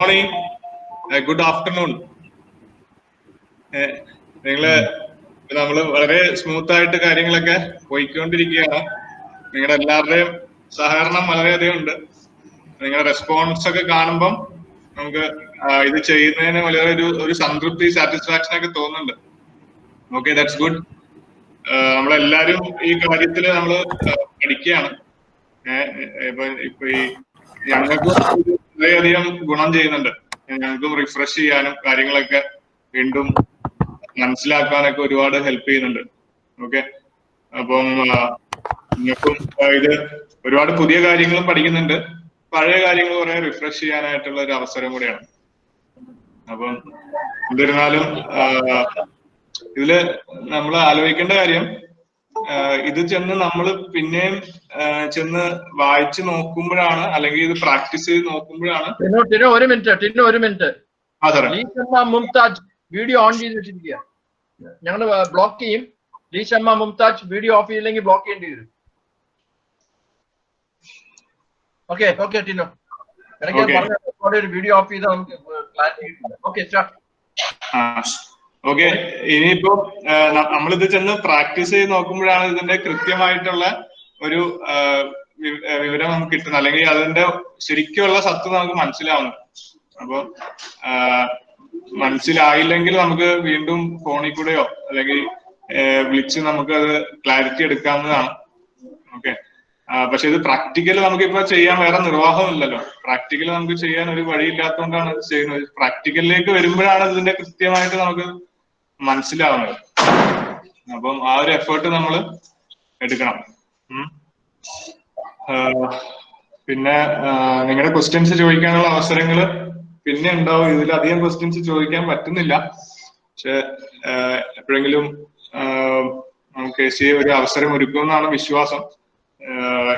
morning, good afternoon. നമ്മള് വളരെ smooth ആയിട്ട് കാര്യങ്ങളൊക്കെ പോയിക്കൊണ്ടിരിക്കുകയാണ്. നിങ്ങളുടെ എല്ലാവരുടെയും സഹകരണം വളരെയധികം ഉണ്ട്. നിങ്ങളുടെ റെസ്പോൺസ് ഒക്കെ കാണുമ്പം നമുക്ക് ഇത് ചെയ്യുന്നതിന് വളരെ ഒരു സംതൃപ്തി, സാറ്റിസ്ഫാക്ഷൻ ഒക്കെ തോന്നുന്നുണ്ട്. Okay, that's good. നമ്മളെല്ലാരും ഈ കാര്യത്തില് നമ്മള് പഠിക്കുകയാണ്. ഇപ്പൊ ഈ ഞങ്ങൾക്കും വളരെയധികം ഗുണം ചെയ്യുന്നുണ്ട്. ഞങ്ങൾക്കും റിഫ്രഷ് ചെയ്യാനും കാര്യങ്ങളൊക്കെ വീണ്ടും മനസ്സിലാക്കാനൊക്കെ ഒരുപാട് ഹെൽപ്പ് ചെയ്യുന്നുണ്ട്. ഓക്കെ, അപ്പം നിങ്ങൾക്കും ഇത് ഒരുപാട് പുതിയ കാര്യങ്ങളും പഠിക്കുന്നുണ്ട്, പഴയ കാര്യങ്ങൾ കുറെ റിഫ്രഷ് ചെയ്യാനായിട്ടുള്ള ഒരു അവസരം കൂടെയാണ്. അപ്പം എന്നിരുന്നാലും ഇതില് നമ്മൾ ആലോചിക്കേണ്ട കാര്യം, ഇത് ചെന്ന് നമ്മൾ പിന്നെയും ചെന്ന് വായിച്ചു നോക്കുമ്പോഴാണ്, അല്ലെങ്കിൽ ഇത് പ്രാക്ടീസ് ചെയ്ത് നോക്കുമ്പോഴാണ്. ഒരു മിനിറ്റ് മുംതാജ് വീഡിയോ ഓൺ ചെയ്ത് വെച്ചിരിക്കുക. ഞങ്ങൾ ബ്ലോക്ക് ചെയ്യും. ലീഷമ്മ മുംതാജ് വീഡിയോ ഓഫ് ചെയ്യില്ലെങ്കിൽ ബ്ലോക്ക് ചെയ്യേണ്ടി വരും. ഓക്കെ ഓക്കെ ടിനോ, ഒരു വീഡിയോ ഓഫ് ചെയ്താൽ നമുക്ക് ക്ലാരിറ്റി കിട്ടില്ല. Okay start. ഓക്കെ, ഇനിയിപ്പോ നമ്മളിത് ചെന്ന് പ്രാക്ടീസ് ചെയ്ത് നോക്കുമ്പോഴാണ് ഇതിന്റെ കൃത്യമായിട്ടുള്ള ഒരു വിവരം നമുക്ക് കിട്ടുന്നത്, അല്ലെങ്കിൽ അതിന്റെ ശരിക്കുള്ള സത്ത് നമുക്ക് മനസ്സിലാവുന്നത്. അപ്പൊ മനസ്സിലായില്ലെങ്കിൽ നമുക്ക് വീണ്ടും ഫോണിൽ കൂടെയോ അല്ലെങ്കിൽ വിളിച്ച് നമുക്ക് അത് ക്ലാരിറ്റി എടുക്കാവുന്നതാണ്. ഓക്കെ, പക്ഷെ ഇത് പ്രാക്ടിക്കൽ നമുക്കിപ്പോ ചെയ്യാൻ വേറെ നിർവാഹമില്ലല്ലോ. പ്രാക്ടിക്കൽ നമുക്ക് ചെയ്യാൻ ഒരു വഴിയില്ലാത്തതുകൊണ്ടാണ് ഇത് ചെയ്യുന്നത്. പ്രാക്ടിക്കലിലേക്ക് വരുമ്പോഴാണ് ഇതിന്റെ കൃത്യമായിട്ട് നമുക്ക് മനസ്സിലാവുന്നത്. അപ്പം ആ ഒരു എഫേർട്ട് നമ്മൾ എടുക്കണം. പിന്നെ നിങ്ങളുടെ ക്വസ്റ്റ്യൻസ് ചോദിക്കാനുള്ള അവസരങ്ങൾ പിന്നെ ഉണ്ടാവും. ഇതിലധികം ക്വസ്റ്റ്യൻസ് ചോദിക്കാൻ പറ്റുന്നില്ല, പക്ഷെ എപ്പോഴെങ്കിലും നമുക്ക് ഒരു അവസരം ഒരുക്കുമെന്നാണ് വിശ്വാസം.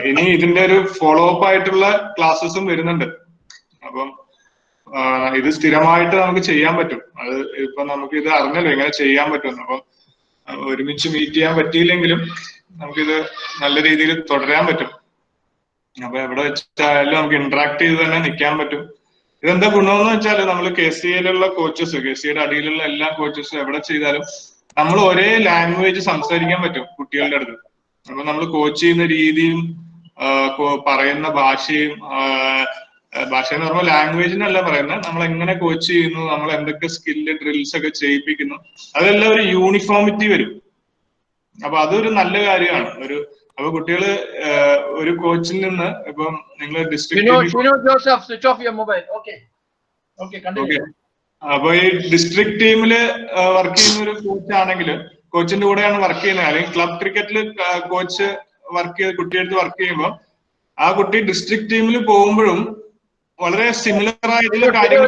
ഇനി ഇതിന്റെ ഒരു ഫോളോ അപ്പ് ആയിട്ടുള്ള ക്ലാസ്സസും വരുന്നുണ്ട്. അപ്പം ഇത് സ്ഥിരമായിട്ട് നമുക്ക് ചെയ്യാൻ പറ്റും. അത് ഇപ്പൊ നമുക്ക് ഇത് അറിഞ്ഞല്ലോ എങ്ങനെ ചെയ്യാൻ പറ്റും. അപ്പം ഒരുമിച്ച് മീറ്റ് ചെയ്യാൻ പറ്റിയില്ലെങ്കിലും നമുക്കിത് നല്ല രീതിയിൽ തുടരാൻ പറ്റും. അപ്പൊ എവിടെ വെച്ചായാലും നമുക്ക് ഇന്ററാക്ട് ചെയ്ത് തന്നെ നിൽക്കാൻ പറ്റും. ഇതെന്താ ഗുണമെന്ന് വെച്ചാൽ, നമ്മൾ KCAയിലുള്ള കോച്ചസ്, KCAയുടെ അടിയിലുള്ള എല്ലാ കോച്ചസും എവിടെ ചെയ്താലും നമ്മൾ ഒരേ ലാംഗ്വേജ് സംസാരിക്കാൻ പറ്റും കുട്ടികളുടെ അടുത്ത്. അപ്പൊ നമ്മൾ കോച്ച് ചെയ്യുന്ന രീതിയും പറയുന്ന ഭാഷയും, ഭാഷ എന്ന് പറയുമ്പോൾ ലാംഗ്വേജിനല്ല പറയുന്നത്, നമ്മൾ എങ്ങനെ കോച്ച് ചെയ്യുന്നു, നമ്മൾ എന്തൊക്കെ സ്കില്ല് ഡ്രിൽസ് ഒക്കെ ചെയ്യിപ്പിക്കുന്നു, അതെല്ലാം ഒരു യൂണിഫോമിറ്റി വരും. അപ്പൊ അതൊരു നല്ല കാര്യമാണ്. അപ്പൊ കുട്ടികള് ഒരു കോച്ചിൽ നിന്ന് ഇപ്പം നിങ്ങൾ അപ്പൊ ഈ ഡിസ്ട്രിക്ട് ടീമില് വർക്ക് ചെയ്യുന്ന ഒരു കോച്ച് ആണെങ്കിൽ കോച്ചിന്റെ കൂടെയാണ് വർക്ക് ചെയ്യുന്നത്, അല്ലെങ്കിൽ ക്ലബ് ക്രിക്കറ്റിൽ കോച്ച് കുട്ടിയെടുത്ത് വർക്ക് ചെയ്യുമ്പോൾ ആ കുട്ടി ഡിസ്ട്രിക്ട് ടീമിൽ പോകുമ്പോഴും വളരെ സിമിലർ ആയിട്ടുള്ള കാര്യങ്ങൾ.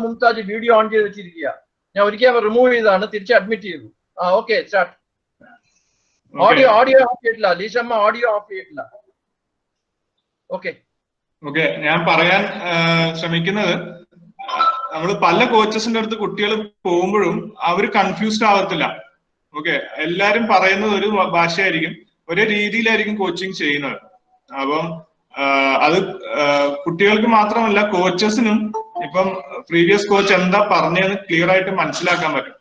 മുംതാജ് വീഡിയോ ഓൺ ചെയ്ത് വെച്ചിരിക്കുക. ഞാൻ ഒരിക്കൽ റിമൂവ് ചെയ്താണ്, തിരിച്ച് അഡ്മിറ്റ് ചെയ്തു. Okay start. ഓഡിയോ ഓഫ് ചെയ്തിട്ടില്ല ലീഷമ്മ, ഓഡിയോ ഓഫ് ചെയ്തിട്ടില്ല. ഓക്കെ ഓക്കെ, ഞാൻ പറയാൻ ശ്രമിക്കുന്നത്, നമ്മൾ പല കോച്ചസിന്റെ അടുത്ത് കുട്ടികൾ പോകുമ്പോഴും അവർ കൺഫ്യൂസ്ഡ് ആവത്തില്ല. ഓക്കെ, എല്ലാരും പറയുന്നത് ഒരു ഭാഷയായിരിക്കും, ഒരേ രീതിയിലായിരിക്കും കോച്ചിങ് ചെയ്യുന്നത്. അപ്പം അത് കുട്ടികൾക്ക് മാത്രമല്ല കോച്ചസിനും ഇപ്പം പ്രീവിയസ് കോച്ച് എന്താ പറഞ്ഞതെന്ന് ക്ലിയർ ആയിട്ട് മനസ്സിലാക്കാൻ പറ്റും.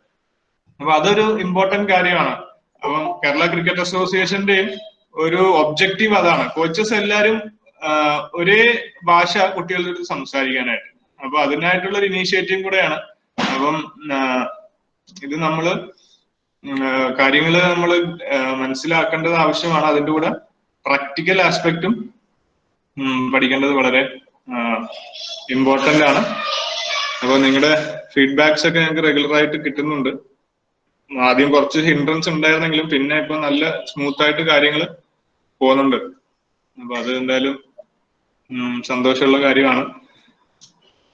അപ്പൊ അതൊരു ഇമ്പോർട്ടന്റ് കാര്യമാണ്. അപ്പം കേരള ക്രിക്കറ്റ് അസോസിയേഷന്റെയും ഒരു ഒബ്ജക്റ്റീവ് അതാണ്, കോച്ചസ് എല്ലാരും ഒരേ ഭാഷ കുട്ടികളുടെ അടുത്ത് സംസാരിക്കാനായിട്ട്. അപ്പൊ അതിനായിട്ടുള്ള ഒരു ഇനീഷ്യേറ്റീവ് കൂടെയാണ്. അപ്പം ഇത് നമ്മള് കാര്യങ്ങള് നമ്മൾ മനസ്സിലാക്കേണ്ടത് ആവശ്യമാണ്. അതിന്റെ കൂടെ പ്രാക്ടിക്കൽ ആസ്പെക്റ്റും പഠിക്കേണ്ടത് വളരെ ഇമ്പോർട്ടന്റ് ആണ്. അപ്പൊ നിങ്ങളുടെ ഫീഡ്ബാക്സ് ഒക്കെ ഞങ്ങൾക്ക് റെഗുലർ ആയിട്ട് കിട്ടുന്നുണ്ട്. ആദ്യം കുറച്ച് ഹിൻഡ്രൻസ് ഉണ്ടായിരുന്നെങ്കിലും പിന്നെ ഇപ്പൊ നല്ല സ്മൂത്ത് ആയിട്ട് കാര്യങ്ങൾ പോകുന്നുണ്ട്. അപ്പൊ അത് എന്തായാലും സന്തോഷമുള്ള കാര്യമാണ്.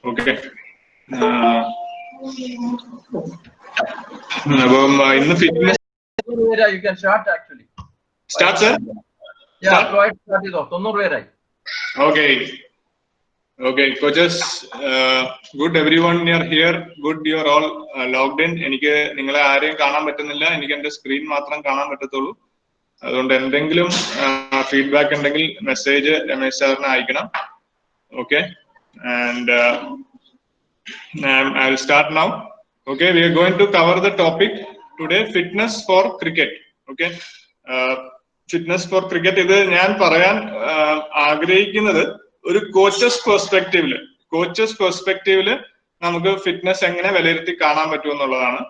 ഓക്കെ, അപ്പം ഇന്ന് fitness start sir. Okay, coaches, good everyone, you are here. Good, you are all logged in. എനിക്ക് നിങ്ങളെ ആരെയും കാണാൻ പറ്റുന്നില്ല, എനിക്ക് എന്റെ സ്ക്രീൻ മാത്രം കാണാൻ പറ്റത്തുള്ളൂ. അതുകൊണ്ട് എന്തെങ്കിലും ഫീഡ്ബാക്ക് ഉണ്ടെങ്കിൽ മെസ്സേജ് രമേശ് സാറിന് അയക്കണം. Okay, and I will start now. Okay, we are going to cover the topic today, fitness for cricket. Okay, fitness for cricket. ഇത് ഞാൻ പറയാൻ ആഗ്രഹിക്കുന്നത് ഒരു കോച്ചസ് പെർസ്പെക്റ്റീവില് നമുക്ക് ഫിറ്റ്നസ് എങ്ങനെ വിലയിരുത്തി കാണാൻ പറ്റുമെന്നുള്ളതാണ്.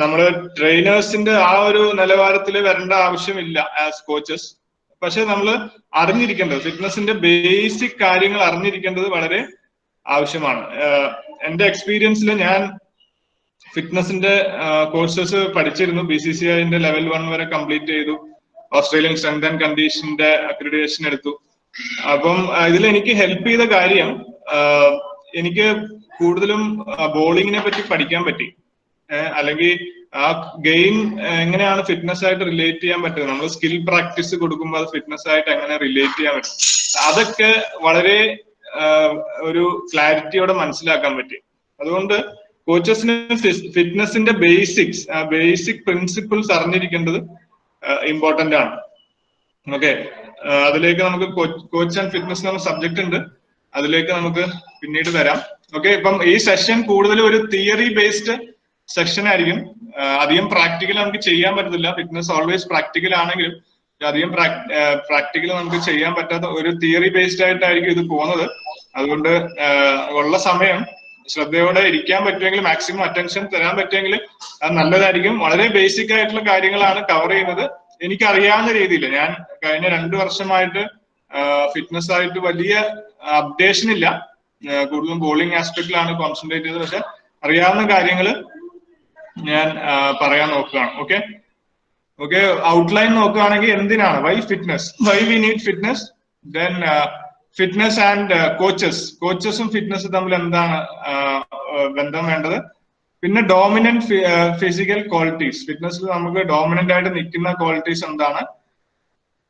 നമ്മള് ട്രെയിനേഴ്സിന്റെ ആ ഒരു നിലവാരത്തിൽ വരേണ്ട ആവശ്യമില്ല ആസ് കോച്ചസ്. പക്ഷെ നമ്മൾ അറിഞ്ഞിരിക്കേണ്ടത്, ഫിറ്റ്നസിന്റെ ബേസിക് കാര്യങ്ങൾ അറിഞ്ഞിരിക്കേണ്ടത് വളരെ ആവശ്യമാണ്. എന്റെ എക്സ്പീരിയൻസിൽ ഞാൻ ഫിറ്റ്നസിന്റെ കോഴ്സസ് പഠിച്ചിരുന്നു. BCCIന്റെ ലെവൽ 1 വരെ കംപ്ലീറ്റ് ചെയ്തു. ഓസ്ട്രേലിയൻ സ്ട്രെങ്ത് ആൻഡ് കണ്ടീഷന്റെ അക്രഡിറ്റേഷൻ എടുത്തു. അപ്പം ഇതിൽ എനിക്ക് ഹെൽപ്പ് ചെയ്ത കാര്യം, എനിക്ക് കൂടുതലും ബോളിങ്ങിനെ പറ്റി പഠിക്കാൻ പറ്റി. അല്ലെങ്കിൽ ആ ഗെയിം എങ്ങനെയാണ് ഫിറ്റ്നസ് ആയിട്ട് റിലേറ്റ് ചെയ്യാൻ പറ്റുന്നത്, നമ്മൾ സ്കിൽ പ്രാക്ടീസ് കൊടുക്കുമ്പോൾ അത് ഫിറ്റ്നസ് ആയിട്ട് എങ്ങനെ റിലേറ്റ് ചെയ്യാൻ പറ്റും, അതൊക്കെ വളരെ ഒരു ക്ലാരിറ്റിയോടെ മനസ്സിലാക്കാൻ പറ്റി. അതുകൊണ്ട് കോച്ചസിന് ഫിറ്റ്നസിന്റെ ബേസിക് പ്രിൻസിപ്പിൾസ് അറിഞ്ഞിരിക്കേണ്ടത് ഇമ്പോർട്ടന്റ് ആണ്. ഓക്കെ, അതിലേക്ക് നമുക്ക് കോച്ച് ആൻഡ് ഫിറ്റ്നസ് എന്ന സബ്ജക്ട് ഉണ്ട്, അതിലേക്ക് നമുക്ക് പിന്നീട് വരാം. ഓക്കെ, ഇപ്പം ഈ സെഷൻ കൂടുതലും ഒരു തിയറി ബേസ്ഡ് സെക്ഷൻ ആയിരിക്കും. അധികം പ്രാക്ടിക്കൽ നമുക്ക് ചെയ്യാൻ പറ്റത്തില്ല. ഫിറ്റ്നസ് ഓൾവേസ് പ്രാക്ടിക്കൽ ആണെങ്കിലും അധികം പ്രാക്ടിക്കൽ നമുക്ക് ചെയ്യാൻ പറ്റാത്ത ഒരു തിയറി ബേസ്ഡ് ആയിട്ടായിരിക്കും ഇത് പോകുന്നത്. അതുകൊണ്ട് ഉള്ള സമയം ശ്രദ്ധയോടെ ഇരിക്കാൻ പറ്റുമെങ്കിൽ, മാക്സിമം അറ്റൻഷൻ തരാൻ പറ്റുമെങ്കിൽ അത് നല്ലതായിരിക്കും. വളരെ ബേസിക് ആയിട്ടുള്ള കാര്യങ്ങളാണ് കവർ ചെയ്യുന്നത്. എനിക്കറിയാവുന്ന രീതിയിൽ ഞാൻ കഴിഞ്ഞ 2 വർഷമായിട്ട് ഫിറ്റ്നസ് ആയിട്ട് വലിയ അപ്ഡേഷൻ ഇല്ല, കൂടുതലും ബോളിംഗ് ആസ്പെക്റ്റിലാണ് കോൺസെൻട്രേറ്റ് ചെയ്തത്. പക്ഷെ അറിയാവുന്ന കാര്യങ്ങൾ ഞാൻ പറയാൻ നോക്കുകയാണ്. ഓക്കെ, ഔട്ട്ലൈൻ നോക്കുകയാണെങ്കിൽ എന്തിനാണ് why we need fitness, then fitness and കോച്ചസും ഫിറ്റ്നസ് തമ്മിൽ എന്താണ് ബന്ധം വേണ്ടത്, പിന്നെ ഡോമിനന്റ് ഫിസിക്കൽ ക്വാളിറ്റീസ്, ഫിറ്റ്നസ്സിൽ നമുക്ക് ഡോമിനന്റ് ആയിട്ട് നിൽക്കുന്ന ക്വാളിറ്റീസ് എന്താണ്,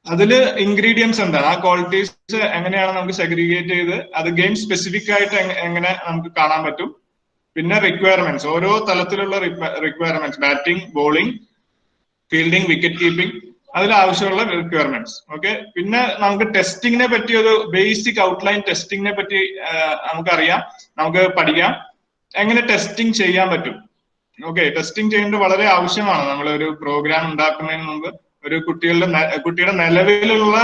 അതില് ഇൻഗ്രീഡിയൻസ് എന്താണ്, ആ ക്വാളിറ്റീസ് എങ്ങനെയാണ് നമുക്ക് സെഗ്രിഗേറ്റ് ചെയ്ത് അത് ഗെയിം സ്പെസിഫിക് ആയിട്ട് എങ്ങനെ നമുക്ക് കാണാൻ പറ്റും, പിന്നെ റിക്വയർമെന്റ്സ്, ഓരോ തലത്തിലുള്ള requirements, batting, bowling, fielding, wicket keeping, അതിൽ ആവശ്യമുള്ള റിക്വയർമെന്റ്സ്. ഓക്കെ, പിന്നെ നമുക്ക് ടെസ്റ്റിങ്ങിനെ പറ്റി ഒരു ബേസിക് ഔട്ട്ലൈൻ ടെസ്റ്റിങ്ങിനെ പറ്റി നമുക്കറിയാം, നമുക്ക് പഠിക്കാം എങ്ങനെ ടെസ്റ്റിംഗ് ചെയ്യാൻ പറ്റും. ഓക്കെ, ടെസ്റ്റിംഗ് ചെയ്യേണ്ടത് വളരെ ആവശ്യമാണ്. നമ്മൾ ഒരു പ്രോഗ്രാം ഉണ്ടാക്കുന്നതിന് മുമ്പ് ഒരു കുട്ടിയുടെ നിലവിലുള്ള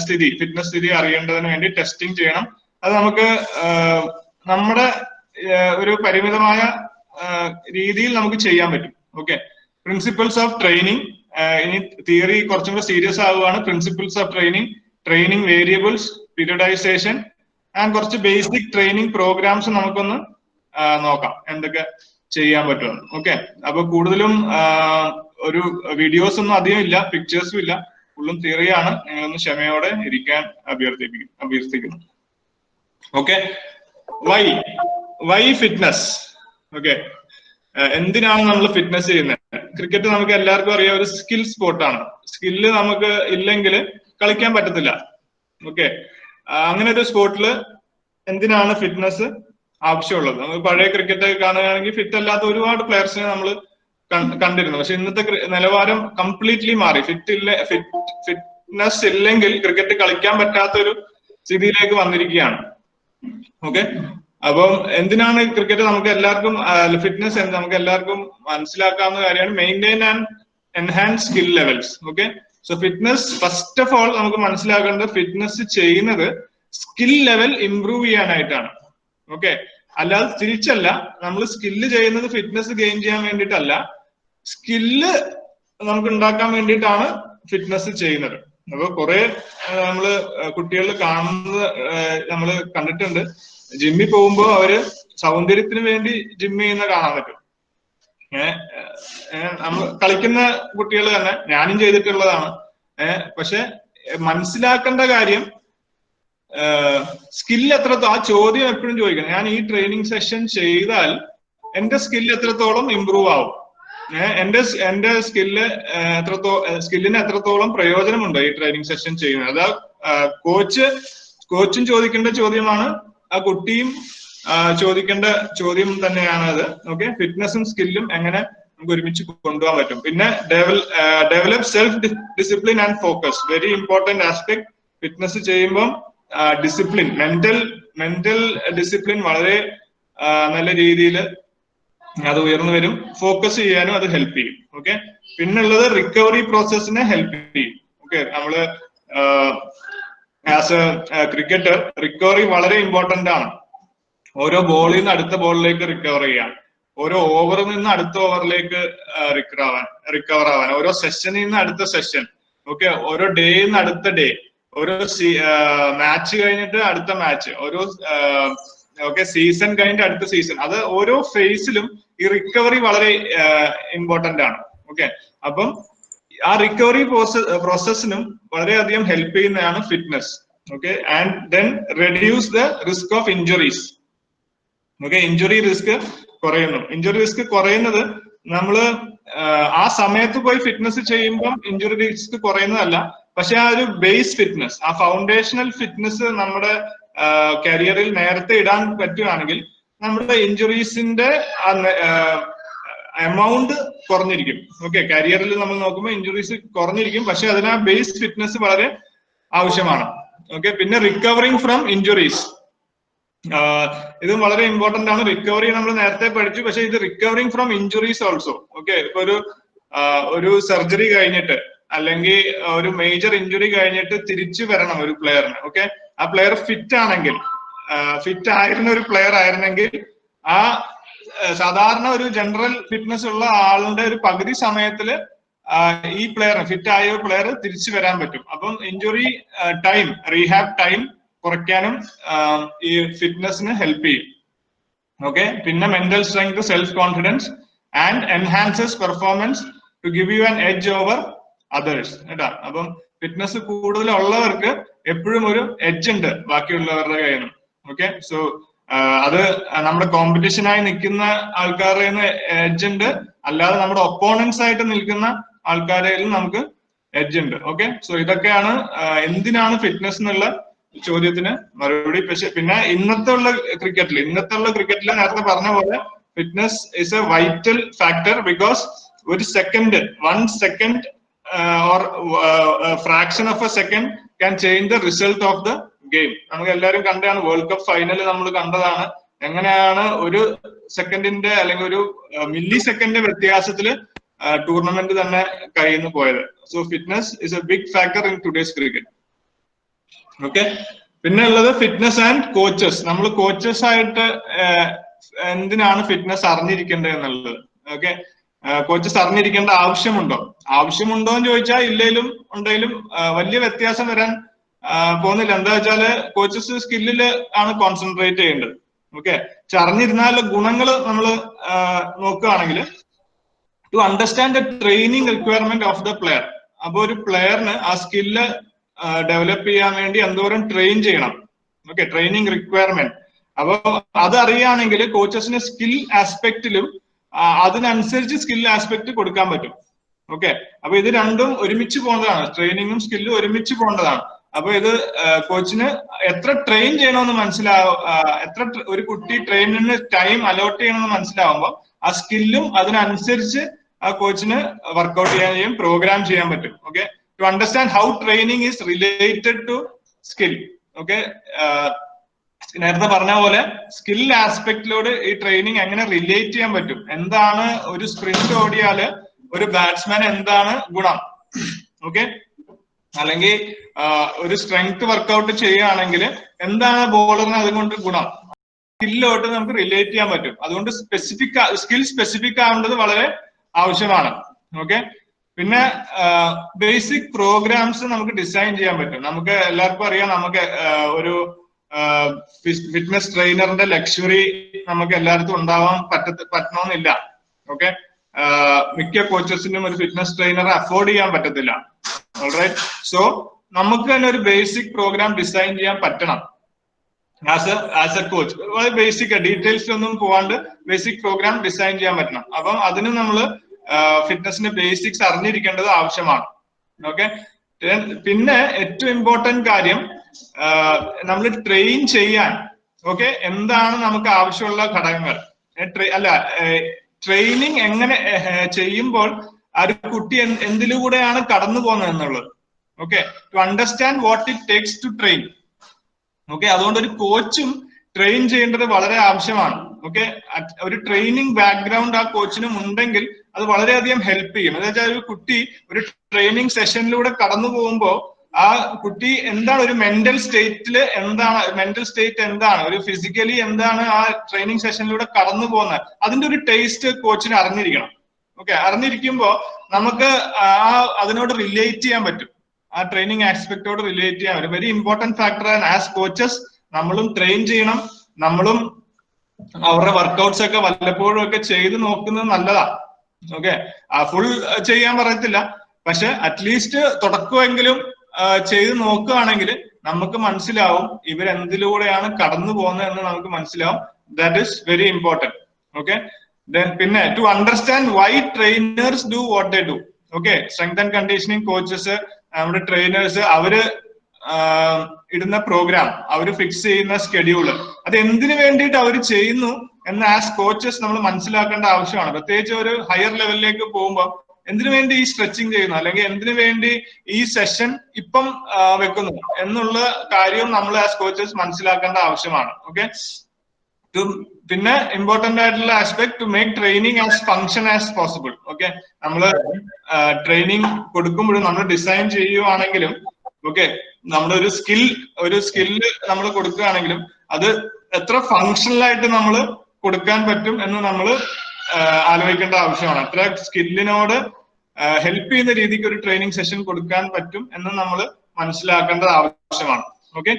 സ്ഥിതി, ഫിറ്റ്നസ് സ്ഥിതി അറിയേണ്ടതിന് വേണ്ടി ടെസ്റ്റിംഗ് ചെയ്യണം. അത് നമുക്ക് നമ്മുടെ ഒരു പരിമിതമായ രീതിയിൽ നമുക്ക് ചെയ്യാൻ പറ്റും. ഓക്കെ, പ്രിൻസിപ്പിൾസ് ഓഫ് ട്രെയിനിങ്, ഇനി തിയറി കുറച്ചും കൂടെ സീരിയസ് ആവുകയാണ്. Principles of training variables, periodisation and കുറച്ച് ബേസിക് ട്രെയിനിങ് പ്രോഗ്രാംസ് നമുക്കൊന്ന് നോക്കാം എന്തൊക്കെ ചെയ്യാൻ പറ്റുമെന്ന്. ഓക്കെ, അപ്പൊ കൂടുതലും ഒരു വീഡിയോസ് ഒന്നും അധികം ഇല്ല, പിക്ചേഴ്സും ഇല്ല, ഫുള്ളും തിയറിയാണ്. നിങ്ങളൊന്ന് ക്ഷമയോടെ ഇരിക്കാൻ അഭ്യർത്ഥിക്കുന്നു. Okay, Y fitness. ഓക്കെ, എന്തിനാണ് നമ്മൾ ഫിറ്റ്നസ് ചെയ്യുന്നത്? ക്രിക്കറ്റ് നമുക്ക് എല്ലാവർക്കും അറിയാം, ഒരു സ്കിൽ സ്പോർട്ടാണ്. സ്കില്ല് നമുക്ക് ഇല്ലെങ്കിൽ കളിക്കാൻ പറ്റത്തില്ല. ഓക്കെ, അങ്ങനെ ഒരു സ്പോർട്ടിൽ എന്തിനാണ് ഫിറ്റ്നസ് ആവശ്യമുള്ളത്? നമ്മൾ പഴയ ക്രിക്കറ്റ് കാണുകയാണെങ്കിൽ ഫിറ്റ് അല്ലാത്ത ഒരുപാട് പ്ലെയേഴ്സിനെ നമ്മൾ കണ്ടിരുന്നു. പക്ഷെ ഇന്നത്തെ നിലവാരം കംപ്ലീറ്റ്ലി മാറി. ഫിറ്റ്നസ് ഇല്ലെങ്കിൽ ക്രിക്കറ്റ് കളിക്കാൻ പറ്റാത്ത ഒരു സ്ഥിതിയിലേക്ക് വന്നിരിക്കുകയാണ്. ഓക്കെ, അപ്പം എന്തിനാണ് ക്രിക്കറ്റ് നമുക്ക് എല്ലാവർക്കും ഫിറ്റ്നസ് നമുക്ക് എല്ലാവർക്കും മനസ്സിലാക്കാവുന്ന കാര്യമാണ്, maintain and enhance skill levels. Okay, so fitness first of all നമുക്ക് മനസ്സിലാക്കേണ്ടത്, ഫിറ്റ്നസ് ചെയ്യുന്നത് സ്കിൽ ലെവൽ ഇംപ്രൂവ് ചെയ്യാനായിട്ടാണ്. ഓക്കെ, അല്ലാതെ തിരിച്ചല്ല. നമ്മൾ സ്കില്ല് ചെയ്യുന്നത് ഫിറ്റ്നസ് ഗെയിൻ ചെയ്യാൻ വേണ്ടിയിട്ടല്ല, സ്കില്ല് നമുക്ക് ഉണ്ടാക്കാൻ വേണ്ടിയിട്ടാണ് ഫിറ്റ്നസ് ചെയ്യുന്നത്. അപ്പൊ കുറെ നമ്മള് കുട്ടികൾ കാണുന്നത് നമ്മൾ കണ്ടിട്ടുണ്ട്. ജിമ്മിൽ പോകുമ്പോൾ അവര് സൗന്ദര്യത്തിന് വേണ്ടി ജിം ചെയ്യുന്ന കാണാൻ പറ്റും. നമ്മൾ കളിക്കുന്ന കുട്ടികൾ തന്നെ, ഞാനും ചെയ്തിട്ടുള്ളതാണ്. പക്ഷെ മനസ്സിലാക്കേണ്ട കാര്യം, സ്കില്ല് എത്രത്തോളം, ആ ചോദ്യം എപ്പോഴും ചോദിക്കണം. ഞാൻ ഈ ട്രെയിനിങ് സെഷൻ ചെയ്താൽ എന്റെ സ്കില്ല് എത്രത്തോളം ഇമ്പ്രൂവ് ആവും, എന്റെ സ്കില്ലിന് എത്രത്തോളം പ്രയോജനമുണ്ടോ ഈ ട്രെയിനിങ് സെഷൻ ചെയ്യുന്നത്? അതാ കോച്ചും ചോദിക്കേണ്ട ചോദ്യമാണ്, ആ കുട്ടിയും ചോദിക്കേണ്ട ചോദ്യം തന്നെയാണ് അത്. ഓക്കെ, ഫിറ്റ്നസും സ്കില്ലും എങ്ങനെ നമുക്ക് ഒരുമിച്ച് കൊണ്ടുപോകാൻ പറ്റും. പിന്നെ develop self discipline and focus, very important aspect. Fitness ചെയ്യുമ്പം ഡിസിപ്ലിൻ, മെന്റൽ ഡിസിപ്ലിൻ വളരെ നല്ല രീതിയിൽ അത് ഉയർന്നു വരും. ഫോക്കസ് ചെയ്യാനും അത് ഹെൽപ്പ് ചെയ്യും. ഓക്കെ, പിന്നുള്ളത് റിക്കവറി പ്രോസസ്സിനെ ഹെൽപ്പ് ചെയ്യും. ഓക്കെ, നമ്മള് ആസ് എ ക്രിക്കറ്റർ റിക്കവറി വളരെ ഇമ്പോർട്ടന്റ് ആണ്. ഓരോ ബോളിൽ നിന്ന് അടുത്ത ബോളിലേക്ക് റിക്കവർ ചെയ്യാൻ, ഓരോ ഓവറിൽ നിന്ന് അടുത്ത ഓവറിലേക്ക് റിക്കവർ ആവാൻ, ഓരോ സെഷനിൽ നിന്ന് അടുത്ത സെഷൻ, ഓക്കെ, ഓരോ ഡേയിൽ നിന്ന് അടുത്ത ഡേ, ഓരോ മാച്ച് കഴിഞ്ഞിട്ട് അടുത്ത മാച്ച്, ഓരോ ഓക്കെ സീസൺ കഴിഞ്ഞിട്ട് അടുത്ത സീസൺ, അത് ഓരോ ഫേസിലും ഈ റിക്കവറി വളരെ ഇമ്പോർട്ടന്റ് ആണ്. ഓക്കെ, അപ്പം ആ റിക്കവറി പ്രോസസ്സിനും വളരെയധികം ഹെൽപ്പ് ചെയ്യുന്നതാണ് fitness. Okay, and then reduce the risk of injuries. Okay, injury risk കുറയുന്നു. ഇഞ്ചുറി റിസ്ക് കുറയുന്നത് നമ്മള് ആ സമയത്ത് പോയി ഫിറ്റ്നസ് ചെയ്യുമ്പോൾ ഇഞ്ചുറി റിസ്ക് കുറയുന്നതല്ല, പക്ഷെ ആ ഒരു ബേസ് ഫിറ്റ്നസ്, ആ ഫൗണ്ടേഷണൽ ഫിറ്റ്നസ് നമ്മുടെ കരിയറിൽ നേരത്തെ ഇടാൻ പറ്റുകയാണെങ്കിൽ നമ്മുടെ ഇഞ്ചുറീസിന്റെ എമൗണ്ട് കുറഞ്ഞിരിക്കും. ഓക്കെ, കരിയറിൽ നമ്മൾ നോക്കുമ്പോൾ ഇഞ്ചുറീസ് കുറഞ്ഞിരിക്കും, പക്ഷെ അതിന് ആ ബേസ് ഫിറ്റ്നസ് വളരെ ആവശ്യമാണ്. ഓക്കെ, പിന്നെ റിക്കവറിങ് ഫ്രം ഇഞ്ചുറീസ്, ഇതും വളരെ ഇമ്പോർട്ടന്റ് ആണ്. റിക്കവറി നമ്മൾ നേരത്തെ പഠിച്ചു, പക്ഷെ ഇത് recovering from injuries also. Okay, ഇപ്പൊ ഒരു സർജറി കഴിഞ്ഞിട്ട് അല്ലെങ്കിൽ ഒരു മേജർ ഇഞ്ചുറി കഴിഞ്ഞിട്ട് തിരിച്ചു വരണം ഒരു പ്ലെയറിന്. ഓക്കെ, ആ പ്ലെയർ ഫിറ്റ് ആണെങ്കിൽ, ഫിറ്റ് ആയിരുന്ന ഒരു പ്ലെയർ ആയിരുന്നെങ്കിൽ ആ സാധാരണ ഒരു ജനറൽ ഫിറ്റ്നസ് ഉള്ള ആളുടെ ഒരു പകുതി സമയത്തില് ഈ പ്ലെയറിന്, ഫിറ്റ് ആയ ഒരു പ്ലെയർ തിരിച്ചു വരാൻ പറ്റും. അപ്പം ഇഞ്ചുറി ടൈം, റീഹാബ് ടൈം കുറയ്ക്കാനും ഈ ഫിറ്റ്നസിന് ഹെൽപ്പ് ചെയ്യും. ഓക്കെ, പിന്നെ mental strength, self confidence and enhances performance to give you an edge over others. കേട്ടാ, അപ്പം ഫിറ്റ്നസ് കൂടുതലുള്ളവർക്ക് എപ്പോഴും ഒരു എഡ്ജ് ഉണ്ട് ബാക്കിയുള്ളവരുടെ കയ്യിൽ നിന്ന്. ഓക്കെ, സോ അത് നമ്മുടെ കോമ്പറ്റീഷനായി നിൽക്കുന്ന ആൾക്കാരുടെ എഡ്ജ് ഉണ്ട്, അല്ലാതെ നമ്മുടെ ഒപ്പോണൻസ് ആയിട്ട് നിൽക്കുന്ന ആൾക്കാരിൽ നമുക്ക് എഡ്ജ് ഉണ്ട്. ഓക്കെ, സോ ഇതൊക്കെയാണ് എന്തിനാണ് ഫിറ്റ്നസ് എന്നുള്ള ചോദ്യത്തിന് മറുപടി. പക്ഷെ പിന്നെ ഇന്നത്തെ ഉള്ള ക്രിക്കറ്റിൽ നേരത്തെ പറഞ്ഞ പോലെ fitness is A vital factor, because ഒരു second, 1 second or fraction of a second can change the result of the game. നമുക്ക് എല്ലാവരും കണ്ടാണ്, വേൾഡ് കപ്പ് ഫൈനൽ നമ്മൾ കണ്ടതാണ്, എങ്ങനെയാണ് ഒരു സെക്കൻഡിന്റെ അല്ലെങ്കിൽ ഒരു മില്ലി സെക്കൻഡ് വ്യത്യാസത്തില് ടൂർണമെന്റ് തന്നെ കഴിയുന്നു പോയത്. So fitness is a big factor in today's cricket. Okay, പിന്നെ ഉള്ളത് ഫിറ്റ്നസ് ആൻഡ് കോച്ചസ്. നമ്മൾ കോച്ചസ് ആയിട്ട് എന്തിനാണ് ഫിറ്റ്നസ് അറിഞ്ഞിരിക്കേണ്ടത് എന്നുള്ളത്. ഓക്കെ, കോച്ചസ് അറിഞ്ഞിരിക്കേണ്ട ആവശ്യമുണ്ടോ എന്ന് ചോദിച്ചാൽ ഇല്ലേലും ഉണ്ടെങ്കിലും വലിയ വ്യത്യാസം വരാൻ പോകുന്നില്ല. എന്താ വെച്ചാല് കോച്ചസ് സ്കില്ലില് ആണ് കോൺസെൻട്രേറ്റ് ചെയ്യേണ്ടത്. ഓക്കെ, പക്ഷെ അറിഞ്ഞിരുന്നാലും ഗുണങ്ങൾ നമ്മൾ നോക്കുകയാണെങ്കിൽ to understand the training requirement of the player. അപ്പൊ ഒരു പ്ലെയറിന് ആ സ്കില്ല് ഡെവലപ്പ് ചെയ്യാൻ വേണ്ടി എന്തോരം ട്രെയിൻ ചെയ്യണം. Okay, training requirement. അപ്പൊ അതറിയുകയാണെങ്കിൽ കോച്ചസിന് സ്കിൽ ആസ്പെക്റ്റിലും അതിനനുസരിച്ച് സ്കിൽ ആസ്പെക്ട് കൊടുക്കാൻ പറ്റും. ഓക്കെ, അപ്പൊ ഇത് രണ്ടും ഒരുമിച്ച് പോകേണ്ടതാണ്, ട്രെയിനിങ്ങും സ്കില്ലും ഒരുമിച്ച് പോകേണ്ടതാണ്. അപ്പൊ ഇത് കോച്ചിന് എത്ര ട്രെയിൻ ചെയ്യണമെന്ന് എത്ര ഒരു കുട്ടി ട്രെയിനിന് ടൈം അലോട്ട് ചെയ്യണമെന്ന് മനസ്സിലാവുമ്പോൾ ആ സ്കില്ലും അതിനനുസരിച്ച് ആ കോച്ചിന് വർക്ക്ഔട്ട് ചെയ്യാൻ ചെയ്യും, പ്രോഗ്രാം ചെയ്യാൻ പറ്റും. Okay, to understand how training is related to skill. Okay, നേരത്തെ പറഞ്ഞ പോലെ സ്കിൽ ആസ്പെക്റ്റിലോട് ഈ ട്രെയിനിങ് എങ്ങനെ റിലേറ്റ് ചെയ്യാൻ പറ്റും, എന്താണ് ഒരു സ്പ്രിന്റ് ഓടിയാല് ഒരു ബാറ്റ്സ്മാൻ എന്താണ് ഗുണം, ഓക്കെ, അല്ലെങ്കിൽ ഒരു സ്ട്രെങ്ത് വർക്ക്ഔട്ട് ചെയ്യുകയാണെങ്കിൽ എന്താണ് ബോളറിന് അതുകൊണ്ട് ഗുണം, സ്കില്ലോട്ട് നമുക്ക് റിലേറ്റ് ചെയ്യാൻ പറ്റും. അതുകൊണ്ട് സ്കിൽ സ്പെസിഫിക് ആവേണ്ടത് വളരെ ആവശ്യമാണ്. ഓക്കെ, പിന്നെ ബേസിക് പ്രോഗ്രാംസ് നമുക്ക് ഡിസൈൻ ചെയ്യാൻ പറ്റും. നമുക്ക് എല്ലാവർക്കും അറിയാം, നമുക്ക് ഒരു ഫിറ്റ്നസ് ട്രെയിനറിന്റെ ലക്ഷറി നമുക്ക് എല്ലായിടത്തും ഉണ്ടാവാൻ പറ്റണമെന്നില്ല. ഓക്കെ, മിക്ക കോച്ചസിനും ഒരു ഫിറ്റ്നസ് ട്രെയിനറെ അഫോർഡ് ചെയ്യാൻ പറ്റത്തില്ല. ഓൾറൈറ്റ്, സോ നമുക്ക് തന്നെ ഒരു ബേസിക് പ്രോഗ്രാം ഡിസൈൻ ചെയ്യാൻ പറ്റണം ആസ് എ കോച്ച്. വളരെ ബേസിക്, ഡീറ്റെയിൽസിലൊന്നും പോവാണ്ട് ബേസിക് പ്രോഗ്രാം ഡിസൈൻ ചെയ്യാൻ പറ്റണം. അപ്പം അതിന് നമ്മൾ ഫിറ്റ്നസിന്റെ ബേസിക്സ് അറിഞ്ഞിരിക്കേണ്ടത് ആവശ്യമാണ്. ഓക്കെ, പിന്നെ ഏറ്റവും ഇമ്പോർട്ടന്റ് കാര്യം, നമ്മൾ ട്രെയിൻ ചെയ്യാൻ ഓക്കെ എന്താണ് നമുക്ക് ആവശ്യമുള്ള ഘടകങ്ങൾ, ട്രെയിനിങ് എങ്ങനെ ചെയ്യുമ്പോൾ ആ ഒരു കുട്ടി എന്തിലൂടെയാണ് കടന്നു പോകുന്നത് എന്നുള്ളത്. Okay, to understand what it takes to train. Okay, അതുകൊണ്ട് ഒരു കോച്ചും ട്രെയിൻ ചെയ്യേണ്ടത് വളരെ ആവശ്യമാണ്. ഓക്കെ, ഒരു ട്രെയിനിങ് ബാക്ക്ഗ്രൗണ്ട് ആ കോച്ചിനും ഉണ്ടെങ്കിൽ അത് വളരെയധികം ഹെൽപ്പ് ചെയ്യും. എന്ന് വെച്ചാൽ ഒരു കുട്ടി ഒരു ട്രെയിനിങ് സെഷനിലൂടെ കടന്നു പോകുമ്പോൾ ആ കുട്ടി എന്താണ് ഒരു മെന്റൽ സ്റ്റേറ്റിൽ എന്താണ്, മെന്റൽ സ്റ്റേറ്റ് എന്താണ്, ഒരു ഫിസിക്കലി എന്താണ് ആ ട്രെയിനിങ് സെഷനിലൂടെ കടന്നു പോകുന്നത്, അതിന്റെ ഒരു ടേസ്റ്റ് കോച്ചിന് അറിഞ്ഞിരിക്കണം. ഓക്കെ, അറിഞ്ഞിരിക്കുമ്പോ നമുക്ക് അതിനോട് റിലേറ്റ് ചെയ്യാൻ പറ്റും, ആ ട്രെയിനിങ് ആസ്പെക്ടോട് റിലേറ്റ് ചെയ്യാൻ പറ്റും. വെരി ഇമ്പോർട്ടന്റ് ഫാക്ടർ ആണ്. ആസ് കോച്ചസ് നമ്മളും ട്രെയിൻ ചെയ്യണം, നമ്മളും അവരുടെ വർക്കൗട്ട്സ് ഒക്കെ വല്ലപ്പോഴും ഒക്കെ ചെയ്ത് നോക്കുന്നത് നല്ലതാ. ഓക്കെ, ഫുൾ ചെയ്യാൻ പറയത്തില്ല, പക്ഷെ അറ്റ്ലീസ്റ്റ് തുടക്കമെങ്കിലും ചെയ്ത് നോക്കുകയാണെങ്കിൽ നമുക്ക് മനസ്സിലാവും ഇവരെന്തിലൂടെയാണ് കടന്നു പോകുന്നത് എന്ന് നമുക്ക് മനസ്സിലാവും. That is very important. Okay, പിന്നെ to understand why trainers do what they do. Okay, strength and conditioning coaches, നമ്മുടെ ട്രെയിനേഴ്സ്, അവര് ഇടുന്ന പ്രോഗ്രാം, അവർ ഫിക്സ് ചെയ്യുന്ന സ്കെഡ്യൂള്, അത് എന്തിനു വേണ്ടിയിട്ട് അവർ ചെയ്യുന്നു എന്ന് ആസ് കോച്ചസ് നമ്മൾ മനസ്സിലാക്കേണ്ട ആവശ്യമാണ്. പ്രത്യേകിച്ച് ഒരു ഹയർ ലെവലിലേക്ക് പോകുമ്പോൾ എന്തിനു വേണ്ടി ഈ സ്ട്രെച്ചിങ് ചെയ്യുന്നു, അല്ലെങ്കിൽ എന്തിനു വേണ്ടി ഈ സെഷൻ ഇപ്പം വെക്കുന്നു എന്നുള്ള കാര്യവും നമ്മൾ ആസ് കോച്ചസ് മനസ്സിലാക്കേണ്ട ആവശ്യമാണ്. ഓക്കെ, പിന്നെ ഇമ്പോർട്ടന്റ് ആയിട്ടുള്ള aspect to make training as function as possible. Okay, നമ്മള് ട്രെയിനിങ് കൊടുക്കുമ്പോഴും നമ്മൾ ഡിസൈൻ ചെയ്യുവാണെങ്കിലും, ഓക്കെ, നമ്മുടെ ഒരു സ്കില്ല് നമ്മൾ കൊടുക്കുകയാണെങ്കിലും അത് എത്ര ഫങ്ഷണൽ ആയിട്ട് നമ്മൾ കൊടുക്കാൻ പറ്റും എന്ന് നമ്മൾ ആലോചിക്കേണ്ട ആവശ്യമാണ്. എത്ര സ്കില്ലിനോട് ഹെൽപ്പ് ചെയ്യുന്ന രീതിക്ക് ഒരു ട്രെയിനിങ് സെഷൻ കൊടുക്കാൻ പറ്റും എന്ന് നമ്മൾ മനസ്സിലാക്കേണ്ടത് ആവശ്യമാണ്. ഓക്കെ,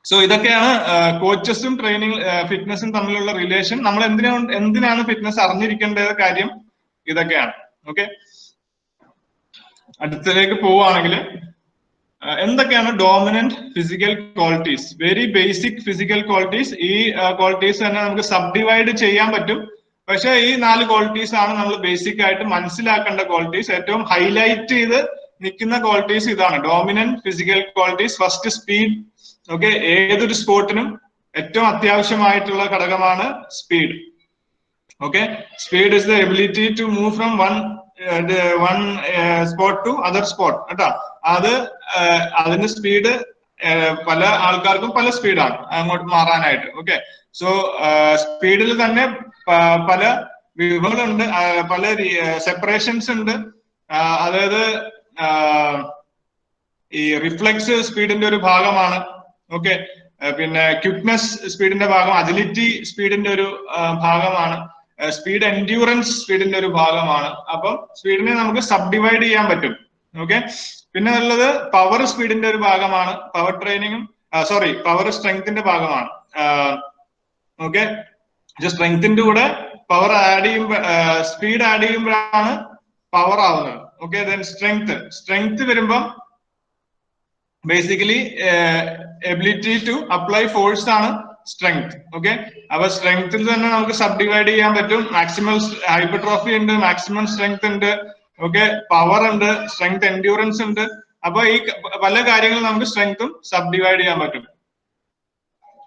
സോ ഇതൊക്കെയാണ് കോച്ചസും ട്രെയിനിങ് ഫിറ്റ്നസും തമ്മിലുള്ള റിലേഷൻ. നമ്മൾ എന്തിനാണ് ഫിറ്റ്നസ് അറിഞ്ഞിരിക്കേണ്ട കാര്യം ഇതൊക്കെയാണ്. ഓക്കെ, അടുത്തതിലേക്ക് പോവുകയാണെങ്കിൽ എന്തൊക്കെയാണ് dominant physical qualities? Very basic physical qualities. ഈ ക്വാളിറ്റീസ് തന്നെ നമുക്ക് സബ് ഡിവൈഡ് ചെയ്യാൻ പറ്റും, പക്ഷെ ഈ 4 ക്വാളിറ്റീസ് ആണ് നമ്മൾ ബേസിക് ആയിട്ട് മനസ്സിലാക്കേണ്ട ക്വാളിറ്റീസ്. ഏറ്റവും ഹൈലൈറ്റ് ചെയ്ത് നിൽക്കുന്ന ക്വാളിറ്റീസ് ഇതാണ്, dominant physical qualities. First, speed. Okay, ഏതൊരു സ്പോർട്ടിനും ഏറ്റവും അത്യാവശ്യമായിട്ടുള്ള ഘടകമാണ് speed. Okay, speed is the ability to move from one spot to other spot. കേട്ടോ, അതിന്റെ സ്പീഡ് പല ആൾക്കാർക്കും പല സ്പീഡാണ് അങ്ങോട്ട് മാറാനായിട്ട്. ഓക്കെ, സോ സ്പീഡിൽ തന്നെ പല വിഭവങ്ങളുണ്ട്, പല സെപ്പറേഷൻസ് ഉണ്ട്. അതായത് ഈ റിഫ്ലെക്സ് സ്പീഡിന്റെ ഒരു ഭാഗമാണ്. ഓക്കെ, പിന്നെ ക്വിക്നെസ് സ്പീഡിന്റെ ഭാഗം, അജിലിറ്റി സ്പീഡിന്റെ ഒരു ഭാഗമാണ്, സ്പീഡ് എൻഡ്യൂറൻസ് സ്പീഡിന്റെ ഒരു ഭാഗമാണ്. അപ്പം സ്പീഡിനെ നമുക്ക് സബ് ഡിവൈഡ് ചെയ്യാൻ പറ്റും. ഓക്കെ, പിന്നെ ഉള്ളത് പവർ സ്പീഡിന്റെ ഒരു ഭാഗമാണ്, പവർ ട്രെയിനിങ്ങും പവർ സ്ട്രെങ്ത്തിന്റെ ഭാഗമാണ്. ഓക്കെ, സ്ട്രെങ്ത്തിന്റെ കൂടെ പവർ ആഡ് ചെയ്യുമ്പോൾ, സ്പീഡ് ആഡ് ചെയ്യുമ്പോഴാണ് പവർ ആവുന്നത്. ഓക്കെ, ദെൻ സ്ട്രെങ്ത് വരുമ്പം basically ability to apply force ആണ് സ്ട്രെങ്ത്. ഓക്കെ, അപ്പൊ സ്ട്രെങ്ത്തിൽ തന്നെ നമുക്ക് സബ് ഡിവൈഡ് ചെയ്യാൻ പറ്റും. മാക്സിമം ഹൈപ്പർട്രോഫി ഉണ്ട്, മാക്സിമം സ്ട്രെങ്ത് ഉണ്ട്. ഓക്കെ, പവർ ഉണ്ട്, സ്ട്രെങ്ത് എൻഡ്യൂറൻസ് ഉണ്ട്. അപ്പൊ ഈ പല കാര്യങ്ങളും നമുക്ക് സ്ട്രെങ്ത്തും സബ് ഡിവൈഡ് ചെയ്യാൻ പറ്റും.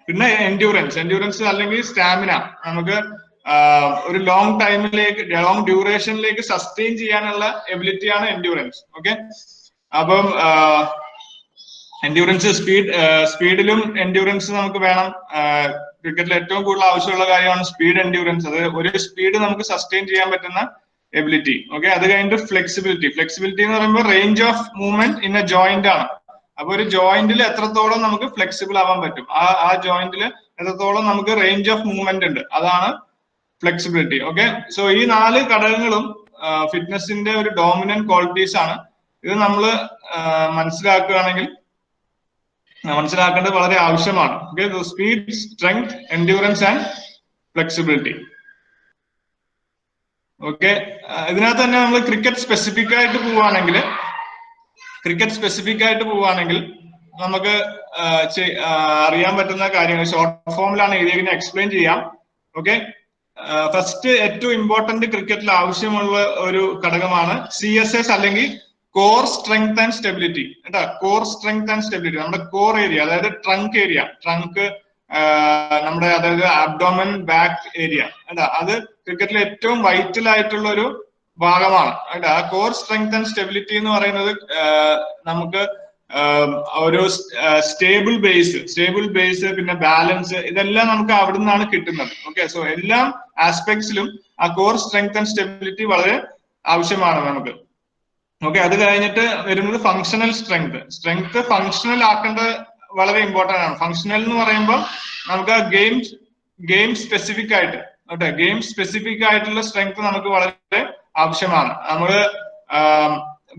പിന്നെ എൻഡ്യൂറൻസ് അല്ലെങ്കിൽ സ്റ്റാമിന, നമുക്ക് ഒരു ലോങ് ടൈമിലേക്ക്, ലോങ് ഡ്യൂറേഷനിലേക്ക് സസ്റ്റെയിൻ ചെയ്യാനുള്ള എബിലിറ്റിയാണ് എൻഡ്യൂറൻസ്. ഓക്കെ, അപ്പം എൻഡ്യൂറൻസ്, സ്പീഡിലും എൻഡ്യൂറൻസ് നമുക്ക് വേണം. ക്രിക്കറ്റിൽ ഏറ്റവും കൂടുതൽ ആവശ്യമുള്ള കാര്യമാണ് സ്പീഡ് എൻഡ്യൂറൻസ്. അത് ഒരു സ്പീഡ് നമുക്ക് സസ്റ്റെയിൻ ചെയ്യാൻ പറ്റുന്ന എബിലിറ്റി. ഓക്കെ, അത് കഴിഞ്ഞിട്ട് ഫ്ലെക്സിബിലിറ്റി എന്ന് പറയുമ്പോൾ range of movement in A joint ആണ്. അപ്പൊ ഒരു ജോയിന്റിൽ എത്രത്തോളം നമുക്ക് ഫ്ലെക്സിബിൾ ആവാൻ പറ്റും, ആ ജോയിന്റിൽ എത്രത്തോളം നമുക്ക് റേഞ്ച് ഓഫ് മൂവ്മെന്റ് ഉണ്ട്, അതാണ് ഫ്ലെക്സിബിലിറ്റി. ഓക്കെ, സോ ഈ 4 ഘടകങ്ങളും ഫിറ്റ്നസിന്റെ ഒരു ഡോമിനന്റ് ക്വാളിറ്റീസ് ആണ്. ഇത് നമ്മൾ മനസ്സിലാക്കേണ്ടത് വളരെ ആവശ്യമാണ്. Okay, speed, strength, endurance and flexibility. Okay, ഇതിനകത്ത് തന്നെ നമ്മൾ ക്രിക്കറ്റ് സ്പെസിഫിക് ആയിട്ട് പോവുകയാണെങ്കിൽ നമുക്ക് അറിയാൻ പറ്റുന്ന കാര്യങ്ങൾ ഷോർട്ട് ഫോമിലാണ് എഴുതിയതിനെ എക്സ്പ്ലെയിൻ ചെയ്യാം. ഓക്കെ, ഫസ്റ്റ് ഏറ്റവും ഇമ്പോർട്ടന്റ് ക്രിക്കറ്റിൽ ആവശ്യമുള്ള ഒരു ഘടകമാണ് CSS അല്ലെങ്കിൽ കോർ സ്ട്രെങ്ത് ആൻഡ് സ്റ്റെബിലിറ്റി. കേട്ടോ, കോർ സ്ട്രെങ്ത് ആൻഡ് സ്റ്റെബിലിറ്റി, നമ്മുടെ കോർ ഏരിയ, അതായത് ട്രങ്ക് നമ്മുടെ, അതായത് അബ്ഡോമൻ, ബാക്ക് ഏരിയ. കേട്ടോ, അത് ക്രിക്കറ്റിൽ ഏറ്റവും വൈറ്റൽ ആയിട്ടുള്ള ഒരു ഭാഗമാണ്. കേട്ടോ, ആ കോർ സ്ട്രെങ്ത് ആൻഡ് സ്റ്റെബിലിറ്റി എന്ന് പറയുന്നത് നമുക്ക് ഒരു സ്റ്റേബിൾ ബേസ് പിന്നെ ബാലൻസ്, ഇതെല്ലാം നമുക്ക് അവിടെ നിന്നാണ് കിട്ടുന്നത്. ഓക്കെ, സോ എല്ലാ ആസ്പെക്ട്സിലും ആ കോർ സ്ട്രെങ്ത് ആൻഡ് സ്റ്റെബിലിറ്റി വളരെ ആവശ്യമാണ് നമുക്ക്. ഓക്കെ, അത് കഴിഞ്ഞിട്ട് വരുന്നത് ഫങ്ഷണൽ സ്ട്രെങ്ത് ഫങ്ഷണൽ ആക്കേണ്ടത് വളരെ ഇമ്പോർട്ടന്റ് ആണ്. ഫങ്ഷണൽ എന്ന് പറയുമ്പോൾ നമുക്ക് ഗെയിം സ്പെസിഫിക് ആയിട്ട്, ഓക്കെ, ഗെയിം സ്പെസിഫിക് ആയിട്ടുള്ള സ്ട്രെങ്ത് നമുക്ക് വളരെ ആവശ്യമാണ്. നമ്മള്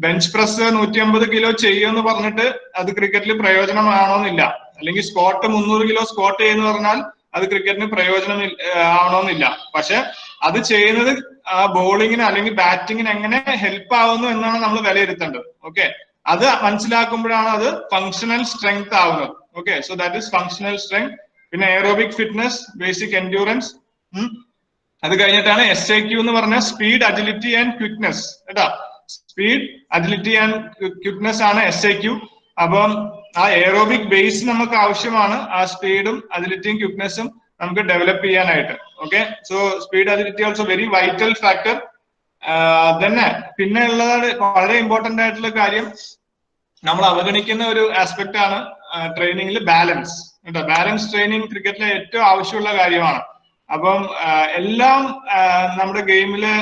ബെഞ്ച് പ്രസ് 150 കിലോ ചെയ്യുമെന്ന് പറഞ്ഞിട്ട് അത് ക്രിക്കറ്റിൽ പ്രയോജനമാണോന്നില്ല. അല്ലെങ്കിൽ സ്ക്വാട്ട് 300 കിലോ സ്ക്വാട്ട് ചെയ്യുന്ന പറഞ്ഞാൽ അത് ക്രിക്കറ്റിന് പ്രയോജനം ആവണമെന്നില്ല. പക്ഷെ അത് ചെയ്യുന്നത് ബോളിങ്ങിന് അല്ലെങ്കിൽ ബാറ്റിങ്ങിന് എങ്ങനെ ഹെൽപ്പ് ആവുന്നു എന്നാണ് നമ്മൾ വിലയിരുത്തേണ്ടത്. ഓക്കെ, അത് മനസ്സിലാക്കുമ്പോഴാണ് അത് ഫങ്ഷണൽ സ്ട്രെങ്ത് ആവുന്നത്. Okay, so that is functional strength. പിന്നെ എയറോബിക് ഫിറ്റ്നസ്, ബേസിക് എൻഡ്യൂറൻസ്. അത് കഴിഞ്ഞിട്ടാണ് SIQ എന്ന് പറഞ്ഞ സ്പീഡ്, അജിലിറ്റി ആൻഡ് ക്വിക്നെസ്. കേട്ടാ, സ്പീഡ്, അജിലിറ്റി ആൻഡ് ക്വിക്നെസ് ആണ് SIQ. അപ്പം ആ എയറോബിക് ബേസ് നമുക്ക് ആവശ്യമാണ്, ആ സ്പീഡും അജിലിറ്റിയും ക്വിക്നെസ്സും നമുക്ക് ഡെവലപ്പ് ചെയ്യാനായിട്ട്. Okay, so speed, agility also very vital factor. തന്നെ പിന്നെ ഉള്ളത് വളരെ ഇമ്പോർട്ടന്റ് ആയിട്ടുള്ള കാര്യം, നമ്മൾ അവഗണിക്കുന്ന ഒരു ആസ്പെക്ട് ആണ് ട്രെയിനിങ്ങിൽ ബാലൻസ്. കേട്ടോ, ബാലൻസ് ട്രെയിനിങ് ക്രിക്കറ്റിലെ ഏറ്റവും ആവശ്യമുള്ള കാര്യമാണ്. അപ്പം എല്ലാം നമ്മുടെ ഗെയിമില്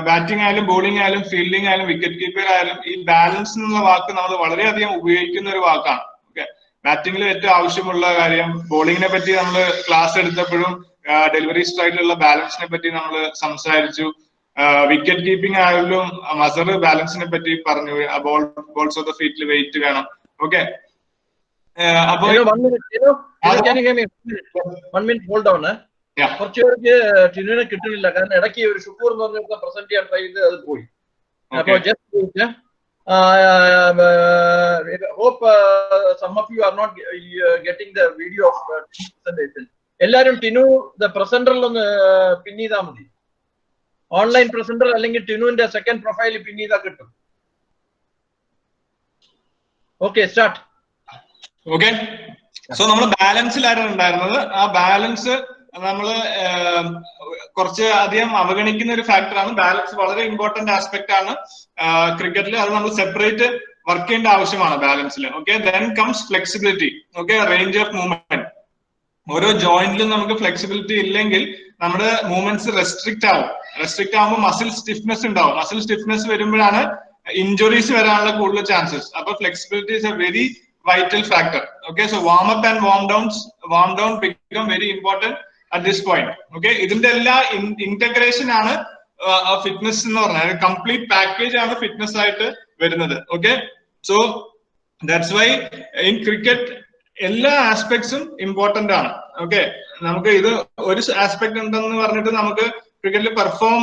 ബാറ്റിംഗ് ആയാലും ബോളിംഗ് ആയാലും ഫീൽഡിംഗ് ആയാലും വിക്കറ്റ് കീപ്പർ ആയാലും ഈ ബാലൻസ് എന്നുള്ള വാക്ക് നമ്മൾ വളരെയധികം ഉപയോഗിക്കുന്ന ഒരു വാക്കാണ്. ഓക്കെ, ബാറ്റിംഗിൽ ഏറ്റവും ആവശ്യമുള്ള കാര്യം, ബോളിങ്ങിനെ പറ്റി നമ്മൾ ക്ലാസ് എടുത്തപ്പോഴും ഡെലിവറി സ്ട്രൈക്കിലുള്ള ബാലൻസിനെ പറ്റി നമ്മൾ സംസാരിച്ചു. വിക്കറ്റ് കീപ്പിംഗ് ആയാലും മസർ ബാലൻസിനെ പറ്റി പറഞ്ഞു. ബോൾസ് ഓഫ് ദ ഫീറ്റിൽ വെയിറ്റ് വേണം. ഓക്കെ, അപ്പൊ കുറച്ച് പേർക്ക് ടിനുവിനെ കിട്ടുന്നില്ല, കാരണം ഇടയ്ക്ക് ഒരു ഷുക്കൂർ എന്ന് പറഞ്ഞ പ്രസന്റ് ചെയ്യാൻ ട്രൈ ചെയ്ത് അത് പോയി. അപ്പൊ just hope some of you are not getting the video of presentation. എല്ലാരും ടിനു ദ പ്രസന്ററിൽ ഒന്ന് പിൻ ചെയ്താൽ മതി. ഓൺലൈൻ പ്രസന്റർ അല്ലെങ്കിൽ ടിനുവിന്റെ സെക്കൻഡ് പ്രൊഫൈൽ പിൻ ചെയ്താൽ കിട്ടും. Okay, start. ഓക്കെ, സോ നമ്മൾ ബാലൻസിലായിരുന്നു ഉണ്ടായിരുന്നത്. ആ ബാലൻസ് നമ്മള് കുറച്ച് അധികം അവഗണിക്കുന്ന ഒരു ഫാക്ടറാണ്. ബാലൻസ് വളരെ ഇമ്പോർട്ടന്റ് ആസ്പെക്ട് ആണ് ക്രിക്കറ്റിൽ. അത് നമ്മൾ സെപ്പറേറ്റ് വർക്ക് ചെയ്യേണ്ട ആവശ്യമാണ് ബാലൻസിൽ. Okay, then comes flexibility. Okay, range of movement. ഓരോ ജോയിന്റിലും നമുക്ക് ഫ്ലെക്സിബിലിറ്റി ഇല്ലെങ്കിൽ നമ്മുടെ മൂവ്മെന്റ്സ് റെസ്ട്രിക്റ്റ് ആവുമ്പോൾ മസിൽ സ്റ്റിഫ്നെസ് ഉണ്ടാവും. മസിൽ സ്റ്റിഫ്നെസ് വരുമ്പോഴാണ് ഇഞ്ചുറീസ് വരാനുള്ള കൂടുതൽ ചാൻസസ്. അപ്പൊ flexibility is a very vital factor. Okay, so warm up and warm down become very important at this point. Okay, ഇതിന്റെ എല്ലാ ഇന്റഗ്രേഷൻ ആണ് ഫിറ്റ്നസ് എന്ന് പറഞ്ഞാൽ, കംപ്ലീറ്റ് പാക്കേജ് ആണ് ഫിറ്റ്നസ് ആയിട്ട് വരുന്നത്. Okay, so that's why in cricket എല്ലാ ആസ്പെക്ട്സും important ആണ്. ഓക്കെ, നമുക്ക് ഇത് ഒരു ആസ്പെക്ട് ഉണ്ടെന്ന് പറഞ്ഞിട്ട് നമുക്ക് ക്രിക്കറ്റിൽ പെർഫോം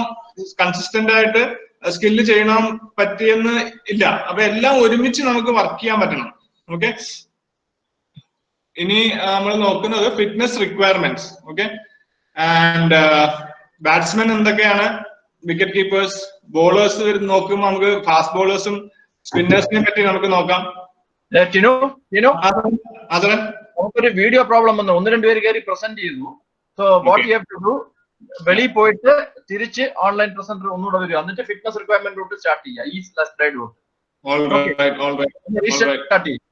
കൺസിസ്റ്റന്റ് ആയിട്ട് സ്കില്ല് ചെയ്യണം പറ്റിയെന്ന് ഇല്ല. അപ്പൊ എല്ലാം ഒരുമിച്ച് നമുക്ക് വർക്ക് ചെയ്യാൻ പറ്റണം. ഓക്കെ, ഇനി നമ്മൾ നോക്കുന്നത് fitness requirements. Okay, and batsman എന്തൊക്കെയാണ്, വിക്കറ്റ് കീപ്പേഴ്സ്, ബോളേഴ്സ് നോക്കുമ്പോൾ നമുക്ക് ഫാസ്റ്റ് ബോളേഴ്സും സ്പിന്നേഴ്സിനെ പറ്റി നമുക്ക് നോക്കാം. നമുക്കൊരു വീഡിയോ പ്രോബ്ലം വന്നു, 1-2 പേര് കയറി പ്രസന്റ് ചെയ്തു. So what you have to do, വെളിയിൽ പോയിട്ട് തിരിച്ച് ഓൺലൈൻ പ്രസന്റർ ഒന്നുകൂടെ വരിക, എന്നിട്ട് ഫിറ്റ്നസ് റിക്വയർമെന്റ് റൂട്ട് സ്റ്റാർട്ട് ചെയ്യുക. ഈ സ്ലൈഡ് റൂട്ട് സ്റ്റാർട്ട് ചെയ്യും.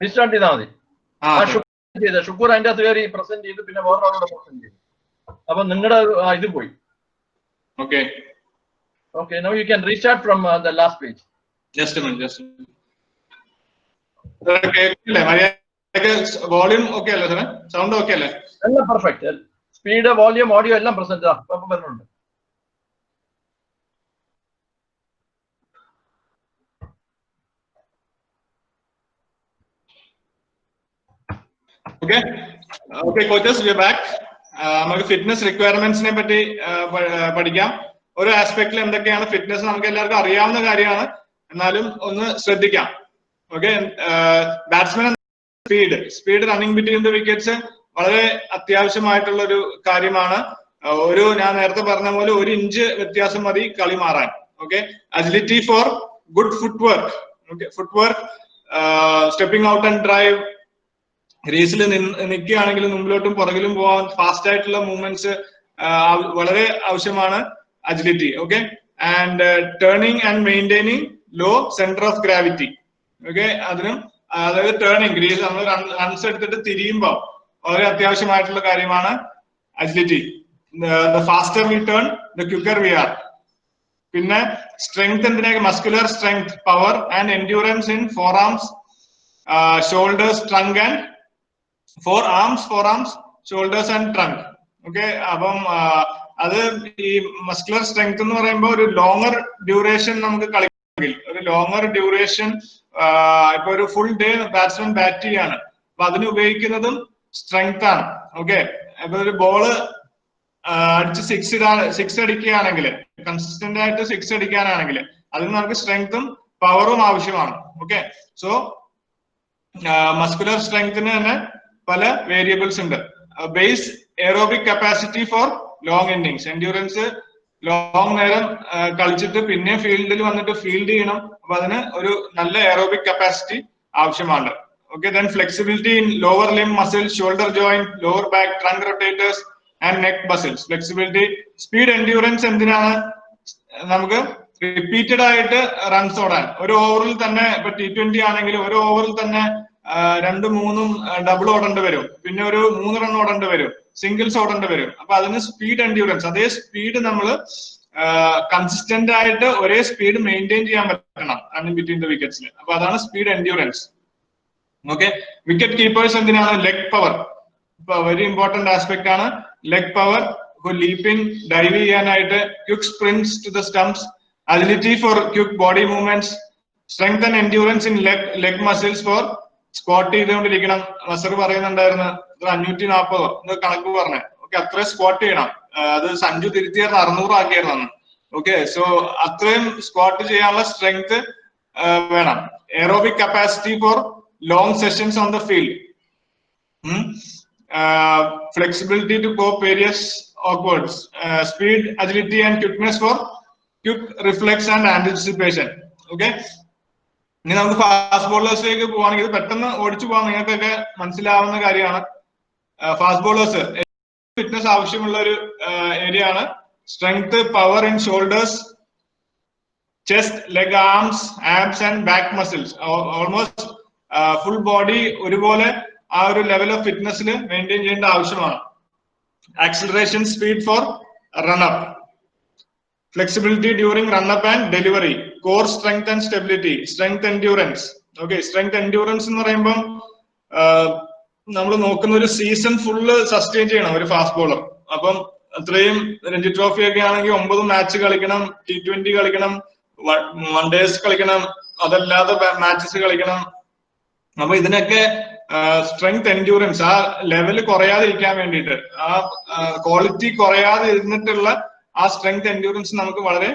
റീസ്റ്റാർട്ട് ചെയ്താൽ മതി. ഷുക്കൂർ അതിന്റെ അകത്ത് കയറി പ്രസന്റ് ചെയ്തു, പിന്നെ വേറൊരാളോട് പ്രസന്റ് ചെയ്തു. അപ്പൊ നിങ്ങളുടെ ഇത് പോയി. Okay, okay, now you can restart from the last page. Just a minute. Volume okay അല്ലേ സാറേ? സൗണ്ട് ഓക്കെ അല്ലേ? എല്ലാം പെർഫെക്റ്റ്. സ്പീഡ്, വോളിയം, ഓഡിയോ എല്ലാം പ്രസന്റ് വരുന്നുണ്ട്. Okay, coaches, we are back. നമുക്ക് ഫിറ്റ്നസ് റിക്വയർമെന്റ്സിനെ പറ്റി പഠിക്കാം. ഓരോ ആസ്പെക്റ്റിൽ എന്തൊക്കെയാണ് ഫിറ്റ്നസ് നമുക്ക് എല്ലാവർക്കും അറിയാവുന്ന കാര്യമാണ്, എന്നാലും ഒന്ന് ശ്രദ്ധിക്കാം. Okay, batsman speed running between the wickets വളരെ അത്യാവശ്യമായിട്ടുള്ള ഒരു കാര്യമാണ്. ഞാൻ നേരത്തെ പറഞ്ഞ പോലെ 1 ഇഞ്ച് വ്യത്യാസം മതി കളി മാറാൻ. Okay, agility for good footwork. Okay, footwork, stepping out and drive, ക്രീസിൽ നിൽക്കുകയാണെങ്കിൽ മുമ്പിലോട്ടും പുറകിലും പോകാൻ ഫാസ്റ്റ് ആയിട്ടുള്ള മൂവ്മെന്റ്സ് വളരെ ആവശ്യമാണ് agility. Okay, and turning and maintaining low centre of gravity. Okay, അതിനും അതായത് ടേണിംഗ് ക്രീസ് നമ്മൾ റൺസ് എടുത്തിട്ട് തിരിയുമ്പോൾ വളരെ അത്യാവശ്യമായിട്ടുള്ള കാര്യമാണ് agility. The faster we turn the quicker we are. പിന്നെ സ്ട്രെങ്ത് എന്തിനൊക്കെ, muscular strength, power and endurance in forearms, shoulders, trunk and forearms, shoulders and trunk. Okay, അപ്പം അത് ഈ മസ്കുലർ സ്ട്രെങ്ത് എന്ന് പറയുമ്പോൾ ഒരു ലോങ്ങർ ഡ്യൂറേഷൻ നമുക്ക് കളിക്കണമെങ്കിൽ, ഒരു ലോങ്ങർ ഡ്യൂറേഷൻ ഇപ്പൊ ഒരു ഫുൾ ഡേ ബാറ്റ്സ്മാൻ ബാറ്റ് ചെയ്യാണ്, അപ്പൊ അതിന് ഉപയോഗിക്കുന്നതും സ്ട്രെങ്ത് ആണ്. ഓക്കെ, അപ്പൊ ഒരു ബോള് അടിച്ച് സിക്സ് അടിക്കുകയാണെങ്കിൽ, കൺസിസ്റ്റന്റ് ആയിട്ട് സിക്സ് അടിക്കാനാണെങ്കിൽ അതിന് നമുക്ക് സ്ട്രെങ്തും പവറും ആവശ്യമാണ്. ഓക്കെ, സോ മസ്കുലർ സ്ട്രെങ്ത്തിന് തന്നെ പല വേരിയബിൾസ് ഉണ്ട്. Base aerobic capacity for long innings, endurance long നേരം കളിച്ചിട്ട് പിന്നെ ഫീൽഡിൽ വന്നിട്ട് ഫീൽഡ് ചെയ്യണം, അപ്പൊ അതിന് ഒരു നല്ല എയറോബിക് കപ്പാസിറ്റി ആവശ്യമാണ്. Okay, then flexibility in lower limb muscles, shoulder joint, lower back, trunk rotators and neck muscles. Flexibility, speed, endurance എന്തിനാണ്, നമുക്ക് റിപ്പീറ്റഡ് ആയിട്ട് റൺസ് ഓടാൻ. ഒരു ഓവറിൽ തന്നെ ഇപ്പൊ T20 ആണെങ്കിൽ ഒരു ഓവറിൽ തന്നെ 2-3 ഡബിൾ ഓടേണ്ടി വരും, പിന്നെ ഒരു 3 റൺ ഓടേണ്ടി വരും, സിംഗിൾസ് ഓടേണ്ടി വരും. അപ്പൊ അതിന് സ്പീഡ്, എൻഡ്യൂറൻസ്, അതേ സ്പീഡ് നമ്മൾ കൺസിസ്റ്റന്റ് ആയിട്ട് ഒരേ സ്പീഡ് മെയിൻറ്റെയിൻ ചെയ്യാൻ പറ്റണം റണ്ണിങ് ബിറ്റ്വീൻ ദ വിക്കറ്റ്സിൽ. അപ്പൊ അതാണ് speed, endurance. Okay, wicket keepers എന്തിനാണ്, ലെഗ് പവർ, ഇപ്പൊ വെരി ഇമ്പോർട്ടന്റ് ആസ്പെക്ട് ആണ് ലെഗ് പവർ. ലീപ്പിംഗ്, ഡൈവ് ചെയ്യാനായിട്ട്, quick sprints to the stumps, agility for quick body movements, strength and endurance in leg muscles for squat ചെയ്തുകൊണ്ടിരിക്കണം. നസർ പറയുന്നുണ്ടായിരുന്നു 540 കണക്ക് പറഞ്ഞേ. Okay, അത്രയും squat ചെയ്യണം. അത് സഞ്ജു തിരുത്തിയായിരുന്നു 600 ആക്കിയായിരുന്നു. ഓക്കെ, സോ അത്രയും സ്ക്വാട്ട് ചെയ്യാനുള്ള സ്ട്രെങ്ത് വേണം. Aerobic capacity for long sessions on the field, flexibility to cope various awkwards, speed, agility and quickness for quick reflex and anticipation. Okay, ഇനി നമുക്ക് ഫാസ്റ്റ് ബോളേഴ്സിലേക്ക് പോവാണെങ്കിൽ പെട്ടെന്ന് ഓടിച്ചു പോകാൻ നിങ്ങൾക്കൊക്കെ മനസ്സിലാവുന്ന കാര്യമാണ്. ഫാസ്റ്റ് ബോളേഴ്സ് ഫിറ്റ്നസ് ആവശ്യമുള്ള ഒരു ഏരിയ ആണ്. Strength, power in shoulders, chest, leg, arms, abs and back muscles. Almost full body ഒരുപോലെ ആ ഒരു ലെവൽ ഓഫ് ഫിറ്റ്നസിൽ മെയിൻറ്റെയിൻ ചെയ്യേണ്ട ആവശ്യമാണ്. Acceleration, speed for runup, flexibility during run-up and delivery, core strength and stability, strength, endurance. Okay, strength, endurance എന്ന് പറയുമ്പോൾ നമ്മൾ നോക്കുന്ന ഒരു സീസൺ ഫുള്ള് സസ്റ്റെയിൻ ചെയ്യണം ഒരു ഫാസ്റ്റ് ബോളർ. അപ്പം അത്രയും രഞ്ജി ട്രോഫി ഒക്കെ ആണെങ്കിൽ 9 മാച്ച് കളിക്കണം, T20 കളിക്കണം, വൺ ഡേസ് കളിക്കണം, അതല്ലാതെ മാച്ചസ് കളിക്കണം. അപ്പൊ ഇതിനൊക്കെ സ്ട്രെങ്ത്, എൻഡ്യൂറൻസ് ആ ലെവൽ കുറയാതിരിക്കാൻ വേണ്ടിയിട്ട്, ആ ക്വാളിറ്റി കുറയാതെ ഇരുന്നിട്ടുള്ള ആ സ്ട്രെങ്ത്, എൻഡ്യൂറൻസ് നമുക്ക് വളരെ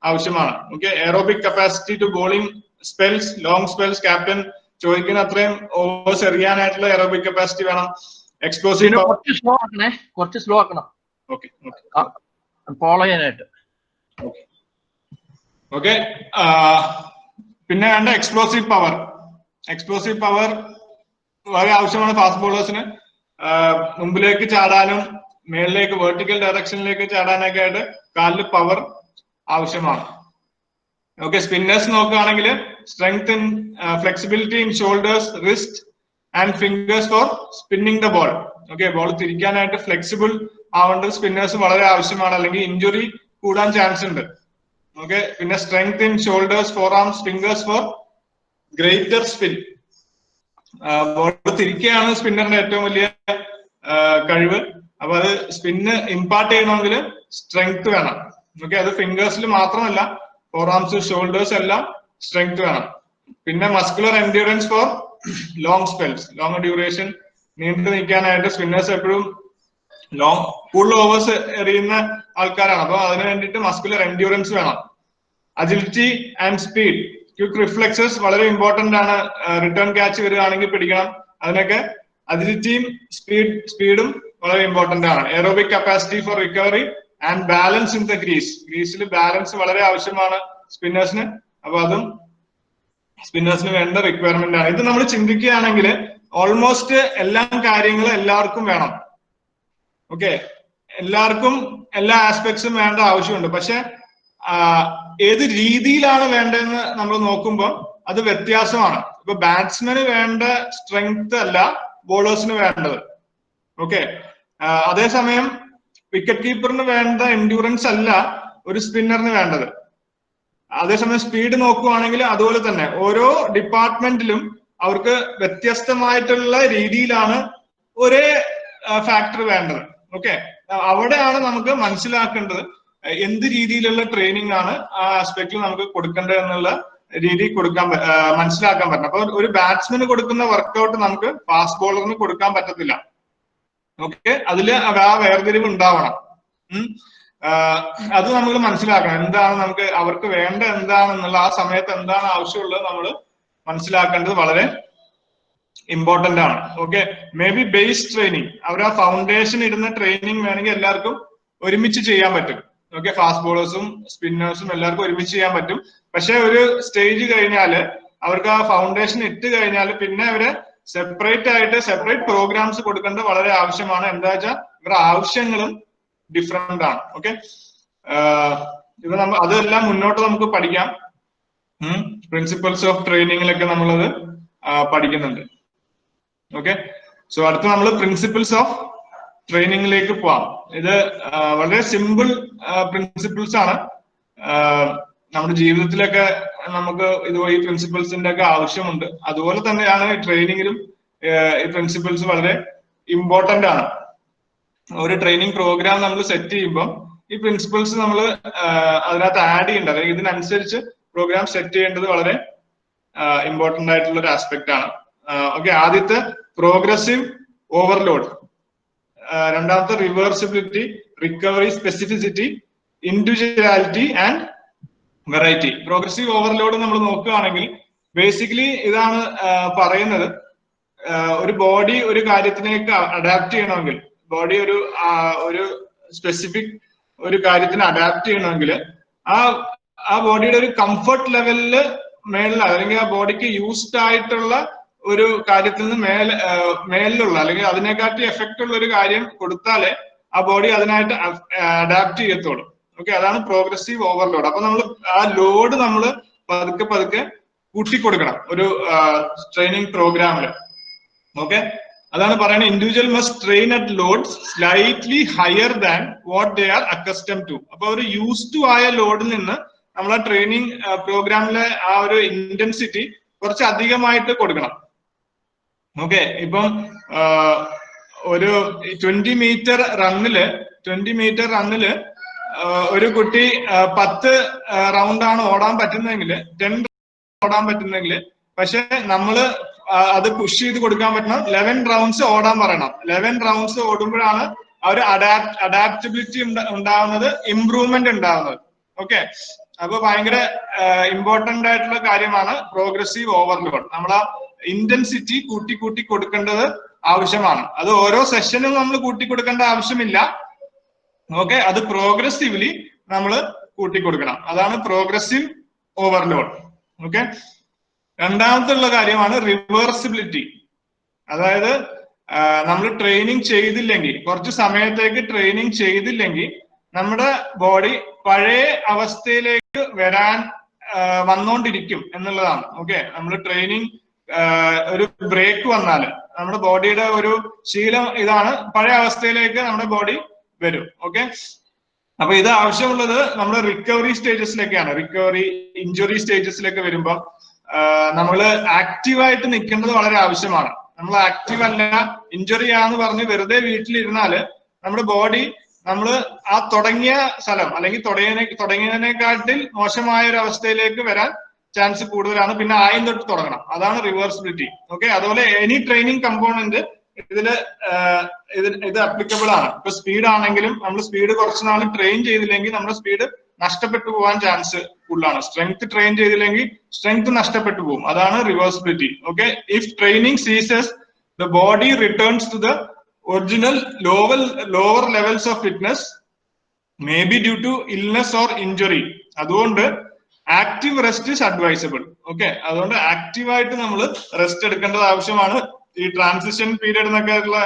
ആവശ്യമാണ്. Okay, aerobic capacity to bowling spells, long spells. Captain ചോദിക്കുന്ന അത്രയും ഓവേഴ്സ് എറിയാനായിട്ടുള്ള എയറോബിക് കപ്പാസിറ്റി വേണം. എക്സ്പ്ലോസീവ്, കുറച്ച് സ്ലോ ആക്കണം. ഓക്കെ, ഫോളോ ചെയ്യാനായിട്ട്. ഓക്കെ, പിന്നെ വേണ്ട എക്സ്പ്ലോസീവ് പവർ. എക്സ്പ്ലോസീവ് പവർ വളരെ ആവശ്യമാണ് ഫാസ്റ്റ് ബോളേഴ്സിന്. മുമ്പിലേക്ക് ചാടാനും മേളിലേക്ക് വെർട്ടിക്കൽ ഡയറക്ഷനിലേക്ക് ചാടാനൊക്കെ ആയിട്ട് കാലില് പവർ ആവശ്യമാണ്. ഓക്കെ, സ്പിന്നേഴ്സ് നോക്കുകയാണെങ്കിൽ strength in flexibility in shoulders, wrist and fingers for spinning the ball. Okay, ball തിരിക്കാനായിട്ട് ഫ്ലെക്സിബിൾ ആവേണ്ടത് സ്പിന്നേഴ്സ് വളരെ ആവശ്യമാണ്, അല്ലെങ്കിൽ ഇഞ്ചുറി കൂടാൻ ചാൻസ് ഉണ്ട്. ഓക്കെ, പിന്നെ strength in shoulders, forearms, fingers for greater spin. Ball തിരിക്കുകയാണ് സ്പിന്നറിന്റെ ഏറ്റവും വലിയ കഴിവ്. അപ്പൊ അത് സ്പിന്ന് ഇമ്പാർട്ട് ചെയ്യണമെങ്കിൽ സ്ട്രെങ്ത് വേണം. ഓക്കെ, അത് ഫിംഗേഴ്സിൽ മാത്രമല്ല, ഫോർ ആംസ്, ഷോൾഡേഴ്സ് എല്ലാം സ്ട്രെങ്ത് വേണം. പിന്നെ muscular endurance for long spells, long duration നീണ്ടു നിൽക്കാനായിട്ട് സ്പിന്നേഴ്സ് എപ്പോഴും കൂടുതൽ ഓവേഴ്സ് എറിയുന്ന ആൾക്കാരാണ്. അപ്പൊ അതിന് വേണ്ടിയിട്ട് മസ്കുലർ എൻഡ്യൂറൻസ് വേണം. Agility and speed, quick reflexes വളരെ ഇമ്പോർട്ടന്റ് ആണ്. റിട്ടേൺ ക്യാച്ച് വരികയാണെങ്കിൽ പിടിക്കണം, അതിനൊക്കെ അജിലിറ്റിയും സ്പീഡും വളരെ ഇമ്പോർട്ടന്റ് ആണ്. Aerobic capacity for recovery and balance in the crease. ക്രീസിൽ ബാലൻസ് വളരെ ആവശ്യമാണ് സ്പിന്നേഴ്സിന്. അപ്പൊ അതും സ്പിന്നേഴ്സിന് വേണ്ട റിക്വയർമെന്റ് ആണ്. ഇത് നമ്മൾ ചിന്തിക്കുകയാണെങ്കിൽ ഓൾമോസ്റ്റ് എല്ലാ കാര്യങ്ങളും എല്ലാവർക്കും വേണം. ഓക്കെ, എല്ലാവർക്കും എല്ലാ ആസ്പെക്ട്സും വേണ്ട ആവശ്യമുണ്ട്. പക്ഷെ ഏത് രീതിയിലാണ് വേണ്ടതെന്ന് നമ്മൾ നോക്കുമ്പോൾ അത് വ്യത്യാസമാണ്. ഇപ്പൊ ബാറ്റ്സ്മാന് വേണ്ട സ്ട്രെങ്ത് അല്ല ബോളേഴ്സിന് വേണ്ടത്. ഓക്കെ, അതേസമയം വിക്കറ്റ് കീപ്പറിന് വേണ്ട എൻഡ്യൂറൻസ് അല്ല ഒരു സ്പിന്നറിന് വേണ്ടത്. അതേസമയം സ്പീഡ് നോക്കുവാണെങ്കിൽ അതുപോലെ തന്നെ ഓരോ ഡിപ്പാർട്ട്മെന്റിലും അവർക്ക് വ്യത്യസ്തമായിട്ടുള്ള രീതിയിലാണ് ഒരേ ഫാക്ടർ വേണ്ടത്. ഓക്കെ, അവിടെയാണ് നമുക്ക് മനസ്സിലാക്കേണ്ടത് എന്ത് രീതിയിലുള്ള ട്രെയിനിങ് ആണ് ആ ആസ്പെക്റ്റിൽ നമുക്ക് കൊടുക്കേണ്ടത് എന്നുള്ള രീതി മനസ്സിലാക്കാൻ പറ്റണം. അപ്പൊ ഒരു ബാറ്റ്സ്മാന് കൊടുക്കുന്ന വർക്കൗട്ട് നമുക്ക് ഫാസ്റ്റ് ബോളറിന് കൊടുക്കാൻ പറ്റത്തില്ല. ഓക്കെ, അതില് ആ വേർതിരിവ് ഉണ്ടാവണം. അത് നമ്മൾ മനസ്സിലാക്കണം. എന്താണ് നമുക്ക് അവർക്ക് വേണ്ട എന്താണെന്നുള്ള ആ സമയത്ത് എന്താണ് ആവശ്യമുള്ളത് നമ്മൾ മനസ്സിലാക്കേണ്ടത് വളരെ ഇമ്പോർട്ടന്റ് ആണ്. Okay, maybe base training, അവർ ആ ഫൗണ്ടേഷൻ ഇടുന്ന ട്രെയിനിങ് വേണമെങ്കിൽ എല്ലാവർക്കും ഒരുമിച്ച് ചെയ്യാൻ പറ്റും. ഓക്കെ, ഫാസ്റ്റ് ബോളേഴ്സും സ്പിന്നേഴ്സും എല്ലാവർക്കും ഒരുമിച്ച് ചെയ്യാൻ പറ്റും. പക്ഷെ ഒരു സ്റ്റേജ് കഴിഞ്ഞാല് അവർക്ക് ആ ഫൗണ്ടേഷൻ ഇട്ട് കഴിഞ്ഞാൽ പിന്നെ അവര് സെപ്പറേറ്റ് പ്രോഗ്രാംസ് കൊടുക്കേണ്ടത് വളരെ ആവശ്യമാണ്. എന്താ വെച്ചാൽ ഇവരുടെ ആവശ്യങ്ങളും ഡിഫറെന്റ് ആണ്. ഓക്കെ, ഇത് അതെല്ലാം മുന്നോട്ട് നമുക്ക് പഠിക്കാം. പ്രിൻസിപ്പൽസ് ഓഫ് ട്രെയിനിങ്ങിലൊക്കെ നമ്മളത് പഠിക്കുന്നുണ്ട്. ഓക്കെ, സോ അടുത്ത് നമ്മൾ പ്രിൻസിപ്പിൾസ് ഓഫ് ട്രെയിനിങ്ങിലേക്ക് പോവാം. ഇത് വളരെ സിമ്പിൾ പ്രിൻസിപ്പിൾസ് ആണ്. നമ്മുടെ ജീവിതത്തിലൊക്കെ നമുക്ക് ഈ പ്രിൻസിപ്പിൾസിന്റെ ഒക്കെ ആവശ്യമുണ്ട്. അതുപോലെ തന്നെയാണ് ട്രെയിനിങ്ങിലും ഈ പ്രിൻസിപ്പിൾസ് വളരെ ഇമ്പോർട്ടന്റ് ആണ്. ഒരു ട്രെയിനിങ് പ്രോഗ്രാം നമ്മൾ സെറ്റ് ചെയ്യുമ്പോൾ ഈ പ്രിൻസിപ്പിൾസ് നമ്മൾ അതിനകത്ത് ആഡ് ചെയ്യേണ്ടത്, അല്ലെങ്കിൽ ഇതിനനുസരിച്ച് പ്രോഗ്രാം സെറ്റ് ചെയ്യേണ്ടത് വളരെ ഇമ്പോർട്ടന്റ് ആയിട്ടുള്ള ഒരു ആസ്പെക്ട് ആണ്. ഓക്കെ, ആദ്യത്തെ പ്രോഗ്രസീവ് ഓവർലോഡ്, രണ്ടാമത്തെ reversibility, recovery, specificity, individuality and variety. Progressive overload നമ്മൾ നോക്കുകയാണെങ്കിൽ ബേസിക്കലി ഇതാണ് പറയുന്നത്, ഒരു ബോഡി ഒരു കാര്യത്തിലേക്ക് അഡാപ്റ്റ് ചെയ്യണമെങ്കിൽ, ബോഡി ഒരു സ്പെസിഫിക് ഒരു കാര്യത്തിന് അഡാപ്റ്റ് ചെയ്യണമെങ്കിൽ ആ ബോഡിയുടെ ഒരു കംഫർട്ട് ലെവലില് മേളിൽ, അല്ലെങ്കിൽ ആ ബോഡിക്ക് യൂസ്ഡ് ആയിട്ടുള്ള ഒരു കാര്യത്തിൽ നിന്ന് മേലിലുള്ള അല്ലെങ്കിൽ അതിനെക്കാട്ടി എഫക്റ്റ് ഉള്ള ഒരു കാര്യം കൊടുത്താലേ ആ ബോഡി അതിനായിട്ട് അഡാപ്റ്റ് ചെയ്യത്തുള്ളൂ. ഓക്കെ, അതാണ് പ്രോഗ്രസീവ് ഓവർലോഡ്. അപ്പൊ നമ്മൾ ആ ലോഡ് നമ്മൾ പതുക്കെ കൂട്ടിക്കൊടുക്കണം ഒരു ട്രെയിനിങ് പ്രോഗ്രാമിൽ. ഓക്കെ, അതാണ് പറയുന്നത് individual must train at load slightly higher than what they are accustomed to. അപ്പൊ ഒരു യൂസ് ടു ആയ ലോഡിൽ നിന്ന് നമ്മളെ ട്രെയിനിങ് പ്രോഗ്രാമിലെ ആ ഒരു ഇന്റൻസിറ്റി കുറച്ച് അധികമായിട്ട് കൊടുക്കണം. ഓക്കെ, ഇപ്പം ഒരു 20 മീറ്റർ റണ്ണില് ഒരു കുട്ടി 10 റൗണ്ടാണ് ഓടാൻ പറ്റുന്നതെങ്കിൽ, 10 ഓടാൻ പറ്റുന്നെങ്കിൽ, പക്ഷെ നമ്മള് അത് പുഷ് ചെയ്ത് കൊടുക്കാൻ പറ്റണം. 11 റൗണ്ട്സ് ഓടാൻ പറയണം. 11 റൗണ്ട്സ് ഓടുമ്പോഴാണ് ആ ഒരു അഡാപ്റ്റബിലിറ്റി ഉണ്ടാവുന്നത്, ഇംപ്രൂവ്മെന്റ് ഉണ്ടാവുന്നത്. ഓക്കെ, അപ്പൊ ഭയങ്കര ഇമ്പോർട്ടന്റ് ആയിട്ടുള്ള കാര്യമാണ് പ്രോഗ്രസീവ് ഓവർലോഡ്. നമ്മളാ ഇന്റൻസിറ്റി കൂട്ടി കൊടുക്കേണ്ടത് ആവശ്യമാണ്. അത് ഓരോ സെഷനും നമ്മൾ കൂട്ടിക്കൊടുക്കേണ്ട ആവശ്യമില്ല. ഓക്കെ, അത് പ്രോഗ്രസീവ്ലി നമ്മൾ കൂട്ടിക്കൊടുക്കണം. അതാണ് പ്രോഗ്രസീവ് ഓവർലോഡ്. ഓക്കെ, രണ്ടാമത്തെ കാര്യമാണ് റിവേഴ്സിബിലിറ്റി. അതായത് നമ്മൾ ട്രെയിനിങ് ചെയ്തില്ലെങ്കിൽ, കുറച്ച് സമയത്തേക്ക് ട്രെയിനിങ് ചെയ്തില്ലെങ്കിൽ നമ്മുടെ ബോഡി പഴയ അവസ്ഥയിലേക്ക് വന്നുകൊണ്ടിരിക്കും എന്നുള്ളതാണ്. ഓക്കെ, നമ്മൾ ട്രെയിനിങ് ഒരു ബ്രേക്ക് വന്നാൽ നമ്മുടെ ബോഡിയുടെ ഒരു ശീലം ഇതാണ്, പഴയ അവസ്ഥയിലേക്ക് നമ്മുടെ ബോഡി വരും. ഓക്കെ, അപ്പൊ ഇത് ആവശ്യമുള്ളത് നമ്മൾ റിക്കവറി സ്റ്റേജസിലേക്കാണ്. റിക്കവറി ഇഞ്ചുറി സ്റ്റേജസിലേക്ക് വരുമ്പോൾ നമ്മൾ ആക്റ്റീവായിട്ട് നിൽക്കേണ്ടത് വളരെ ആവശ്യമാണ്. നമ്മൾ ആക്റ്റീവ് അല്ല, ഇഞ്ചുറി ആന്ന് പറഞ്ഞ് വെറുതെ വീട്ടിലിരുന്നാല് നമ്മുടെ ബോഡി ആ തുടങ്ങിയ സ്ഥലം അല്ലെങ്കിൽ തുടങ്ങിയതിനെക്കാട്ടിൽ മോശമായ ഒരു അവസ്ഥയിലേക്ക് വരാൻ ചാൻസ് കൂടുതലാണ്. പിന്നെ ആയം തൊട്ട് തുടങ്ങണം. അതാണ് റിവേഴ്സിബിലിറ്റി. ഓക്കെ, അതുപോലെ എനി ട്രെയിനിങ് കമ്പോണന്റ് ഇത് അപ്ലിക്കബിൾ ആണ്. ഇപ്പൊ സ്പീഡ് ആണെങ്കിലും നമ്മൾ സ്പീഡ് കുറച്ച് നാൾ ട്രെയിൻ ചെയ്തില്ലെങ്കിൽ നമ്മുടെ സ്പീഡ് നഷ്ടപ്പെട്ടു പോകാൻ ചാൻസ് കൂടുതലാണ്. സ്ട്രെങ്ത് ട്രെയിൻ ചെയ്തില്ലെങ്കിൽ സ്ട്രെങ്ത് നഷ്ടപ്പെട്ടു പോകും. അതാണ് reversibility. Okay, if training ceases the body returns to the original lower levels of fitness maybe due to illness or injury. അതുകൊണ്ട് active rest is advisable. Okay, അതുകൊണ്ട് ആക്റ്റീവായിട്ട് നമ്മൾ rest എടുക്കേണ്ടത് ആവശ്യമാണ്. ഈ ട്രാൻസിഷൻ പീരീഡ് എന്നൊക്കെ ഉള്ള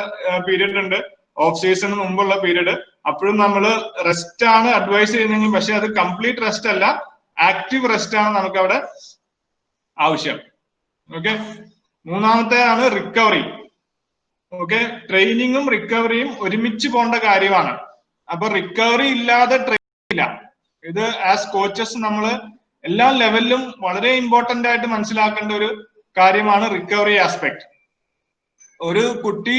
പീരീഡ് ഉണ്ട്, ഓഫ് സീസണിന് മുമ്പുള്ള പീരീഡ്. അപ്പോഴും നമ്മൾ റെസ്റ്റ് ആണ് അഡ്വൈസ് ചെയ്യുന്നെങ്കിൽ പക്ഷെ അത് കംപ്ലീറ്റ് റെസ്റ്റ് അല്ല, ആക്റ്റീവ് റെസ്റ്റ് ആണ് നമുക്ക് അവിടെ ആവശ്യം. ഓക്കെ, മൂന്നാമത്തെ ആണ് റിക്കവറി. ഓക്കെ, ട്രെയിനിങ്ങും റിക്കവറിയും ഒരുമിച്ച് പോകേണ്ട കാര്യമാണ്. അപ്പൊ റിക്കവറി ഇല്ലാതെ ട്രെയിനിങ് ഇല്ല. ഇത് ആസ് കോച്ചസ് നമ്മൾ എല്ലാ ലെവലിലും വളരെ ഇമ്പോർട്ടന്റ് ആയിട്ട് മനസ്സിലാക്കേണ്ട ഒരു കാര്യമാണ് റിക്കവറി ആസ്പെക്ട്. ഒരു കുട്ടി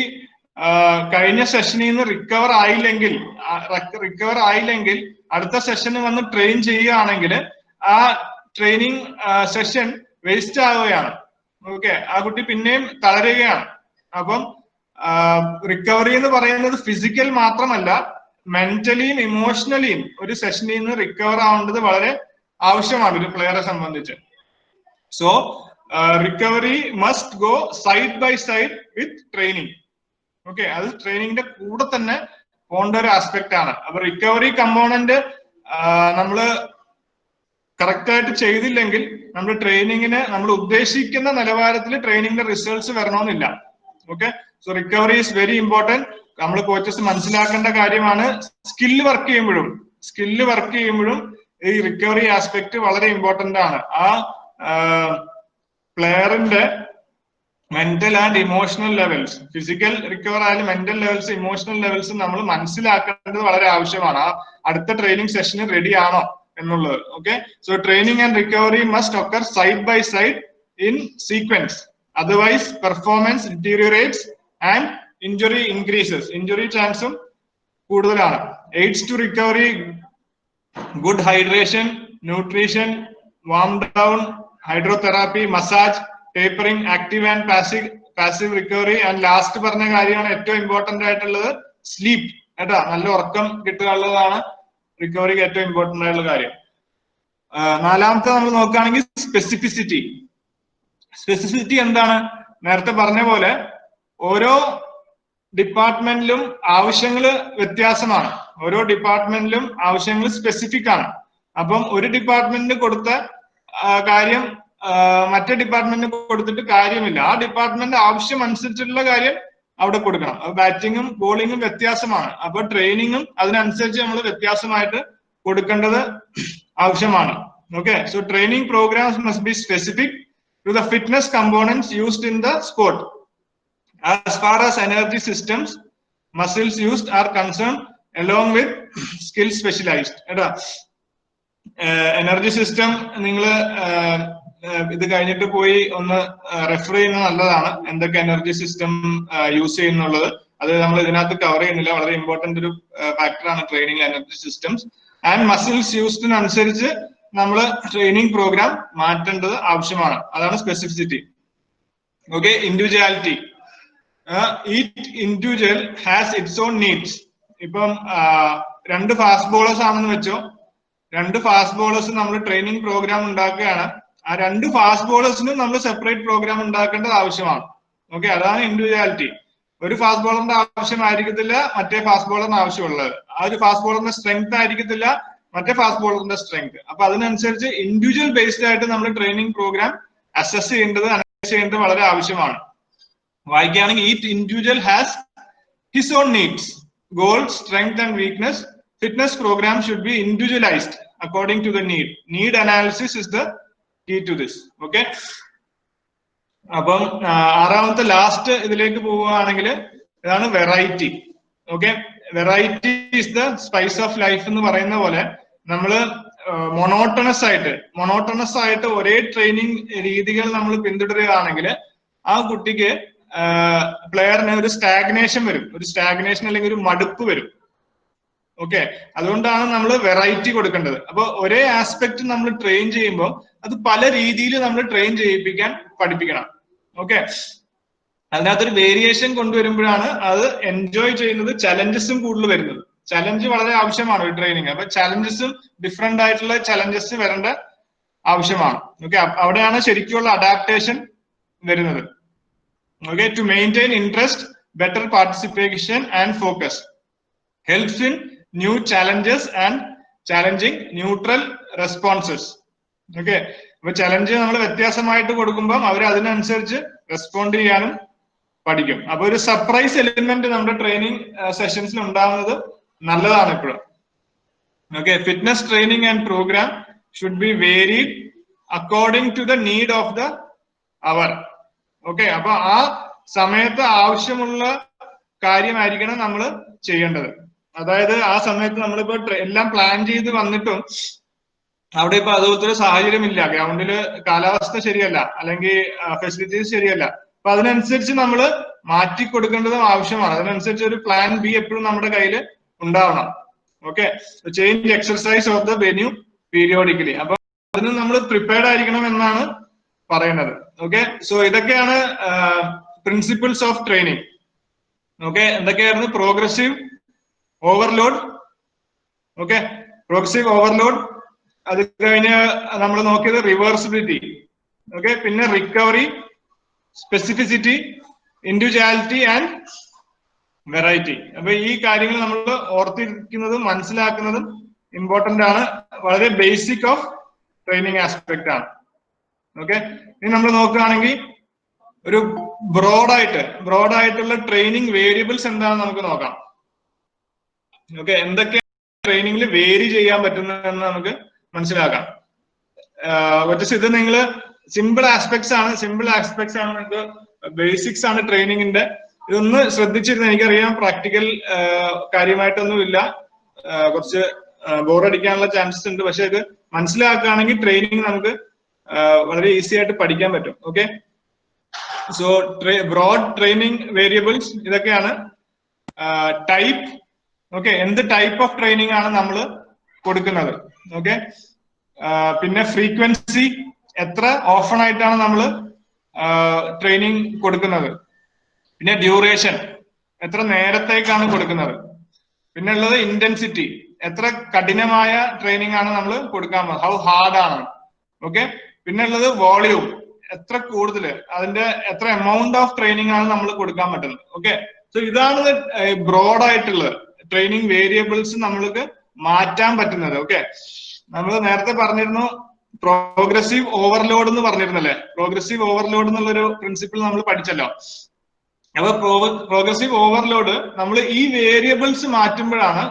കഴിഞ്ഞ സെഷനിൽ നിന്ന് റിക്കവർ ആയില്ലെങ്കിൽ അടുത്ത സെഷന് വന്ന് ട്രെയിൻ ചെയ്യുകയാണെങ്കിൽ ആ ട്രെയിനിങ് സെഷൻ വേസ്റ്റ് ആവുകയാണ്. ഓക്കെ, ആ കുട്ടി പിന്നെയും തളരുകയാണ്. അപ്പം റിക്കവറി എന്ന് പറയുന്നത് ഫിസിക്കൽ മാത്രമല്ല, മെന്റലിയും ഇമോഷണലിയും ഒരു സെഷനിൽ നിന്ന് റിക്കവർ ആവേണ്ടത് വളരെ ആവശ്യമാണ് ഒരു പ്ലെയറെ സംബന്ധിച്ച്. So recovery must go side by side with training. Okay, അത് ട്രെയിനിങ്ങിന്റെ കൂടെ തന്നെ പോകേണ്ട ഒരു ആസ്പെക്ട് ആണ്. അപ്പൊ റിക്കവറി കമ്പോണന്റ് നമ്മള് കറക്റ്റ് ആയിട്ട് ചെയ്തില്ലെങ്കിൽ നമ്മൾ ട്രെയിനിങ്ങിന് നമ്മൾ ഉദ്ദേശിക്കുന്ന നിലവാരത്തിൽ ട്രെയിനിങ്ങിന്റെ റിസൾട്ട്സ് വരണമെന്നില്ല. Okay, so recovery is very important. നമ്മൾ കോച്ചസ് മനസ്സിലാക്കേണ്ട കാര്യമാണ്. സ്കില്ല് വർക്ക് ചെയ്യുമ്പോഴും ഈ റിക്കവറി ആസ്പെക്ട് വളരെ ഇമ്പോർട്ടന്റ് ആണ്. ആ പ്ലെയറിന്റെ mental and emotional levels, physical recover ആയാലും മെന്റൽ ലെവൽസ്, ഇമോഷണൽ ലെവൽസ് നമ്മൾ മനസ്സിലാക്കേണ്ടത് വളരെ ആവശ്യമാണ്. ആ അടുത്ത ട്രെയിനിങ് സെഷന് റെഡി ആണോ എന്നുള്ളത്. Okay, so training and recovery must occur side by side in sequence, otherwise performance deteriorates and injury increases. Injury ചാൻസും കൂടുതലാണ്. Aids to recovery good hydration, nutrition, warm down, hydrotherapy, massage, tapering, active and passive recovery. And last പറഞ്ഞ കാര്യമാണ് ഏറ്റവും important ആയിട്ടുള്ളത്, sleep. കേട്ടോ, നല്ല ഉറക്കം കിട്ടുക എന്നുള്ളതാണ് റിക്കവറിക്ക് ഏറ്റവും ഇമ്പോർട്ടന്റ് ആയിട്ടുള്ള കാര്യം. നാലാമത്തെ നമ്മൾ നോക്കുകയാണെങ്കിൽ സ്പെസിഫിസിറ്റി. സ്പെസിഫിസിറ്റി എന്താണ്? നേരത്തെ പറഞ്ഞ പോലെ ഓരോ ഡിപ്പാർട്ട്മെന്റിലും ആവശ്യങ്ങൾ വ്യത്യാസമാണ്. ഓരോ ഡിപ്പാർട്ട്മെന്റിലും ആവശ്യങ്ങൾ സ്പെസിഫിക് ആണ്. അപ്പം ഒരു ഡിപ്പാർട്ട്മെന്റിന് കൊടുത്ത കാര്യം മറ്റേ ഡിപ്പാർട്ട്മെന്റിന് കൊടുത്തിട്ട് കാര്യമില്ല. ആ ഡിപ്പാർട്ട്മെന്റ് ആവശ്യം അനുസരിച്ചുള്ള കാര്യം അവിടെ കൊടുക്കണം. ബാറ്റിങ്ങും ബോളിങ്ങും വ്യത്യാസമാണ്. അപ്പൊ ട്രെയിനിങ്ങും അതിനനുസരിച്ച് നമ്മൾ വ്യത്യാസമായിട്ട് കൊടുക്കേണ്ടത് ആവശ്യമാണ്. Okay, so training programs must be specific to the fitness components used in the sport. As far as energy systems, muscles used are concerned, along with skill specialized. Energy system നിങ്ങൾ ഇത് കഴിഞ്ഞിട്ട് പോയി ഒന്ന് റെഫർ ചെയ്യുന്നത് നല്ലതാണ്. എന്തൊക്കെ energy system use ചെയ്യുന്നുള്ളത് അത് നമ്മൾ ഇതിനകത്ത് കവർ ചെയ്യുന്നില്ല. വളരെ ഇമ്പോർട്ടന്റ് ഒരു ഫാക്ടറാണ് training energy systems. And muscles യൂസ്ഡിനനുസരിച്ച് നമ്മൾ ട്രെയിനിങ് പ്രോഗ്രാം മാറ്റേണ്ടത് ആവശ്യമാണ്. അതാണ് specificity. Okay, individuality. Each individual has its own needs. ഇപ്പം രണ്ട് ഫാസ്റ്റ് ബോളേഴ്സ് ആണെന്ന് വെച്ചോ, രണ്ട് ഫാസ്റ്റ് ബോളേഴ്സ് നമ്മൾ ട്രെയിനിങ് പ്രോഗ്രാം ഉണ്ടാക്കുകയാണ്. ആ രണ്ട് ഫാസ്റ്റ് ബോളേഴ്സിനും നമ്മൾ സെപ്പറേറ്റ് പ്രോഗ്രാം ഉണ്ടാക്കേണ്ടത് ആവശ്യമാണ്. ഓക്കെ, അതാണ് ഇൻഡിവിജ്വാലിറ്റി. ഒരു ഫാസ്റ്റ് ബോളറിന്റെ ആവശ്യമായിരിക്കത്തില്ല മറ്റേ ഫാസ്റ്റ് ബോളറിന് ആവശ്യമുള്ളത്. ആ ഒരു ഫാസ്റ്റ് ബോളറിന്റെ സ്ട്രെങ്ത് ആയിരിക്കത്തില്ല മറ്റേ ഫാസ്റ്റ് ബോളറിന്റെ സ്ട്രെങ്ത്. അപ്പൊ അതിനനുസരിച്ച് ഇൻഡിവിജ്വൽ ബേസ്ഡ് ആയിട്ട് നമ്മൾ ട്രെയിനിങ് പ്രോഗ്രാം അസസ് ചെയ്യേണ്ടത് അനലൈസ് ചെയ്യേണ്ടത് വളരെ ആവശ്യമാണ്. വായിക്കുകയാണെങ്കിൽ each individual has his own needs, goals, strength and weakness. Fitness program should be individualised according to the need. Need analysis is the key to this. Okay, അപ്പം ആറാമത്തെ last ഇതിലേക്ക് പോവുകയാണെങ്കിൽ ഇതാണ് variety. Okay, variety is the spice of life എന്ന് പറയുന്ന പോലെ നമ്മള് monotonous ആയിട്ട് ഒരേ ട്രെയിനിങ് രീതികൾ നമ്മൾ പിന്തുടരുകയാണെങ്കിൽ ആ കുട്ടിക്ക് പ്ലെയറിന് ഒരു സ്റ്റാഗ്നേഷൻ വരും, അല്ലെങ്കിൽ ഒരു മടുപ്പ് വരും. ഓക്കെ, അതുകൊണ്ടാണ് നമ്മൾ വെറൈറ്റി കൊടുക്കേണ്ടത്. അപ്പൊ ഒരേ ആസ്പെക്ട് നമ്മൾ ട്രെയിൻ ചെയ്യുമ്പോൾ അത് പല രീതിയിൽ നമ്മൾ ട്രെയിൻ ചെയ്യിപ്പിക്കാൻ പഠിപ്പിക്കണം. ഓക്കെ, അതിനകത്തൊരു വേരിയേഷൻ കൊണ്ടുവരുമ്പോഴാണ് അത് എൻജോയ് ചെയ്യുന്നത്, ചലഞ്ചസും കൂടുതൽ വരുന്നത്. ചലഞ്ച് വളരെ ആവശ്യമാണ് ഒരു ട്രെയിനിങ്. അപ്പൊ ചലഞ്ചസും ഡിഫറെന്റ് ആയിട്ടുള്ള ചലഞ്ചസ് വരേണ്ട ആവശ്യമാണ്. ഓക്കെ, അവിടെയാണ് ശരിക്കുള്ള അഡാപ്റ്റേഷൻ വരുന്നത്. Okay, to maintain interest, better participation and focus helps in new challenges and challenging neutral responses. Okay, അപ്പൊ ചലഞ്ച് നമ്മൾ വ്യത്യാസമായിട്ട് കൊടുക്കുമ്പോൾ അവർ അതിനനുസരിച്ച് റെസ്പോണ്ട് ചെയ്യാനും പഠിക്കും. അപ്പൊ ഒരു സർപ്രൈസ് എലിമെന്റ് നമ്മുടെ ട്രെയിനിങ് സെഷൻസിൽ ഉണ്ടാവുന്നത് നല്ലതാണ് എപ്പോഴും. Okay, fitness training and program should be varied according to the need of the hour. Okay, അപ്പൊ ആ സമയത്ത് ആവശ്യമുള്ള കാര്യമായിരിക്കണം നമ്മൾ ചെയ്യേണ്ടത്. അതായത് ആ സമയത്ത് നമ്മളിപ്പോ എല്ലാം പ്ലാൻ ചെയ്ത് വന്നിട്ടും അവിടെ ഇപ്പൊ അതുപോലത്തെ ഒരു സാഹചര്യം ഇല്ല, ഗ്രൗണ്ടില് കാലാവസ്ഥ ശരിയല്ല, അല്ലെങ്കിൽ ഫെസിലിറ്റീസ് ശരിയല്ല. അപ്പൊ അതിനനുസരിച്ച് നമ്മൾ മാറ്റി കൊടുക്കേണ്ടതും ആവശ്യമാണ്. അതിനനുസരിച്ച് ഒരു പ്ലാൻ ബി എപ്പോഴും നമ്മുടെ കയ്യിൽ ഉണ്ടാവണം. Okay, change exercise of the venue periodically. അപ്പൊ അതിന് നമ്മൾ പ്രിപ്പയർഡ് ആയിരിക്കണം എന്നാണ് പറയുന്നത്. ഓക്കെ, സോ ഇതൊക്കെയാണ് പ്രിൻസിപ്പിൾസ് ഓഫ് ട്രെയിനിങ്. ഓക്കെ, എന്തൊക്കെയായിരുന്നു? Progressive overload. Okay, progressive overload. അത് കഴിഞ്ഞ് നമ്മൾ നോക്കിയത് റിവേഴ്സിബിലിറ്റി. ഓക്കെ, പിന്നെ recovery, specificity, individuality and variety. അപ്പൊ ഈ കാര്യങ്ങൾ നമ്മൾ ഓർത്തിരിക്കുന്നതും മനസ്സിലാക്കുന്നതും ഇമ്പോർട്ടന്റ് ആണ്. വളരെ ബേസിക് ഓഫ് ട്രെയിനിങ് ആസ്പെക്ട് ആണ്. ഓക്കെ, ഇനി നമ്മൾ നോക്കുകയാണെങ്കിൽ ഒരു ബ്രോഡായിട്ടുള്ള ട്രെയിനിങ് വേരിയബിൾസ് എന്താണെന്ന് നമുക്ക് നോക്കാം. ഓക്കെ, എന്തൊക്കെ ട്രെയിനിങ്ങിൽ വേരി ചെയ്യാൻ പറ്റുന്നതെന്ന് നമുക്ക് മനസ്സിലാക്കാം. ഇത് നിങ്ങൾ സിമ്പിൾ ആസ്പെക്ട്സ് ആണ് നിങ്ങൾക്ക് ബേസിക്സ് ആണ് ട്രെയിനിങ്ങിന്റെ. ഇതൊന്ന് ശ്രദ്ധിച്ചിരുന്നു. എനിക്കറിയാം പ്രാക്ടിക്കൽ കാര്യമായിട്ടൊന്നും ഇല്ല, കുറച്ച് ബോറടിക്കാനുള്ള ചാൻസസ് ഉണ്ട്. പക്ഷെ ഇത് മനസ്സിലാക്കുകയാണെങ്കിൽ ട്രെയിനിങ് നമുക്ക് വളരെ ഈസി ആയിട്ട് പഠിക്കാൻ പറ്റും. Okay, so broad training variables ഇതൊക്കെയാണ്. ടൈപ്പ്. ഓക്കെ, എന്ത് ടൈപ്പ് ഓഫ് ട്രെയിനിങ് ആണ് നമ്മൾ കൊടുക്കുന്നത്. ഓക്കെ, പിന്നെ ഫ്രീക്വൻസി, എത്ര ഓഫൺ ആയിട്ടാണ് നമ്മൾ ട്രെയിനിങ് കൊടുക്കുന്നത്. പിന്നെ ഡ്യൂറേഷൻ, എത്ര നേരത്തേക്കാണ് കൊടുക്കുന്നത്. പിന്നെ ഉള്ളത് ഇന്റൻസിറ്റി, എത്ര കഠിനമായ ട്രെയിനിങ് ആണ് നമ്മൾ കൊടുക്കാൻ പോകുന്നത്, ഹൗ ഹാർഡ് ആണ്. ഓക്കെ, പിന്നെ ഉള്ളത് വോളിയൂം, എത്ര കൂടുതൽ, അതിന്റെ എത്ര എമൗണ്ട് ഓഫ് ട്രെയിനിങ് ആണ് നമ്മൾ കൊടുക്കാൻ പറ്റുന്നത്. ഓക്കെ, സോ ഇതാണ് ബ്രോഡായിട്ടുള്ളത് ട്രെയിനിങ് വേരിയബിൾസ് നമ്മൾക്ക് മാറ്റാൻ പറ്റുന്നത്. ഓക്കെ, നമ്മൾ നേരത്തെ പറഞ്ഞിരുന്നു പ്രോഗ്രസീവ് ഓവർലോഡ് എന്ന് പറഞ്ഞിരുന്നല്ലേ. പ്രോഗ്രസീവ് ഓവർലോഡ് എന്നുള്ളൊരു പ്രിൻസിപ്പിൾ നമ്മൾ പഠിച്ചല്ലോ. അപ്പൊ പ്രോഗ്രസീവ് ഓവർലോഡ് നമ്മൾ ഈ വേരിയബിൾസ് മാറ്റുമ്പോഴാണ്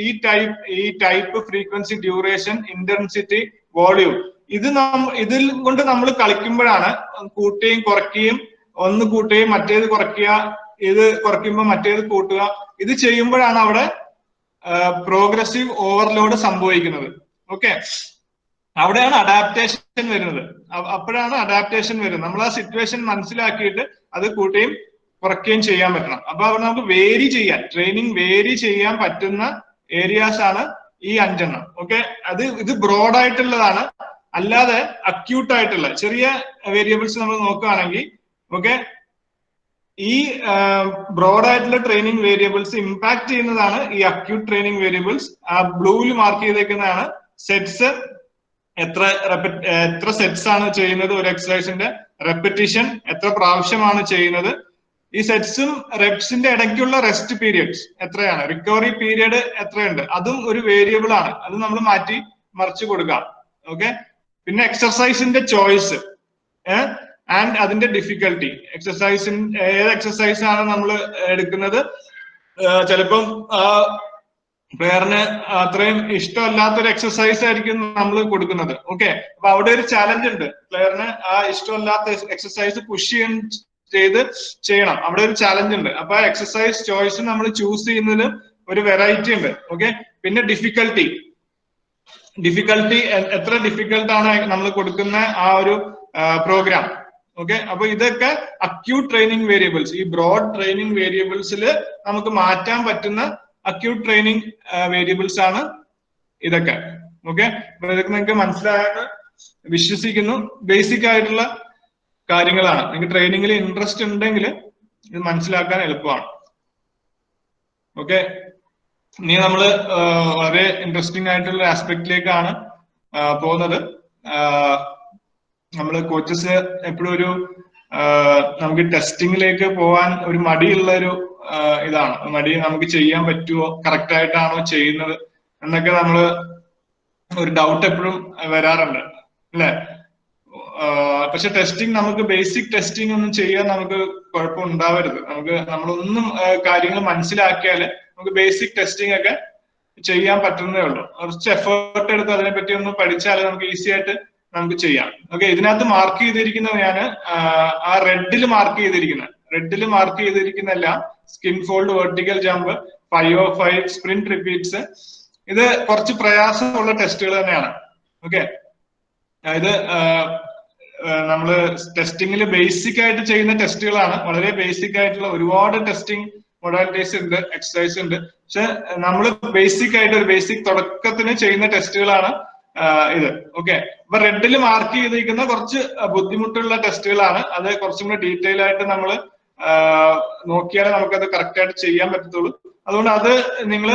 ഈ type, frequency, duration, intensity, volume, ഇതിൽ കൊണ്ട് നമ്മൾ കളിക്കുമ്പോഴാണ് കൂട്ടുകയും കുറയ്ക്കുകയും, ഒന്ന് കൂട്ടുകയും മറ്റേത് കുറയ്ക്കുക, ഇത് കുറയ്ക്കുമ്പോൾ മറ്റേത് കൂട്ടുക, ഇത് ചെയ്യുമ്പോഴാണ് അവിടെ പ്രോഗ്രസീവ് ഓവർലോഡ് സംഭവിക്കുന്നത്. ഓക്കെ, അവിടെയാണ് അഡാപ്റ്റേഷൻ വരുന്നത്. അപ്പോഴാണ് അഡാപ്റ്റേഷൻ വരുന്നത്. നമ്മൾ ആ സിറ്റുവേഷൻ മനസ്സിലാക്കിയിട്ട് അത് കൂട്ടുകയും കുറയ്ക്കുകയും ചെയ്യാൻ പറ്റണം. അപ്പൊ അവിടെ നമുക്ക് ട്രെയിനിങ് വേരി ചെയ്യാൻ പറ്റുന്ന ഏരിയാസ് ആണ് ഈ 5 ഓക്കെ, ഇത് ബ്രോഡായിട്ടുള്ളതാണ്. അല്ലാതെ അക്യൂട്ട് ആയിട്ടുള്ള ചെറിയ വേരിയബിൾസ് നമ്മൾ നോക്കുകയാണെങ്കിൽ, ഓക്കെ, ഈ ബ്രോഡായിട്ടുള്ള ട്രെയിനിങ് വേരിയബിൾസ് ഇമ്പാക്ട് ചെയ്യുന്നതാണ് ഈ അക്യൂട്ട് ട്രെയിനിങ് വേരിയബിൾസ്. ആ ബ്ലൂവിൽ മാർക്ക് ചെയ്തേക്കുന്നതാണ് സെറ്റ്സ്. എത്ര സെറ്റ്സ് ആണ് ചെയ്യുന്നത് ഒരു എക്സസൈസിന്റെ, റെപ്പറ്റീഷൻ എത്ര പ്രാവശ്യമാണ് ചെയ്യുന്നത്, ഈ സെറ്റ്സും റെപ്സിന്റെ ഇടയ്ക്കുള്ള റെസ്റ്റ് പീരിയഡ്സ് എത്രയാണ്, റിക്കവറി പീരിയഡ് എത്രയുണ്ട്, അതും ഒരു വേരിയബിൾ ആണ്. അത് നമ്മൾ മറിച്ച് കൊടുക്കാം. ഓക്കെ, പിന്നെ എക്സർസൈസിന്റെ ചോയ്സ് ആൻഡ് അതിന്റെ ഡിഫിക്കൽട്ടി. ഏത് എക്സർസൈസ് ആണ് നമ്മൾ എടുക്കുന്നത്, ചിലപ്പം പ്ലെയറിന് അത്രയും ഇഷ്ടമല്ലാത്തൊരു എക്സർസൈസ് ആയിരിക്കും നമ്മൾ കൊടുക്കുന്നത്. ഓക്കെ, അപ്പൊ അവിടെ ഒരു ചാലഞ്ച് ഉണ്ട്. പ്ലെയറിന് ആ ഇഷ്ടമല്ലാത്ത എക്സർസൈസ് പുഷ് ചെയ്യണം. അവിടെ ഒരു ചാലഞ്ച് ഉണ്ട്. അപ്പൊ ആ എക്സർസൈസ് ചോയ്സ് നമ്മൾ ചൂസ് ചെയ്യുന്നതിൽ ഒരു വെറൈറ്റി ഉണ്ട്. ഓക്കെ, പിന്നെ ഡിഫിക്കൽട്ടി എത്ര ഡിഫിക്കൽട്ടാണ് നമ്മൾ കൊടുക്കുന്ന ആ ഒരു പ്രോഗ്രാം. ഓക്കെ, അപ്പൊ ഇതൊക്കെ അക്യൂട്ട് ട്രെയിനിങ് വേരിയബിൾസ്. ഈ ബ്രോഡ് ട്രെയിനിങ് വേരിയബിൾസിൽ നമുക്ക് മാറ്റാൻ പറ്റുന്ന അക്യൂട്ട് ട്രെയിനിങ് വേരിയബിൾസ് ആണ് ഇതൊക്കെ. ഓക്കെ, അപ്പൊ ഇതൊക്കെ നിങ്ങൾക്ക് മനസ്സിലായെന്ന് വിശ്വസിക്കുന്നു. ബേസിക് ആയിട്ടുള്ള കാര്യങ്ങളാണ്. നിങ്ങൾക്ക് ട്രെയിനിങ്ങിൽ ഇൻട്രസ്റ്റ് ഉണ്ടെങ്കിൽ ഇത് മനസ്സിലാക്കാൻ എളുപ്പമാണ്. ഓക്കെ, ഇനി നമ്മൾ വളരെ ഇൻട്രസ്റ്റിംഗ് ആയിട്ടുള്ള ആസ്പെക്റ്റിലേക്കാണ് പോകുന്നത്. നമ്മൾ കോച്ചസ് എപ്പോഴും നമുക്ക് ടെസ്റ്റിങ്ങിലേക്ക് പോകാൻ ഒരു മടിയുള്ള ഒരു ഇതാണ്. നമുക്ക് ചെയ്യാൻ പറ്റുമോ, കറക്റ്റ് ആയിട്ടാണോ ചെയ്യുന്നത് എന്നൊക്കെ ഒരു ഡൗട്ട് എപ്പോഴും വരാറുണ്ട് അല്ലെ. പക്ഷെ ടെസ്റ്റിംഗ് നമുക്ക് ബേസിക് ടെസ്റ്റിംഗ് ഒന്നും ചെയ്യാൻ നമുക്ക് കുഴപ്പം ഉണ്ടാവരുത്. നമ്മളൊന്നും കാര്യങ്ങൾ മനസ്സിലാക്കിയാൽ നമുക്ക് ബേസിക് ടെസ്റ്റിംഗ് ഒക്കെ ചെയ്യാൻ പറ്റുന്നേ ഉള്ളൂ. കുറച്ച് എഫേർട്ട് എടുത്ത് അതിനെ പറ്റി ഒന്ന് പഠിച്ചാൽ നമുക്ക് ഈസി ആയിട്ട് നമുക്ക് ചെയ്യാം. ഓക്കെ, ഇതിനകത്ത് മാർക്ക് ചെയ്തിരിക്കുന്നത് ഞാൻ ആ റെഡിൽ മാർക്ക് ചെയ്തിരിക്കുന്നതെല്ലാം skin fold, vertical jump, 5/5 sprint repeats, ഇത് കുറച്ച് പ്രയാസമുള്ള ടെസ്റ്റുകൾ തന്നെയാണ്. ഓക്കെ, ഇത് നമ്മള് ടെസ്റ്റിംഗിൽ ബേസിക് ആയിട്ട് ചെയ്യുന്ന ടെസ്റ്റുകളാണ്. വളരെ ബേസിക് ആയിട്ടുള്ള ഒരുപാട് ടെസ്റ്റിംഗ് മൊഡാലിറ്റീസ് ഉണ്ട്, എക്സസൈസ് ഉണ്ട്. പക്ഷെ നമ്മൾ ബേസിക് ആയിട്ട് ഒരു ബേസിക് തുടക്കത്തിന് ചെയ്യുന്ന ടെസ്റ്റുകളാണ് ഇത്. ഓക്കെ, അപ്പൊ റെഡിൽ മാർക്ക് ചെയ്തിരിക്കുന്ന കുറച്ച് ബുദ്ധിമുട്ടുള്ള ടെസ്റ്റുകളാണ്. അത് കുറച്ചും കൂടെ ഡീറ്റെയിൽ ആയിട്ട് നമ്മൾ നോക്കിയാലേ നമുക്കത് കറക്റ്റ് ആയിട്ട് ചെയ്യാൻ പറ്റത്തുള്ളൂ. അതുകൊണ്ട് അത് നിങ്ങൾ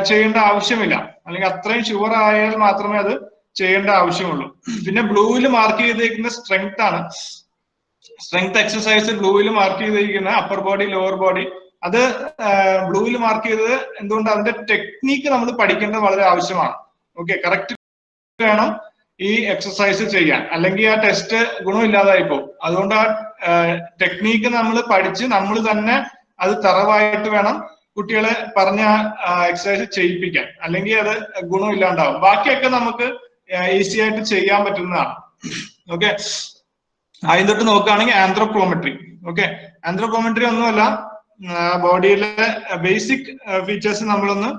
ചെയ്യേണ്ട ആവശ്യമില്ല, അല്ലെങ്കിൽ അത്രയും ഷുവർ ആയാൽ മാത്രമേ അത് ചെയ്യേണ്ട ആവശ്യമുള്ളൂ. പിന്നെ ബ്ലൂവിൽ മാർക്ക് ചെയ്തിരിക്കുന്ന സ്ട്രെങ്ത് ആണ്. സ്ട്രെങ്ത് എക്സസൈസ് ബ്ലൂവിൽ മാർക്ക് ചെയ്തിരിക്കുന്ന അപ്പർ ബോഡി, ലോവർ ബോഡി, അത് ബ്ലൂവിൽ മാർക്ക് ചെയ്തത് എന്തുകൊണ്ട് അതിന്റെ ടെക്നീക്ക് നമ്മൾ പഠിക്കേണ്ടത് വളരെ ആവശ്യമാണ്. ഓക്കെ, കറക്റ്റ് വേണം ഈ എക്സസൈസ് ചെയ്യാൻ, അല്ലെങ്കിൽ ആ ടെസ്റ്റ് ഗുണമില്ലാതായി പോകും. അതുകൊണ്ട് ആ ടെക്നീക്ക് നമ്മൾ പഠിച്ച് നമ്മൾ തന്നെ അത് തറവായിട്ട് വേണം കുട്ടികളെ പറഞ്ഞ എക്സസൈസ് ചെയ്യിപ്പിക്കാൻ, അല്ലെങ്കിൽ അത് ഗുണമില്ലാണ്ടാവും. ബാക്കിയൊക്കെ നമുക്ക് ഈസി ആയിട്ട് ചെയ്യാൻ പറ്റുന്നതാണ്. ഓക്കെ, ആദ്യം തൊട്ട് നോക്കുകയാണെങ്കിൽ ആന്ത്രോപോമെട്രി. ഓക്കെ, ആന്ത്രോപോമെട്രി ഒന്നുമല്ല, ബോഡിയിലെ ബേസിക് ഫീച്ചേഴ്സ് നമ്മളൊന്ന്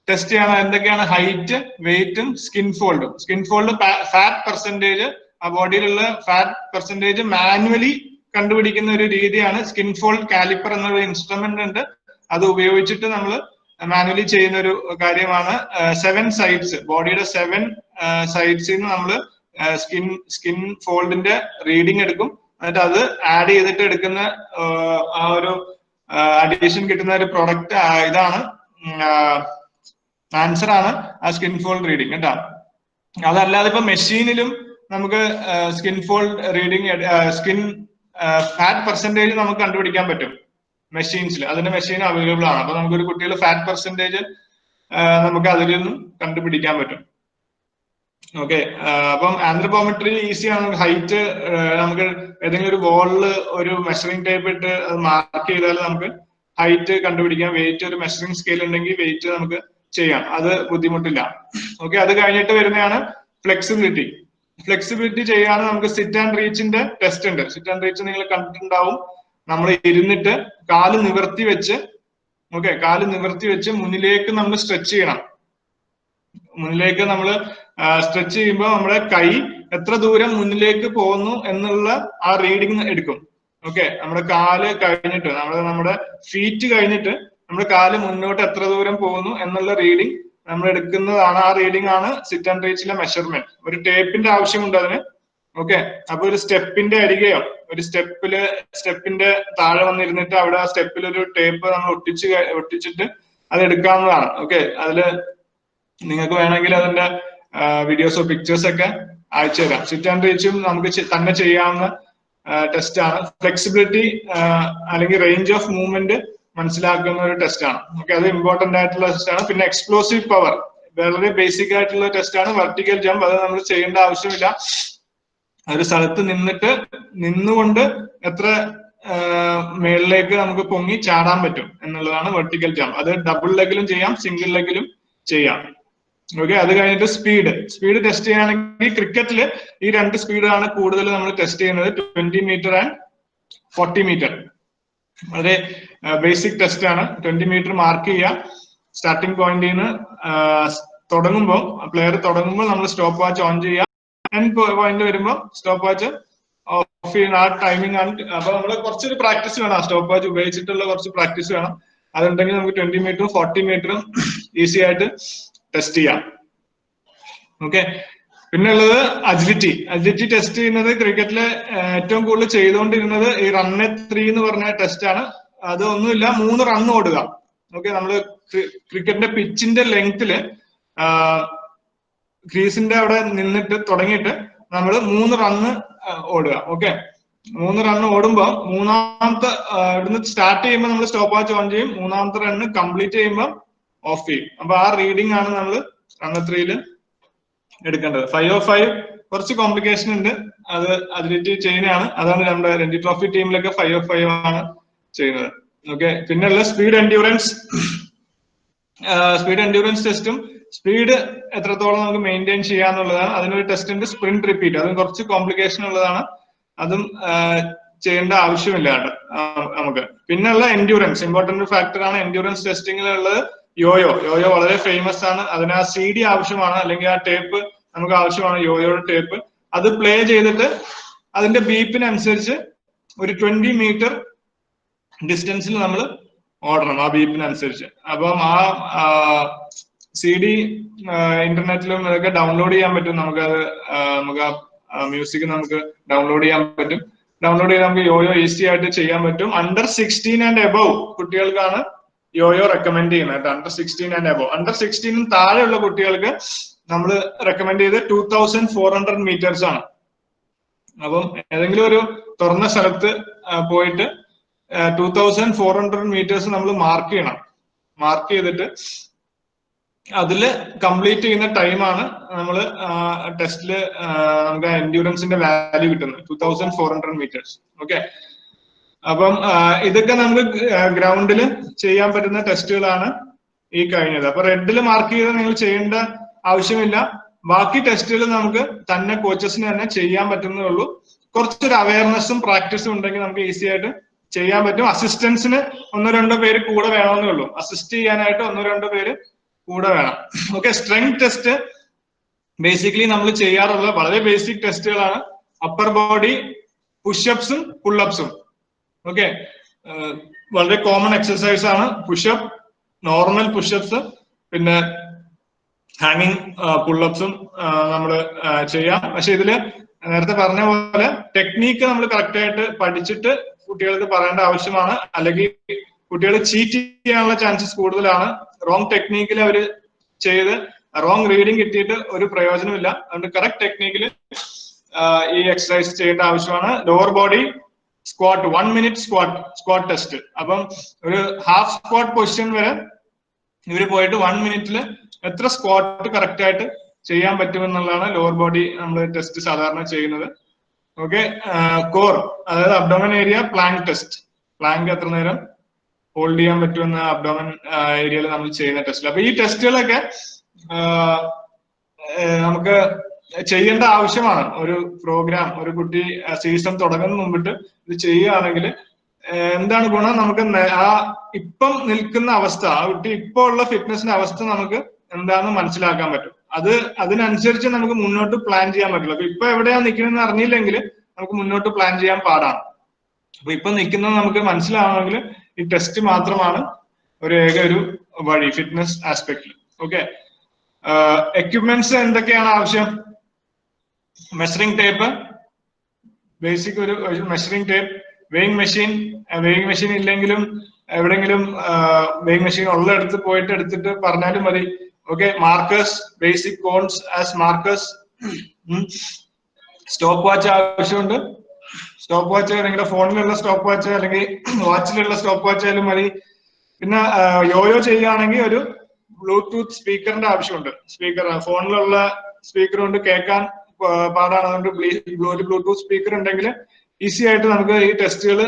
ടെസ്റ്റ് ചെയ്യണം. എന്തൊക്കെയാണ്? ഹൈറ്റ്, വെയിറ്റും സ്കിൻ ഫോൾഡും. സ്കിൻ ഫോൾഡ് ഫാറ്റ് പെർസെന്റേജ്, ആ ബോഡിയിലുള്ള ഫാറ്റ് പെർസെന്റേജ് മാനുവലി കണ്ടുപിടിക്കുന്ന ഒരു രീതിയാണ് സ്കിൻ ഫോൾഡ് കാലിപ്പർ എന്നൊരു ഇൻസ്ട്രുമെന്റ് ഉണ്ട്. അത് ഉപയോഗിച്ചിട്ട് നമ്മൾ മാനുവലി ചെയ്യുന്ന ഒരു കാര്യമാണ്. 7 സൈഡ്സ്, ബോഡിയുടെ 7 സൈഡ്സിൽ നിന്ന് നമ്മൾ സ്കിൻ ഫോൾഡിന്റെ റീഡിങ് എടുക്കും. എന്നിട്ട് അത് ആഡ് ചെയ്തിട്ട് എടുക്കുന്ന ആ ഒരു അഡീഷൻ കിട്ടുന്ന ഒരു പ്രൊഡക്റ്റ് ഇതാണ്, ആൻസർ ആണ് ആ സ്കിൻ ഫോൾഡ് റീഡിങ് കേട്ടോ. അതല്ലാതെ ഇപ്പൊ മെഷീനിലും നമുക്ക് skin fold reading, skin fat percentage നമുക്ക് കണ്ടുപിടിക്കാൻ പറ്റും മെഷീൻസിൽ. അതിന്റെ മെഷീൻ അവൈലബിൾ ആണ്. അപ്പൊ നമുക്കൊരു കുട്ടിയുടെ ഫാറ്റ് പെർസെന്റേജ് നമുക്ക് അതിൽ നിന്നും കണ്ടുപിടിക്കാൻ പറ്റും. ഓക്കെ, അപ്പം ആന്ത്രോപോമെട്രി ഈസിയാണ്. ഹൈറ്റ് നമുക്ക് ഏതെങ്കിലും ഒരു വോളില് ഒരു മെഷറിംഗ് ടേപ്പ് ഇട്ട് അത് മാർക്ക് ചെയ്താൽ നമുക്ക് ഹൈറ്റ് കണ്ടുപിടിക്കാം. വെയിറ്റ്, ഒരു മെഷറിംഗ് സ്കെയിൽ ഉണ്ടെങ്കിൽ വെയിറ്റ് നമുക്ക് ചെയ്യാം, അത് ബുദ്ധിമുട്ടില്ല. ഓക്കെ, അത് കഴിഞ്ഞിട്ട് വരുന്നതാണ് ഫ്ലെക്സിബിലിറ്റി. ഫ്ലെക്സിബിലിറ്റി ചെയ്യാൻ നമുക്ക് സിറ്റ് ആൻഡ് റീച്ചിന്റെ ടെസ്റ്റ് ഉണ്ട്. സിറ്റ് ആൻഡ് റീച്ച് നിങ്ങൾ കണ്ടിട്ടുണ്ടാവും. നമ്മൾ ഇരുന്നിട്ട് കാല് നിവർത്തി വെച്ച്, ഓക്കെ, കാല് നിവർത്തി വെച്ച് മുന്നിലേക്ക് നമ്മൾ സ്ട്രെച്ച് ചെയ്യണം. മുന്നിലേക്ക് നമ്മൾ സ്ട്രെച്ച് ചെയ്യുമ്പോൾ നമ്മുടെ കൈ എത്ര ദൂരം മുന്നിലേക്ക് പോകുന്നു എന്നുള്ള ആ റീഡിങ് എടുക്കും. ഓക്കെ, നമ്മുടെ കാല് കഴിഞ്ഞിട്ട്, നമ്മുടെ ഫീറ്റ് കഴിഞ്ഞിട്ട് നമ്മുടെ കാല് മുന്നോട്ട് എത്ര ദൂരം പോകുന്നു എന്നുള്ള റീഡിങ് നമ്മൾ എടുക്കുന്നതാണ്. ആ റീഡിംഗ് ആണ് സിറ്റ് ആൻഡ് റീച്ചിലെ മെഷർമെന്റ്. ഒരു ടേപ്പിന്റെ ആവശ്യമുണ്ട് അതിന്. ഓക്കെ, അപ്പൊ ഒരു സ്റ്റെപ്പിന്റെ അരികെയോ ഒരു സ്റ്റെപ്പിന്റെ താഴെ വന്നിരുന്നിട്ട് അവിടെ ആ സ്റ്റെപ്പിൽ ഒരു ടേപ്പ് നമ്മൾ ഒട്ടിച്ചിട്ട് അത് എടുക്കാവുന്നതാണ്. ഓക്കെ, അതില് നിങ്ങൾക്ക് വേണമെങ്കിൽ അതിന്റെ വീഡിയോസോ പിക്ചേഴ്സ് ഒക്കെ അയച്ചു തരാം. സിറ്റ് ആൻഡ് റീച്ചും നമുക്ക് തന്നെ ചെയ്യാവുന്ന ടെസ്റ്റ് ആണ്. ഫ്ലെക്സിബിലിറ്റി അല്ലെങ്കിൽ റേഞ്ച് ഓഫ് മൂവ്മെന്റ് മനസ്സിലാക്കുന്ന ഒരു ടെസ്റ്റ് ആണ്. ഓക്കെ, അത് ഇമ്പോർട്ടന്റ് ആയിട്ടുള്ള ടെസ്റ്റ് ആണ്. പിന്നെ എക്സ്പ്ലോസീവ് പവർ, വളരെ ബേസിക് ആയിട്ടുള്ള ടെസ്റ്റ് ആണ്. വെർട്ടിക്കൽ ജമ്പ്, അത് നമ്മൾ ചെയ്യേണ്ട ആവശ്യമില്ല. ഒരു സ്ഥലത്ത് നിന്നുകൊണ്ട് എത്ര മേളിലേക്ക് നമുക്ക് പൊങ്ങി ചാടാൻ പറ്റും എന്നുള്ളതാണ് വെർട്ടിക്കൽ ജമ്പ്. അത് ഡബിൾ ലെഗിലും ചെയ്യാം, സിംഗിൾ ലെഗിലും ചെയ്യാം. ഓക്കെ, അത് കഴിഞ്ഞിട്ട് സ്പീഡ് ടെസ്റ്റ് ചെയ്യുകയാണെങ്കിൽ ക്രിക്കറ്റില് ഈ 2 സ്പീഡാണ് കൂടുതൽ നമ്മൾ ടെസ്റ്റ് ചെയ്യുന്നത്, 20 മീറ്റർ ആൻഡ് 40 മീറ്റർ. വളരെ ബേസിക് ടെസ്റ്റ് ആണ്. 20 മീറ്റർ മാർക്ക് ചെയ്യാം. സ്റ്റാർട്ടിംഗ് പോയിന്റിൽ നിന്ന് തുടങ്ങുമ്പോൾ, പ്ലെയർ തുടങ്ങുമ്പോൾ നമ്മൾ സ്റ്റോപ്പ് വാച്ച് ഓൺ ചെയ്യാം. എൻഡ് പോയിന്റ് വരുമ്പോൾ സ്റ്റോപ്പ് വാച്ച് ഓഫ് ചെയ്യുന്ന ആ ടൈമിംഗ് ആണ്. അപ്പൊ നമ്മൾ കുറച്ചൊരു പ്രാക്ടീസ് വേണം, സ്റ്റോപ്പ് വാച്ച് ഉപയോഗിച്ചിട്ടുള്ള കുറച്ച് പ്രാക്ടീസ് വേണം. അതുണ്ടെങ്കിൽ നമുക്ക് 20 മീറ്ററും 40 മീറ്ററും ഈസി ആയിട്ട് ടെസ്റ്റ് ചെയ്യാം. ഓക്കെ, പിന്നെ ഉള്ളത് അജിലിറ്റി ടെസ്റ്റ് ചെയ്യുന്നത് ക്രിക്കറ്റിലെ ഏറ്റവും കൂടുതൽ ചെയ്തുകൊണ്ടിരുന്നത് ഈ റണ്ണ് 3 എന്ന് പറഞ്ഞ ടെസ്റ്റ് ആണ്. അത് ഒന്നുമില്ല, 3 റൺ ഓടുക. ഓക്കെ, നമ്മള് ക്രിക്കറ്റിന്റെ പിച്ചിന്റെ ലെങ്തില് ക്രീസിന്റെ അവിടെ നിന്നിട്ട് തുടങ്ങിയിട്ട് നമ്മൾ 3 റണ്ണ് ഓടുക. ഓക്കെ, 3 റണ്ണ് ഓടുമ്പോൾ മൂന്നാമത്തെ ഇവിടുന്ന് സ്റ്റാർട്ട് ചെയ്യുമ്പോൾ നമ്മൾ സ്റ്റോപ്പ് വാച്ച് ഓൺ ചെയ്യും. മൂന്നാമത്തെ റണ്ണ് കംപ്ലീറ്റ് ചെയ്യുമ്പോൾ ഓഫ് ചെയ്യും. അപ്പൊ ആ റീഡിംഗ് ആണ് നമ്മൾ റണ്ണ് 3 ല് എടുക്കേണ്ടത്. 505 കുറച്ച് കോംപ്ലിക്കേഷൻ ഉണ്ട്, അത് അതിലിറ്റി ചെയ്യുന്നതാണ്. അതാണ് നമ്മുടെ രഞ്ജി ട്രോഫി ടീമിലൊക്കെ 505 ആണ് ചെയ്യുന്നത്. ഓക്കെ, പിന്നെയുള്ള സ്പീഡ് എൻഡ്യൂറൻസ് ടെസ്റ്റും സ്പീഡ് എത്രത്തോളം നമുക്ക് മെയിൻറ്റെയിൻ ചെയ്യാന്നുള്ളതാണ്. അതിനൊരു ടെസ്റ്റ് ഉണ്ട്, സ്പ്രിന്റ് റിപ്പീറ്റ്. അതും കുറച്ച് കോംപ്ലിക്കേഷൻ ഉള്ളതാണ്, അതും ചെയ്യേണ്ട ആവശ്യമില്ല നമുക്ക്. പിന്നെയുള്ള എൻഡ്യൂറൻസ്, ഇമ്പോർട്ടന്റ് ഫാക്ടർ ആണ് എൻഡ്യൂറൻസ് ടെസ്റ്റിംഗിലുള്ളത്. യോയോ വളരെ ഫേമസ് ആണ്. അതിന് ആ CD ആവശ്യമാണ്, അല്ലെങ്കിൽ ആ ടേപ്പ് നമുക്ക് ആവശ്യമാണ്, യോയോയുടെ ടേപ്പ്. അത് പ്ലേ ചെയ്തിട്ട് അതിന്റെ ബീപ്പിനനുസരിച്ച് ഒരു 20 മീറ്റർ ഡിസ്റ്റൻസിൽ നമ്മൾ ഓടണം, ആ ബീപ്പിനനുസരിച്ച്. അപ്പം ആ CD ഇന്റർനെറ്റിലും ഇതൊക്കെ ഡൗൺലോഡ് ചെയ്യാൻ പറ്റും. നമുക്കത് നമുക്ക് ആ മ്യൂസിക് നമുക്ക് ഡൗൺലോഡ് ചെയ്യാൻ പറ്റും. ഡൗൺലോഡ് ചെയ്ത് നമുക്ക് യോയോ ഈസി ആയിട്ട് ചെയ്യാൻ പറ്റും. Under 16 and above കുട്ടികൾക്കാണ് യോയോ റെക്കമെൻഡ് ചെയ്യുന്നത്. Under 16 and above. Under 16 താഴെയുള്ള കുട്ടികൾക്ക് നമ്മൾ റെക്കമെൻഡ് ചെയ്ത് 2400 മീറ്റേഴ്സ് ആണ്. അപ്പം ഏതെങ്കിലും ഒരു തുറന്ന സ്ഥലത്ത് പോയിട്ട് 2400 മീറ്റേഴ്സ് നമ്മൾ മാർക്ക് ചെയ്യണം. മാർക്ക് ചെയ്തിട്ട് അതില് കംപ്ലീറ്റ് ചെയ്യുന്ന ടൈമാണ് നമ്മൾ ടെസ്റ്റില് നമുക്ക് എൻഡ്യൂറൻസിന്റെ വാല്യൂ കിട്ടുന്നത്, 2400 മീറ്റേഴ്സ്. ഓക്കെ, അപ്പം ഇതൊക്കെ നമുക്ക് ഗ്രൗണ്ടിൽ ചെയ്യാൻ പറ്റുന്ന ടെസ്റ്റുകളാണ് ഈ കഴിഞ്ഞത്. അപ്പൊ റെഡിൽ മാർക്ക് ചെയ്ത് നിങ്ങൾ ചെയ്യേണ്ട ആവശ്യമില്ല. ബാക്കി ടെസ്റ്റുകൾ നമുക്ക് തന്നെ കോച്ചസിന് തന്നെ ചെയ്യാൻ പറ്റുന്നേ ഉള്ളൂ. കുറച്ചൊരു അവയർനെസ്സും പ്രാക്ടീസും ഉണ്ടെങ്കിൽ നമുക്ക് ഈസി ആയിട്ട് ചെയ്യാൻ പറ്റും. അസിസ്റ്റൻസിന് 1-2 പേര് കൂടെ വേണമെന്നേ ഉള്ളൂ. അസിസ്റ്റ് ചെയ്യാനായിട്ട് 1-2 പേര് കൂടെ വേണം. ഓക്കെ, സ്ട്രെങ്ത് ടെസ്റ്റ് ബേസിക്കലി നമ്മൾ ചെയ്യാറുള്ള വളരെ ബേസിക് ടെസ്റ്റുകളാണ്. അപ്പർ ബോഡി പുഷപ്സും പുള്ളപ്സും. ഓക്കെ, വളരെ കോമൺ എക്സസൈസ് ആണ് പുഷപ്പ്, നോർമൽ പുഷപ്സ്, പിന്നെ ഹാങ്ങിങ് പുള്ളപ്സും നമ്മൾ ചെയ്യാം. പക്ഷെ ഇതില് നേരത്തെ പറഞ്ഞ പോലെ ടെക്നീക്ക് നമ്മൾ കറക്റ്റ് ആയിട്ട് പഠിച്ചിട്ട് കുട്ടികൾക്ക് പറയേണ്ട ആവശ്യമാണ്. അല്ലെങ്കിൽ കുട്ടികൾ ചീറ്റ് ചെയ്യാനുള്ള ചാൻസസ് കൂടുതലാണ്. റോങ് ടെക്നീക്കിൽ അവർ ചെയ്ത് റോങ് റീഡിങ് കിട്ടിയിട്ട് ഒരു പ്രയോജനമില്ല. അതുകൊണ്ട് കറക്റ്റ് ടെക്നീക്കിൽ ഈ എക്സസൈസ് ചെയ്യേണ്ട ആവശ്യമാണ്. Lower body squat, 1 minute squat test. അപ്പം ഒരു ഹാഫ് സ്ക്വാട്ട് പൊസിഷൻ വരെ ഇവര് പോയിട്ട് 1 മിനിറ്റിൽ എത്ര സ്ക്വാട്ട് കറക്റ്റ് ആയിട്ട് ചെയ്യാൻ പറ്റുമെന്നുള്ളതാണ് ലോവർ ബോഡി നമ്മൾ ടെസ്റ്റ് സാധാരണ ചെയ്യുന്നത്. ഓക്കെ, കോർ അതായത് abdomen area plank test. Plank എത്ര നേരം ഹോൾഡ് ചെയ്യാൻ പറ്റുമെന്ന അബ്ഡോമൻ ഏരിയയിൽ നമ്മൾ ചെയ്യുന്ന ടെസ്റ്റ്. അപ്പൊ ഈ ടെസ്റ്റുകളൊക്കെ നമുക്ക് ചെയ്യേണ്ട ആവശ്യമാണ്. ഒരു പ്രോഗ്രാം, ഒരു കുട്ടി സീസൺ തുടങ്ങുന്ന മുമ്പിട്ട് ഇത് ചെയ്യുകയാണെങ്കിൽ എന്താണ് ഗുണം? നമുക്ക് ആ ഇപ്പം നിൽക്കുന്ന അവസ്ഥ, ആ കുട്ടി ഇപ്പൊ ഉള്ള ഫിറ്റ്നസിന്റെ അവസ്ഥ നമുക്ക് എന്താണെന്ന് മനസ്സിലാക്കാൻ പറ്റും. അതിനനുസരിച്ച് നമുക്ക് മുന്നോട്ട് പ്ലാൻ ചെയ്യാൻ പറ്റുള്ളൂ. അപ്പൊ ഇപ്പൊ എവിടെയാ നിൽക്കുന്നതെന്ന് അറിഞ്ഞില്ലെങ്കിൽ നമുക്ക് മുന്നോട്ട് പ്ലാൻ ചെയ്യാൻ പാടാണ്. അപ്പൊ ഇപ്പൊ നിൽക്കുന്നത് നമുക്ക് മനസ്സിലാവണമെങ്കിൽ ഈ ടെസ്റ്റ് മാത്രമാണ് ഒരു വഴി ഫിറ്റ്നസ് ആസ്പെക്ടിൽ. ഓക്കെ, എക്യുപ്മെന്റ്സ് എന്തൊക്കെയാണ് ആവശ്യം? മെഷറിംഗ് ടേപ്പ്, ബേസിക് ഒരു മെഷറിംഗ് ടേപ്പ്, വെയിങ് മെഷീൻ ഇല്ലെങ്കിലും എവിടെങ്കിലും വെയിങ് മെഷീൻ ഉള്ളടത്ത് പോയിട്ട് എടുത്തിട്ട് പറഞ്ഞാലും മതി. Okay, markers, basic cones as markers. Stopwatch ആവശ്യമുണ്ട്. സ്റ്റോപ്പ് വാച്ച് നിങ്ങളുടെ ഫോണിലുള്ള സ്റ്റോപ്പ് വാച്ച് അല്ലെങ്കിൽ വാച്ചിലുള്ള സ്റ്റോപ്പ് വാച്ച് ആയാലും മതി. പിന്നെ യോയോ ചെയ്യുകയാണെങ്കിൽ ഒരു ബ്ലൂടൂത്ത് സ്പീക്കറിന്റെ ആവശ്യമുണ്ട്. സ്പീക്കർ ഫോണിലുള്ള സ്പീക്കർ കൊണ്ട് കേൾക്കാൻ പാടാണ്. അതുകൊണ്ട് ഒരു ബ്ലൂടൂത്ത് സ്പീക്കർ ഉണ്ടെങ്കിൽ ഈസി ആയിട്ട് നമുക്ക് ഈ ടെസ്റ്റുകൾ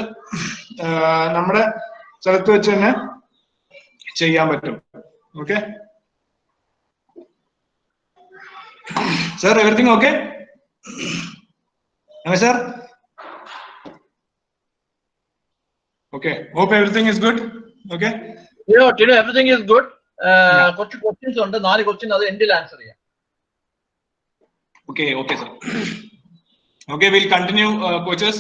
നമ്മുടെ സ്ഥലത്ത് വെച്ച് തന്നെ ചെയ്യാൻ പറ്റും. Okay sir, everything okay? Am I sir? Okay, hope everything is good. Okay, yeah, Tino, everything is good. Question questions ഉണ്ട്. 4 question അത് എൻഡിൽ ആൻസർ ചെയ്യാം. Okay sir. Okay, we'll continue coaches.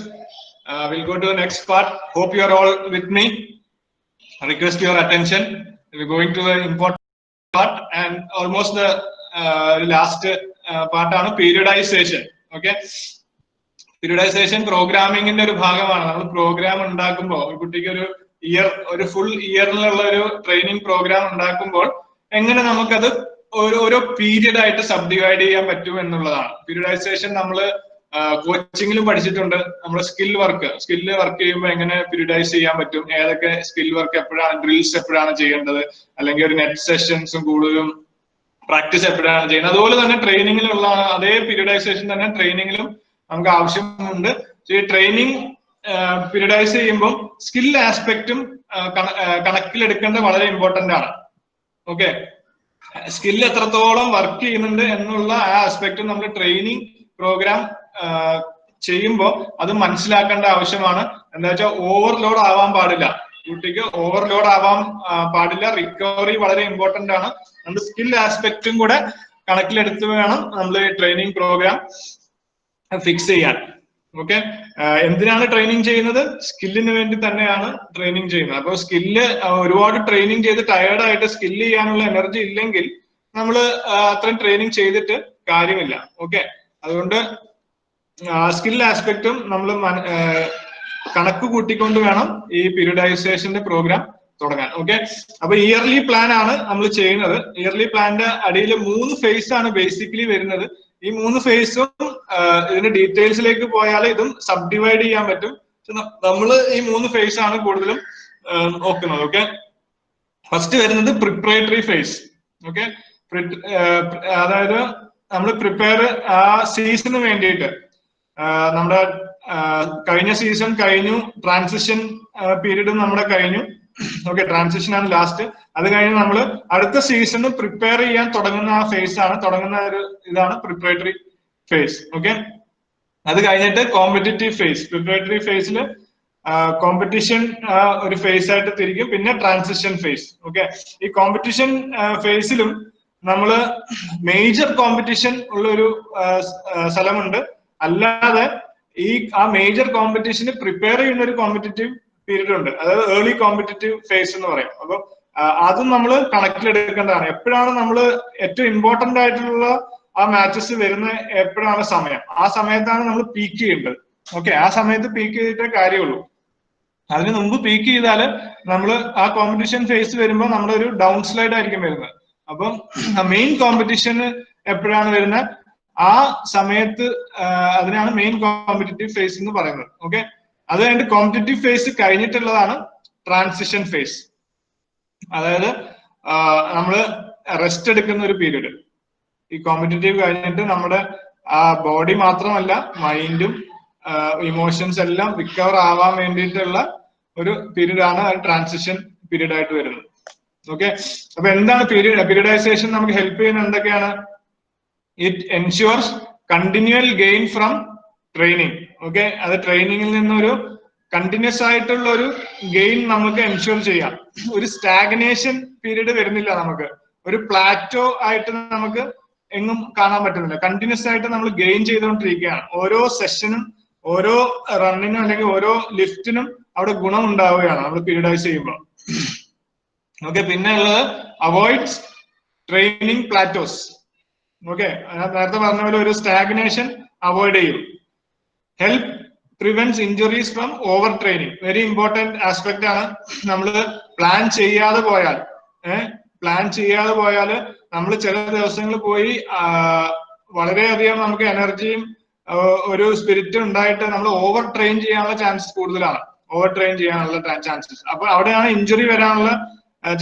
We'll go to the next part. Hope you are all with me. I request your attention. We're going to the important part and almost the last part ആണ് periodisation. Okay, periodisation പ്രോഗ്രാമിങ്ങിന്റെ ഒരു ഭാഗമാണ്. നമ്മൾ programme ഉണ്ടാക്കുമ്പോൾ ഒരു കുട്ടിക്ക് ഒരു full ഇയറിലുള്ള ഒരു training programme ഉണ്ടാക്കുമ്പോൾ എങ്ങനെ നമുക്കത് ഓരോ പീരിയഡ് ആയിട്ട് സബ് ഡിവൈഡ് ചെയ്യാൻ പറ്റും എന്നുള്ളതാണ്. പീരിയഡൈസേഷൻ നമ്മൾ കോച്ചിങ്ങിലും പഠിച്ചിട്ടുണ്ട്. നമ്മൾ സ്കില്ല് വർക്ക് ചെയ്യുമ്പോൾ എങ്ങനെ പീരിയഡൈസ് ചെയ്യാൻ പറ്റും, ഏതൊക്കെ സ്കിൽ വർക്ക് എപ്പോഴാണ്, ഡ്രിൽസ് എപ്പോഴാണ് ചെയ്യേണ്ടത്, അല്ലെങ്കിൽ ഒരു നെറ്റ് സെഷൻസും കൂടുതലും പ്രാക്ടീസ് എപ്പോഴാണ് ചെയ്യുന്നത്. അതുപോലെ തന്നെ ട്രെയിനിങ്ങിലുള്ള അതേ പീരിയഡൈസേഷൻ തന്നെ ട്രെയിനിങ്ങിലും നമുക്ക് ആവശ്യമുണ്ട്. ഈ ട്രെയിനിങ് പീരിയഡൈസ് ചെയ്യുമ്പോൾ സ്കിൽ ആസ്പെക്റ്റും കണക്കിലെടുക്കേണ്ടത് വളരെ ഇമ്പോർട്ടന്റ് ആണ്. ഓക്കെ, സ്കിൽ എത്രത്തോളം വർക്ക് ചെയ്യുന്നുണ്ട് എന്നുള്ള ആ ആസ്പെക്റ്റും നമ്മൾ ട്രെയിനിങ് പ്രോഗ്രാം ചെയ്യുമ്പോൾ അത് മനസ്സിലാക്കേണ്ട ആവശ്യമാണ്. എന്താ വെച്ചാൽ ഓവർലോഡ് ആവാൻ പാടില്ല, കുട്ടിക്ക് ഓവർലോഡ് ആവാൻ പാടില്ല. റിക്കവറി വളരെ ഇമ്പോർട്ടന്റ് ആണ്. നമ്മൾ സ്കിൽ ആസ്പെക്റ്റും കൂടെ കണക്കിലെടുത്ത് വേണം നമ്മൾ ട്രെയിനിങ് പ്രോഗ്രാം ഫിക്സ് ചെയ്യാൻ. ഓക്കെ, എന്തിനാണ് ട്രെയിനിങ് ചെയ്യുന്നത്? സ്കില്ലിന് വേണ്ടി തന്നെയാണ് ട്രെയിനിങ് ചെയ്യുന്നത്. അപ്പോൾ സ്കില്ല് ഒരുപാട് ട്രെയിനിങ് ചെയ്ത് ടയേർഡായിട്ട് സ്കില്ല് ചെയ്യാനുള്ള എനർജി ഇല്ലെങ്കിൽ നമ്മൾ അത്രയും ട്രെയിനിങ് ചെയ്തിട്ട് കാര്യമില്ല. ഓക്കെ, അതുകൊണ്ട് സ്കിൽ ആസ്പെക്റ്റും നമ്മൾ കണക്ക് കൂട്ടിക്കൊണ്ട് വേണം ഈ പീരിയഡൈസേഷന്റെ പ്രോഗ്രാം തുടങ്ങാൻ. ഓക്കെ, അപ്പൊ ഇയർലി പ്ലാൻ ആണ് നമ്മൾ ചെയ്യുന്നത്. ഇയർലി പ്ലാന്റെ അടിയിൽ 3 ഫേസ് ആണ് ബേസിക്കലി വരുന്നത്. ഈ 3 ഫേസും ഇതിന്റെ ഡീറ്റെയിൽസിലേക്ക് പോയാൽ ഇതും സബ് ഡിവൈഡ് ചെയ്യാൻ പറ്റും. നമ്മൾ ഈ 3 ഫേസ് ആണ് കൂടുതലും നോക്കുന്നത്. ഓക്കെ, ഫസ്റ്റ് വരുന്നത് പ്രിപ്പറേറ്ററി ഫേസ്. ഓക്കെ, അതായത് നമ്മൾ പ്രിപ്പയർ ആ സീസണിന് വേണ്ടിയിട്ട് നമ്മുടെ കഴിഞ്ഞ സീസൺ കഴിഞ്ഞു, ട്രാൻസിഷൻ പീരീഡും നമ്മുടെ കഴിഞ്ഞു. ഓക്കെ, ട്രാൻസിഷൻ ആണ് ലാസ്റ്റ്. അത് കഴിഞ്ഞ് നമ്മൾ അടുത്ത സീസണ് പ്രിപ്പയർ ചെയ്യാൻ തുടങ്ങുന്ന ആ ഫേസ് ആണ്, തുടങ്ങുന്ന ഒരു ഇതാണ് പ്രിപ്പറേറ്ററി ഫേസ്. ഓക്കെ, അത് കഴിഞ്ഞിട്ട് കോമ്പറ്റിറ്റീവ് ഫേസ്. പ്രിപ്പറേറ്ററി ഫേസിൽ കോമ്പറ്റീഷൻ ഒരു ഫേസ് ആയിട്ട് തിരിക്കും. പിന്നെ ട്രാൻസിഷൻ ഫേസ്. ഓക്കെ, ഈ കോമ്പറ്റീഷൻ ഫേസിലും നമ്മള് മേജർ കോമ്പറ്റീഷൻ ഉള്ള ഒരു സ്ഥലമുണ്ട്. അല്ലാതെ ആ മേജർ കോമ്പറ്റീഷന് പ്രിപ്പയർ ചെയ്യുന്ന ഒരു കോമ്പറ്റീറ്റീവ് പീരീഡ് ഉണ്ട്. അതായത് ഏർലി കോമ്പറ്റീറ്റീവ് ഫേസ് എന്ന് പറയും. അപ്പൊ അതും നമ്മൾ കണക്കിലെടുക്കേണ്ടതാണ്. എപ്പോഴാണ് നമ്മൾ ഏറ്റവും ഇമ്പോർട്ടന്റ് ആയിട്ടുള്ള ആ മാച്ചസ് വരുന്ന എപ്പോഴാണ് സമയം, ആ സമയത്താണ് നമ്മൾ പീക്ക് ചെയ്യേണ്ടത്. ഓക്കെ, ആ സമയത്ത് പീക്ക് ചെയ്തിട്ടേ കാര്യമുള്ളൂ. അതിന് മുമ്പ് പീക്ക് ചെയ്താൽ നമ്മൾ ആ കോമ്പറ്റീഷൻ ഫേസ് വരുമ്പോൾ നമ്മളൊരു ഡൗൺ സ്ലൈഡ് ആയിരിക്കും വരുന്നത്. അപ്പം മെയിൻ കോമ്പറ്റീഷന് എപ്പോഴാണ് വരുന്നത് ആ സമയത്ത്, അതിനാണ് മെയിൻ കോമ്പറ്റീറ്റീവ് ഫേസ് എന്ന് പറയുന്നത്. ഓക്കെ, അത് കഴിഞ്ഞിട്ട് കോമ്പറ്റീറ്റീവ് ഫേസ് കഴിഞ്ഞിട്ടുള്ളതാണ് ട്രാൻസിഷൻ ഫേസ്. അതായത് നമ്മള് റെസ്റ്റ് എടുക്കുന്ന ഒരു പീരീഡ്. ഈ കോമ്പറ്റീറ്റീവ് കഴിഞ്ഞിട്ട് നമ്മുടെ ബോഡി മാത്രമല്ല മൈൻഡും ഇമോഷൻസ് എല്ലാം റിക്കവർ ആവാൻ വേണ്ടിയിട്ടുള്ള ഒരു പീരീഡ് ആണ് ട്രാൻസിഷൻ പീരീഡ് ആയിട്ട് വരുന്നത്. ഓക്കെ, അപ്പൊ എന്താണ് പീരിയഡൈസേഷൻ നമുക്ക് ഹെൽപ്പ് ചെയ്യുന്ന എന്തൊക്കെയാണ്? It ensures continual gain from training. Okay, അത് ട്രെയിനിങ്ങിൽ നിന്നൊരു കണ്ടിന്യൂസ് ആയിട്ടുള്ള ഒരു ഗെയിൻ നമുക്ക് എൻഷുർ ചെയ്യാം. ഒരു സ്റ്റാഗ്നേഷൻ പീരീഡ് വരുന്നില്ല, നമുക്ക് ഒരു പ്ലാറ്റോ ആയിട്ട് നമുക്ക് എങ്ങും കാണാൻ പറ്റുന്നില്ല. കണ്ടിന്യൂസ് ആയിട്ട് നമ്മൾ ഗെയിൻ ചെയ്തുകൊണ്ടിരിക്കുകയാണ്. ഓരോ സെഷനും ഓരോ റണ്ണിനും അല്ലെങ്കിൽ ഓരോ ലിഫ്റ്റിനും അവിടെ ഗുണം ഉണ്ടാവുകയാണ് നമ്മൾ പീരിയഡൈസ് ചെയ്യുമ്പോൾ. ഓക്കെ, പിന്നെ ഉള്ളത് അവോയ്ഡ്സ് ട്രെയിനിങ് പ്ലാറ്റോസ്. ഓക്കെ, നേരത്തെ പറഞ്ഞ പോലെ ഒരു സ്റ്റാഗ്നേഷൻ അവോയ്ഡ് ചെയ്യും. Help prevents injuries from over training. Very important aspect ആണ്. നമ്മൾ പ്ലാൻ ചെയ്യാതെ പോയാൽ നമ്മൾ ചില ദിവസങ്ങളിൽ പോയി വളരെയധികം നമുക്ക് എനർജിയും ഒരു സ്പിരിറ്റും ഉണ്ടായിട്ട് നമ്മൾ ഓവർ ട്രെയിൻ ചെയ്യാനുള്ള ചാൻസസ് കൂടുതലാണ്. ചാൻസസ് അപ്പൊ അവിടെയാണ് ഇഞ്ചുറി വരാനുള്ള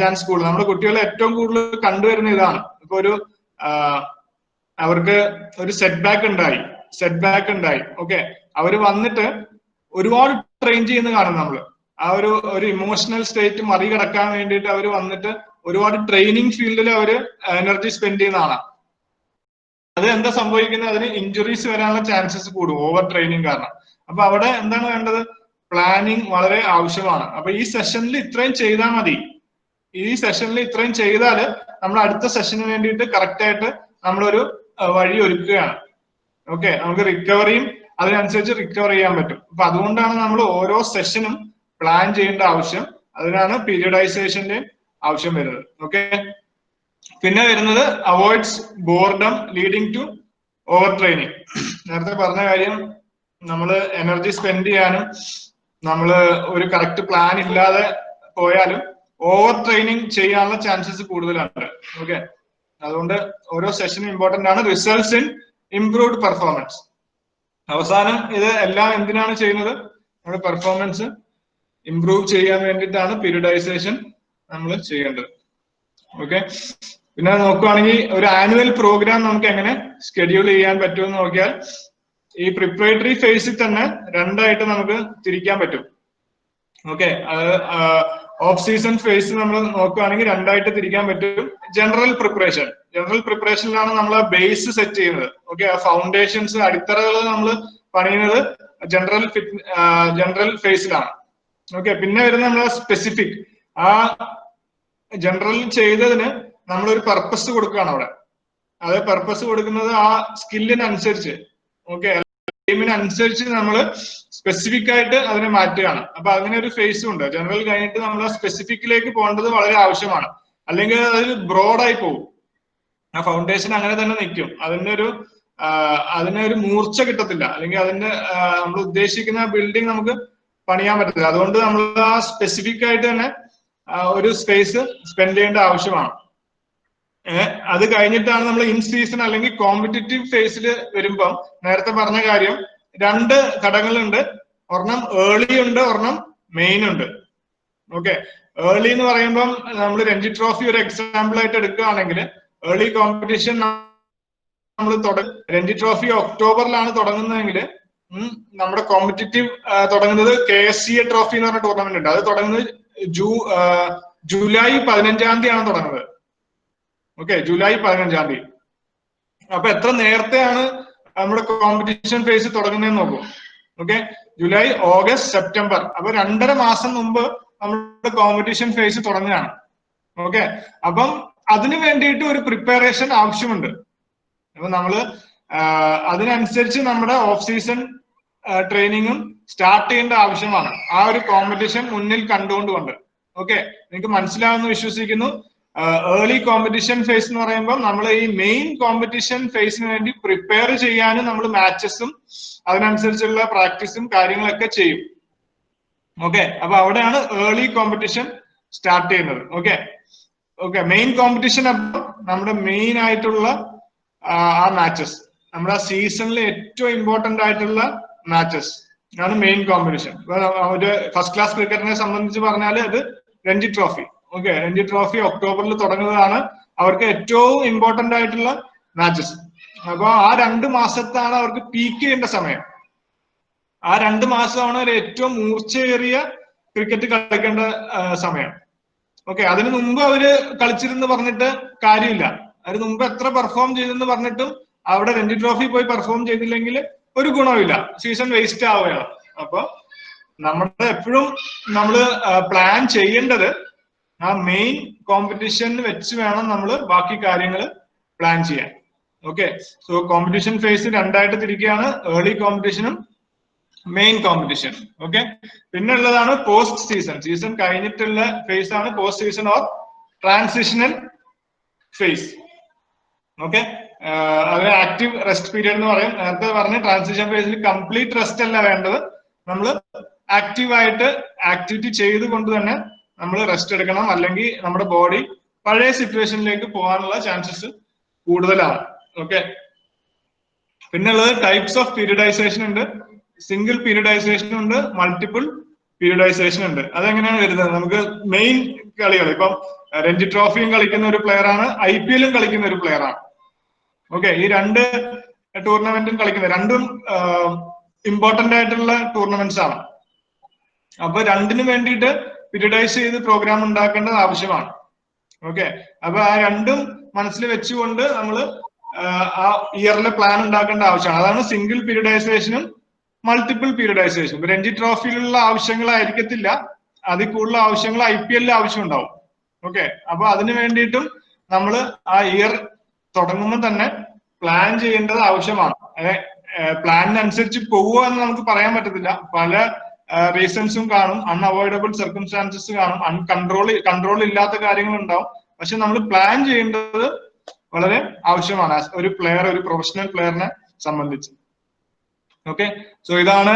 ചാൻസ് കൂടുതൽ. നമ്മുടെ കുട്ടികളെ ഏറ്റവും കൂടുതൽ കണ്ടുവരുന്ന ഇതാണ്. ഇപ്പൊ അവർക്ക് ഒരു സെറ്റ് ബാക്ക് ഉണ്ടായി. ഓക്കെ, അവര് വന്നിട്ട് ഒരുപാട് ട്രെയിൻ ചെയ്യുന്ന കാണും നമ്മൾ. ആ ഒരു ഇമോഷണൽ സ്റ്റേറ്റ് മറികടക്കാൻ വേണ്ടിയിട്ട് അവർ വന്നിട്ട് ഒരുപാട് ട്രെയിനിങ് ഫീൽഡിൽ അവര് എനർജി സ്പെൻഡ് ചെയ്യുന്നതാണ്. അത് എന്താ സംഭവിക്കുന്നത്? അതിന് ഇഞ്ചുറീസ് വരാനുള്ള ചാൻസസ് കൂടും ഓവർ ട്രെയിനിങ് കാരണം. അപ്പൊ അവിടെ എന്താണ് വേണ്ടത്? പ്ലാനിങ് വളരെ ആവശ്യമാണ്. അപ്പൊ ഈ സെഷനിൽ ഇത്രയും ചെയ്താൽ മതി. ഈ സെഷനിൽ ഇത്രയും ചെയ്താൽ നമ്മൾ അടുത്ത സെഷന് വേണ്ടിയിട്ട് കറക്റ്റ് ആയിട്ട് നമ്മളൊരു വഴി ഒരുക്കുകയാണ്. ഓക്കെ, നമുക്ക് റിക്കവറിയും അതിനനുസരിച്ച് റിക്കവർ ചെയ്യാൻ പറ്റും. അപ്പൊ അതുകൊണ്ടാണ് നമ്മൾ ഓരോ സെഷനും പ്ലാൻ ചെയ്യേണ്ട ആവശ്യം. അതിനാണ് പീരിയഡൈസേഷന്റെ ആവശ്യം വരുന്നത്. ഓക്കെ, പിന്നെ വരുന്നത് avoids boredom leading to over training. നേരത്തെ പറഞ്ഞ കാര്യം, നമ്മൾ എനർജി സ്പെൻഡ് ചെയ്യാനും നമ്മൾ ഒരു കറക്റ്റ് പ്ലാൻ ഇല്ലാതെ പോയാലും ഓവർ ട്രെയിനിങ് ചെയ്യാനുള്ള ചാൻസസ് കൂടുതലാണ്. ഓക്കെ, അതുകൊണ്ട് ഓരോ സെഷനും ഇമ്പോർട്ടന്റ് ആണ്. Results in improved performance. അവസാനം ഇത് എല്ലാം എന്തിനാണ് ചെയ്യുന്നത്? നമ്മുടെ പെർഫോമൻസ് ഇംപ്രൂവ് ചെയ്യാൻ വേണ്ടിയിട്ടാണ് പീരിയഡൈസേഷൻ നമ്മൾ ചെയ്യേണ്ടത്. ഓക്കെ, പിന്നെ നോക്കുകയാണെങ്കിൽ ഒരു ആനുവൽ പ്രോഗ്രാം നമുക്ക് എങ്ങനെ ഷെഡ്യൂൾ ചെയ്യാൻ പറ്റുമെന്ന് നോക്കിയാൽ ഈ പ്രിപ്പറേറ്ററി ഫേസിൽ തന്നെ രണ്ടായിട്ട് നമുക്ക് തിരിക്കാൻ പറ്റും. ഓക്കെ, അത് ഓഫ് സീസൺ ഫേസ് നമ്മൾ നോക്കുകയാണെങ്കിൽ രണ്ടായിട്ട് തിരിക്കാൻ പറ്റും. ജനറൽ പ്രിപ്പറേഷനിലാണ് നമ്മൾ ആ ബേസ് സെറ്റ് ചെയ്യുന്നത്. ഓക്കെ, ആ ഫൗണ്ടേഷൻസ് അടിത്തറകൾ നമ്മൾ പണിയുന്നത് ജനറൽ ഫേസിലാണ്. ഓക്കെ, പിന്നെ വരുന്ന നമ്മൾ സ്പെസിഫിക്, ആ ജനറൽ ചെയ്തതിന് നമ്മളൊരു പർപ്പസ് കൊടുക്കുകയാണ് അവിടെ. അത് പർപ്പസ് കൊടുക്കുന്നത് ആ സ്കില്ലിനനുസരിച്ച്, ഓക്കെ, അനുസരിച്ച് നമ്മൾ സ്പെസിഫിക് ആയിട്ട് അതിനെ മാറ്റുകയാണ്. അപ്പൊ അങ്ങനെ ഒരു ഫേസും ഉണ്ട്. ജനറൽ കഴിഞ്ഞിട്ട് നമ്മൾ ആ സ്പെസിഫിക്കിലേക്ക് പോകേണ്ടത് വളരെ ആവശ്യമാണ്. അല്ലെങ്കിൽ അത് ബ്രോഡായി പോകും. ആ ഫൗണ്ടേഷൻ അങ്ങനെ തന്നെ നിൽക്കും. അതിനൊരു മൂർച്ച കിട്ടത്തില്ല. അല്ലെങ്കിൽ അതിന്റെ നമ്മൾ ഉദ്ദേശിക്കുന്ന ബിൽഡിംഗ് നമുക്ക് പണിയാൻ പറ്റത്തില്ല. അതുകൊണ്ട് നമ്മൾ ആ സ്പെസിഫിക് ആയിട്ട് തന്നെ ഒരു സ്പേസ് സ്പെൻഡ് ചെയ്യേണ്ട ആവശ്യമാണ്. അത് കഴിഞ്ഞിട്ടാണ് നമ്മൾ ഇൻ സീസൺ അല്ലെങ്കിൽ കോമ്പറ്റിറ്റീവ് ഫേസിൽ വരുമ്പം നേരത്തെ പറഞ്ഞ കാര്യം, രണ്ട് ഘടകങ്ങളുണ്ട്. ഒരെണ്ണം ഏർലി ഉണ്ട്, ഒരെണ്ണം മെയിൻ ഉണ്ട്. ഓക്കെ, ഏർലി എന്ന് പറയുമ്പം നമ്മൾ രഞ്ജി ട്രോഫി ഒരു എക്സാമ്പിൾ ആയിട്ട് എടുക്കുകയാണെങ്കിൽ ഏർലി കോമ്പറ്റീഷൻ നമ്മൾ രഞ്ജി ട്രോഫി ഒക്ടോബറിലാണ് തുടങ്ങുന്നതെങ്കിൽ നമ്മുടെ കോമ്പറ്റിറ്റീവ് തുടങ്ങുന്നത് KSCA ട്രോഫി എന്ന് പറഞ്ഞ ടൂർണമെന്റ് ഉണ്ട്. അത് തുടങ്ങുന്നത് ജൂലൈ 15-ാം തീയതിയാണ് തുടങ്ങുന്നത്. ഓക്കെ, ജൂലൈ 15-ാം തീയതി. അപ്പൊ എത്ര നേരത്തെയാണ് നമ്മുടെ കോമ്പറ്റീഷൻ ഫേസ് തുടങ്ങുന്നതെന്ന് നോക്കൂ. Okay, July, August, September. അപ്പൊ 2.5 മാസം മുമ്പ് നമ്മുടെ കോമ്പറ്റീഷൻ ഫേസ് തുടങ്ങുകയാണ്. ഓക്കെ, അപ്പം അതിനു വേണ്ടിയിട്ട് ഒരു പ്രിപ്പറേഷൻ ആവശ്യമുണ്ട്. അപ്പൊ നമ്മള് അതിനനുസരിച്ച് നമ്മുടെ ഓഫ് സീസൺ ട്രെയിനിങ്ങും സ്റ്റാർട്ട് ചെയ്യേണ്ട ആവശ്യമാണ്. ആ ഒരു കോമ്പറ്റീഷൻ മുന്നിൽ കണ്ടുകൊണ്ടുകൊണ്ട്. ഓക്കെ, നിങ്ങൾക്ക് മനസ്സിലാവുമെന്ന് വിശ്വസിക്കുന്നു. ഏർലി കോമ്പറ്റീഷൻ ഫേസ് എന്ന് പറയുമ്പോൾ നമ്മൾ ഈ മെയിൻ കോമ്പറ്റീഷൻ ഫേസിന് വേണ്ടി പ്രിപ്പയർ ചെയ്യാനും നമ്മൾ മാച്ചസും അതിനനുസരിച്ചുള്ള പ്രാക്ടീസും കാര്യങ്ങളൊക്കെ ചെയ്യും. ഓക്കെ, അപ്പൊ അവിടെയാണ് ഏർലി കോമ്പറ്റീഷൻ സ്റ്റാർട്ട് ചെയ്യുന്നത്. ഓക്കെ, മെയിൻ കോമ്പറ്റീഷൻ അപ്പോൾ നമ്മുടെ മെയിൻ ആയിട്ടുള്ള ആ മാച്ചസ്, നമ്മുടെ ആ സീസണിൽ ഏറ്റവും ഇമ്പോർട്ടന്റ് ആയിട്ടുള്ള മാച്ചസ് ആണ് മെയിൻ കോമ്പറ്റീഷൻ. ഒരു ഫസ്റ്റ് ക്ലാസ് ക്രിക്കറ്റിനെ സംബന്ധിച്ച് പറഞ്ഞാൽ അത് Ranji trophy. Okay, Ranji trophy ഒക്ടോബറിൽ തുടങ്ങുന്നതാണ് അവർക്ക് ഏറ്റവും ഇമ്പോർട്ടന്റ് ആയിട്ടുള്ള മാച്ചസ്. അപ്പൊ ആ 2 മാസത്താണ് അവർക്ക് പീക്ക് ചെയ്യേണ്ട സമയം. ആ 2 മാസമാണ് അവർ ഏറ്റവും മൂർച്ചയേറിയ ക്രിക്കറ്റ് കളിക്കേണ്ട സമയം. ഓക്കെ, അതിനു മുമ്പ് അവര് കളിച്ചിരുന്ന് പറഞ്ഞിട്ട് കാര്യമില്ല. അതിന് മുമ്പ് എത്ര പെർഫോം ചെയ്തെന്ന് പറഞ്ഞിട്ടും അവിടെ രഞ്ജി ട്രോഫി പോയി പെർഫോം ചെയ്തില്ലെങ്കിൽ ഒരു ഗുണമില്ല, സീസൺ വേസ്റ്റ് ആവുകയാണ്. അപ്പൊ നമ്മുടെ എപ്പോഴും നമ്മൾ പ്ലാൻ ചെയ്യേണ്ടത് ആ മെയിൻ കോമ്പറ്റീഷനിൽ വെച്ച് വേണം നമ്മൾ ബാക്കി കാര്യങ്ങൾ പ്ലാൻ ചെയ്യാൻ. ഓക്കെ, സോ കോമ്പറ്റീഷൻ ഫേസ് രണ്ടായിട്ട് തിരിക്കുകയാണ്, ഏർലി കോമ്പറ്റീഷനും മെയിൻ കോമ്പറ്റീഷൻ. ഓക്കെ, പിന്നെ ഉള്ളതാണ് പോസ്റ്റ് സീസൺ. സീസൺ കഴിഞ്ഞിട്ടുള്ള ഫേസ് ആണ് post season or transitional phase. Okay, അത് ആക്റ്റീവ് റെസ്റ്റ് പീരിയഡ് എന്ന് പറയും. നേരത്തെ പറഞ്ഞ ട്രാൻസിഷൻ ഫേസിൽ കംപ്ലീറ്റ് റെസ്റ്റ് അല്ല വേണ്ടത്, നമ്മൾ ആക്റ്റീവായിട്ട് ആക്ടിവിറ്റി ചെയ്തുകൊണ്ട് തന്നെ നമ്മൾ റെസ്റ്റ് എടുക്കണം. അല്ലെങ്കിൽ നമ്മുടെ ബോഡി പഴയ സിറ്റുവേഷനിലേക്ക് പോകാനുള്ള ചാൻസസ് കൂടുതലാണ്. ഓക്കെ, പിന്നെ ഉള്ളത് ടൈപ്സ് ഓഫ് പീരിയഡൈസേഷൻ ഉണ്ട്. സിംഗിൾ പീരിയഡൈസേഷൻ ഉണ്ട്, മൾട്ടിപ്പിൾ പീരിയഡൈസേഷൻ ഉണ്ട്. അതെങ്ങനെയാണ് വരുന്നത്? നമുക്ക് മെയിൻ കളികൾ, ഇപ്പം രഞ്ജി ട്രോഫിയും കളിക്കുന്ന ഒരു പ്ലെയർ ആണ്, IPL-ഉം കളിക്കുന്ന ഒരു പ്ലെയർ ആണ്. ഓക്കെ, ഈ 2 ടൂർണമെന്റും കളിക്കുന്നത്, രണ്ടും ഇമ്പോർട്ടന്റ് ആയിട്ടുള്ള ടൂർണമെന്റ്സ് ആണ്. അപ്പൊ രണ്ടിനും വേണ്ടിയിട്ട് പീരിയഡൈസ് ചെയ്ത് പ്രോഗ്രാം ഉണ്ടാക്കേണ്ടത് ആവശ്യമാണ്. ഓക്കെ, അപ്പൊ ആ രണ്ടും മനസ്സിൽ വെച്ചുകൊണ്ട് നമ്മൾ ആ ഇയറിലെ പ്ലാൻ ഉണ്ടാക്കേണ്ട ആവശ്യമാണ്. അതാണ് സിംഗിൾ പീരിയഡൈസേഷനും മൾട്ടിപ്പിൾ പീരിയഡൈസേഷനും. രഞ്ജി ട്രോഫിയിലുള്ള ആവശ്യങ്ങളായിരിക്കത്തില്ല, അതിൽ കൂടുതൽ ആവശ്യങ്ങൾ IPL-ൽ ആവശ്യം ഉണ്ടാവും. ഓക്കെ, അപ്പൊ അതിനു വേണ്ടിയിട്ടും നമ്മൾ ആ ഇയർ തുടങ്ങുമ്പോൾ തന്നെ പ്ലാൻ ചെയ്യേണ്ടത് ആവശ്യമാണ്. പ്ലാനിനനുസരിച്ച് പോവുക എന്ന് നമുക്ക് പറയാൻ പറ്റത്തില്ല. പല റീസൺസും കാണും, അൺഅവോയ്ഡബിൾ സർക്കംസ്റ്റാൻസസ് കാണും, കൺട്രോൾ ഇല്ലാത്ത കാര്യങ്ങൾ ഉണ്ടാവും. പക്ഷെ നമ്മൾ പ്ലാൻ ചെയ്യേണ്ടത് വളരെ ആവശ്യമാണ് ഒരു പ്ലെയർ, ഒരു പ്രൊഫഷണൽ പ്ലെയറിനെ സംബന്ധിച്ച്. ഓക്കെ, സോ ഇതാണ്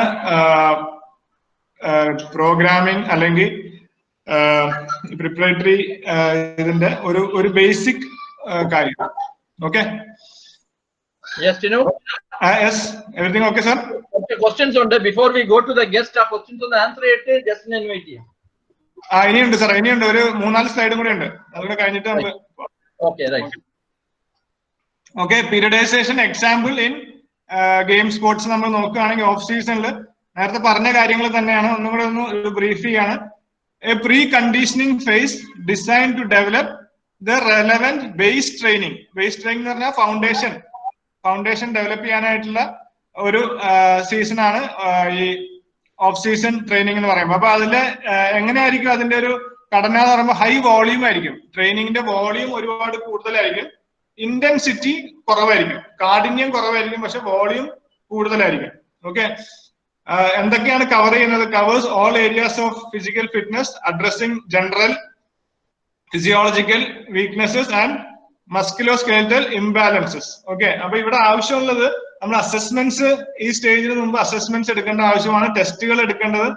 പ്രോഗ്രാമിംഗ് അല്ലെങ്കിൽ പ്രിപ്പറേറ്ററി ഇതിന്റെ ഒരു ബേസിക് കാര്യം. Okay, Yes, Tinu? Yes, everything okay, sir? Okay, questions on that. Before we go to the guest, questions on the answer it, just invite you. ഇനിയുണ്ട് sir, ഇനിയുണ്ട്. ഒരു 3-4 സ്ലൈഡും കൂടെ ഉണ്ട്. അതുകൂടെ കഴിഞ്ഞിട്ട് നമുക്ക് Okay, right. Okay, periodization example in game sports നമ്മൾ നോക്കുകയാണെങ്കിൽ ഓഫ് സീസണിൽ നേരത്തെ പറഞ്ഞ കാര്യങ്ങൾ തന്നെയാണ്, ഒന്നും കൂടെ ഒന്ന് ബ്രീഫ് ചെയ്യാണ്. A pre-conditioning phase designed to develop the relevant base training. Base training എന്ന് പറഞ്ഞാൽ ഫൗണ്ടേഷൻ ഡെവലപ്പ് ചെയ്യാനായിട്ടുള്ള ഒരു സീസൺ ആണ് ഈ ഓഫ് സീസൺ ട്രെയിനിങ് എന്ന് പറയുമ്പോൾ. അപ്പൊ അതില് എങ്ങനെയായിരിക്കും അതിന്റെ ഒരു ഘടന എന്ന് പറയുമ്പോൾ ഹൈ വോളിയം ആയിരിക്കും. ട്രെയിനിങ്ങിന്റെ വോളിയം ഒരുപാട് കൂടുതലായിരിക്കും, ഇന്റൻസിറ്റി കുറവായിരിക്കും, കാഠിന്യം കുറവായിരിക്കും, പക്ഷെ വോളിയം കൂടുതലായിരിക്കും. ഓക്കെ, എന്തൊക്കെയാണ് കവർ ചെയ്യുന്നത്? Covers all areas of physical fitness, addressing general physiological weaknesses and musculoskeletal imbalances. Okay, അപ്പൊ ഇവിടെ ആവശ്യമുള്ളത് നമ്മൾ അസസ്മെന്റ്സ്, ഈ സ്റ്റേജിന് മുമ്പ് അസസ്മെന്റ്സ് എടുക്കേണ്ട ആവശ്യമാണ്, ടെസ്റ്റുകൾ എടുക്കേണ്ടത്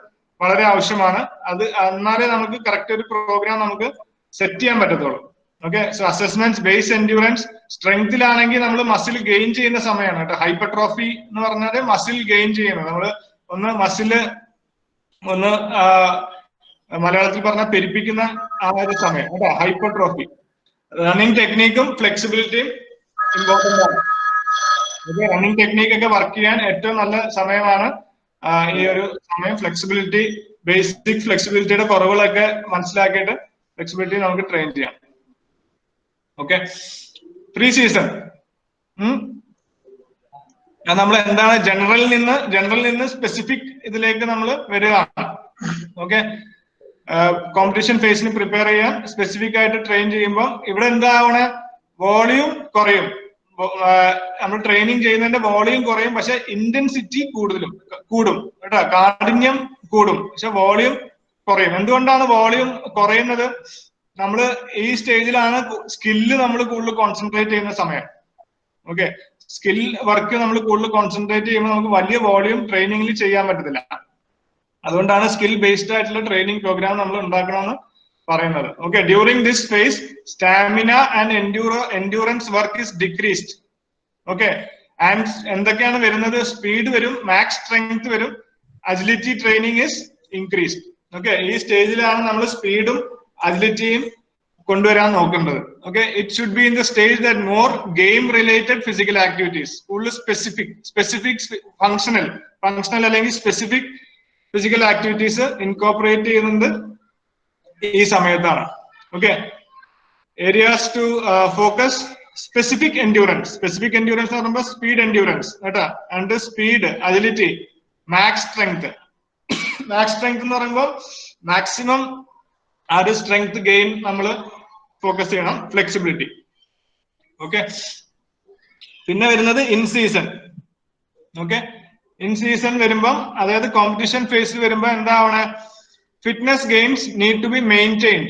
വളരെ ആവശ്യമാണ്. അത് എന്നാലേ നമുക്ക് കറക്റ്റ് ഒരു പ്രോഗ്രാം നമുക്ക് സെറ്റ് ചെയ്യാൻ പറ്റത്തുള്ളൂ. Okay, so assessments, base endurance. സ്ട്രെങ്തിലാണെങ്കിൽ നമ്മൾ മസിൽ ഗെയിൻ ചെയ്യുന്ന സമയമാണ് കേട്ടോ. ഹൈപ്പർട്രോഫി എന്ന് പറഞ്ഞാൽ മസിൽ ഗെയിൻ ചെയ്യുന്നത്, നമ്മൾ ഒന്ന് മസില് ഒന്ന് മലയാളത്തിൽ പറഞ്ഞാൽ പെരുപ്പിക്കുന്ന ആ ഒരു സമയം കേട്ടോ, ഹൈപ്പർട്രോഫി. റണ്ണിങ് ടെക്നീക്കും ഫ്ലെക്സിബിലിറ്റിയും ഇമ്പോർട്ടന്റ് ആണ്. ഓക്കെ, റണ്ണിങ് ടെക്നീക്ക് ഒക്കെ വർക്ക് ചെയ്യാൻ ഏറ്റവും നല്ല സമയമാണ് ഈ ഒരു സമയം. ഫ്ലെക്സിബിലിറ്റി, ബേസിക് ഫ്ലെക്സിബിലിറ്റിയുടെ കുറവുകളൊക്കെ മനസ്സിലാക്കിയിട്ട് ഫ്ലെക്സിബിലിറ്റി നമുക്ക് ട്രെയിൻ ചെയ്യാം. ഓക്കെ, പ്രീ സീസൺ നമ്മൾ എന്താണ് ജനറലിൽ നിന്ന് സ്പെസിഫിക് ഇതിലേക്ക് നമ്മൾ വരികയാണ്. ഓക്കെ, കോമ്പറ്റീഷൻ ഫേസിന് പ്രിപ്പയർ ചെയ്യാൻ സ്പെസിഫിക് ആയിട്ട് ട്രെയിൻ ചെയ്യുമ്പോൾ ഇവിടെ എന്താവണേ, വോളിയം കുറയും. നമ്മൾ ട്രെയിനിങ് ചെയ്യുന്നതിന്റെ വോളിയം കുറയും, പക്ഷെ ഇന്റൻസിറ്റി കൂടും കേട്ടോ, കാഠിന്യം കൂടും, പക്ഷെ വോളിയം കുറയും. എന്തുകൊണ്ടാണ് വോളിയം കുറയുന്നത്? നമ്മൾ ഈ സ്റ്റേജിലാണ് സ്കില്ല് നമ്മൾ കൂടുതൽ കോൺസെൻട്രേറ്റ് ചെയ്യുന്ന സമയം. ഓക്കെ, സ്കിൽ വർക്ക് നമ്മൾ കൂടുതൽ കോൺസെൻട്രേറ്റ് ചെയ്യുമ്പോൾ നമുക്ക് വലിയ വോളിയം ട്രെയിനിങ്ങിൽ ചെയ്യാൻ പറ്റത്തില്ല. അതുകൊണ്ടാണ് സ്കിൽ ബേസ്ഡ് ആയിട്ടുള്ള ട്രെയിനിങ് പ്രോഗ്രാം നമ്മൾ ഉണ്ടാക്കണമെന്ന് പറയുന്നത്. Okay, during this phase stamina and endurance work is decreased. Okay, and എന്തൊക്കെയാണ് വരുന്നത്? സ്പീഡ് വരും, മാക്സ് സ്ട്രെങ്ത് വരും, agility training is increased. Okay, ഈ സ്റ്റേജിലാണ് നമ്മൾ സ്പീഡും അജിലിറ്റിയും കൊണ്ടുവരാൻ നോക്കേണ്ടത്. Okay, it should be in the stage that more game related physical activities, കൂടുതൽ സ്പെസിഫിക് ഫങ്ഷണൽ അല്ലെങ്കിൽ സ്പെസിഫിക് ഫിസിക്കൽ ആക്ടിവിറ്റീസ് ഇൻകോപ്പറേറ്റ് ചെയ്യുന്നത് ഈ സമയത്താണ്. Okay, areas to focus, specific endurance എന്ന് പറയുമ്പോൾ സ്പീഡ് എൻഡ്യൂറൻസ് കേട്ടോ, and speed, agility, max strength എന്ന് പറയുമ്പോൾ മാക്സിമം ആ ഒരു സ്ട്രെങ്ത് ഗെയിൻ നമ്മൾ ഫോക്കസ് ചെയ്യണം. ഫ്ലെക്സിബിലിറ്റി. ഓക്കെ, പിന്നെ വരുന്നത് in season. Okay, in season വരുമ്പം, അതായത് കോമ്പറ്റീഷൻ ഫേസിൽ വരുമ്പോ എന്താവണേ, fitness games need to be maintained.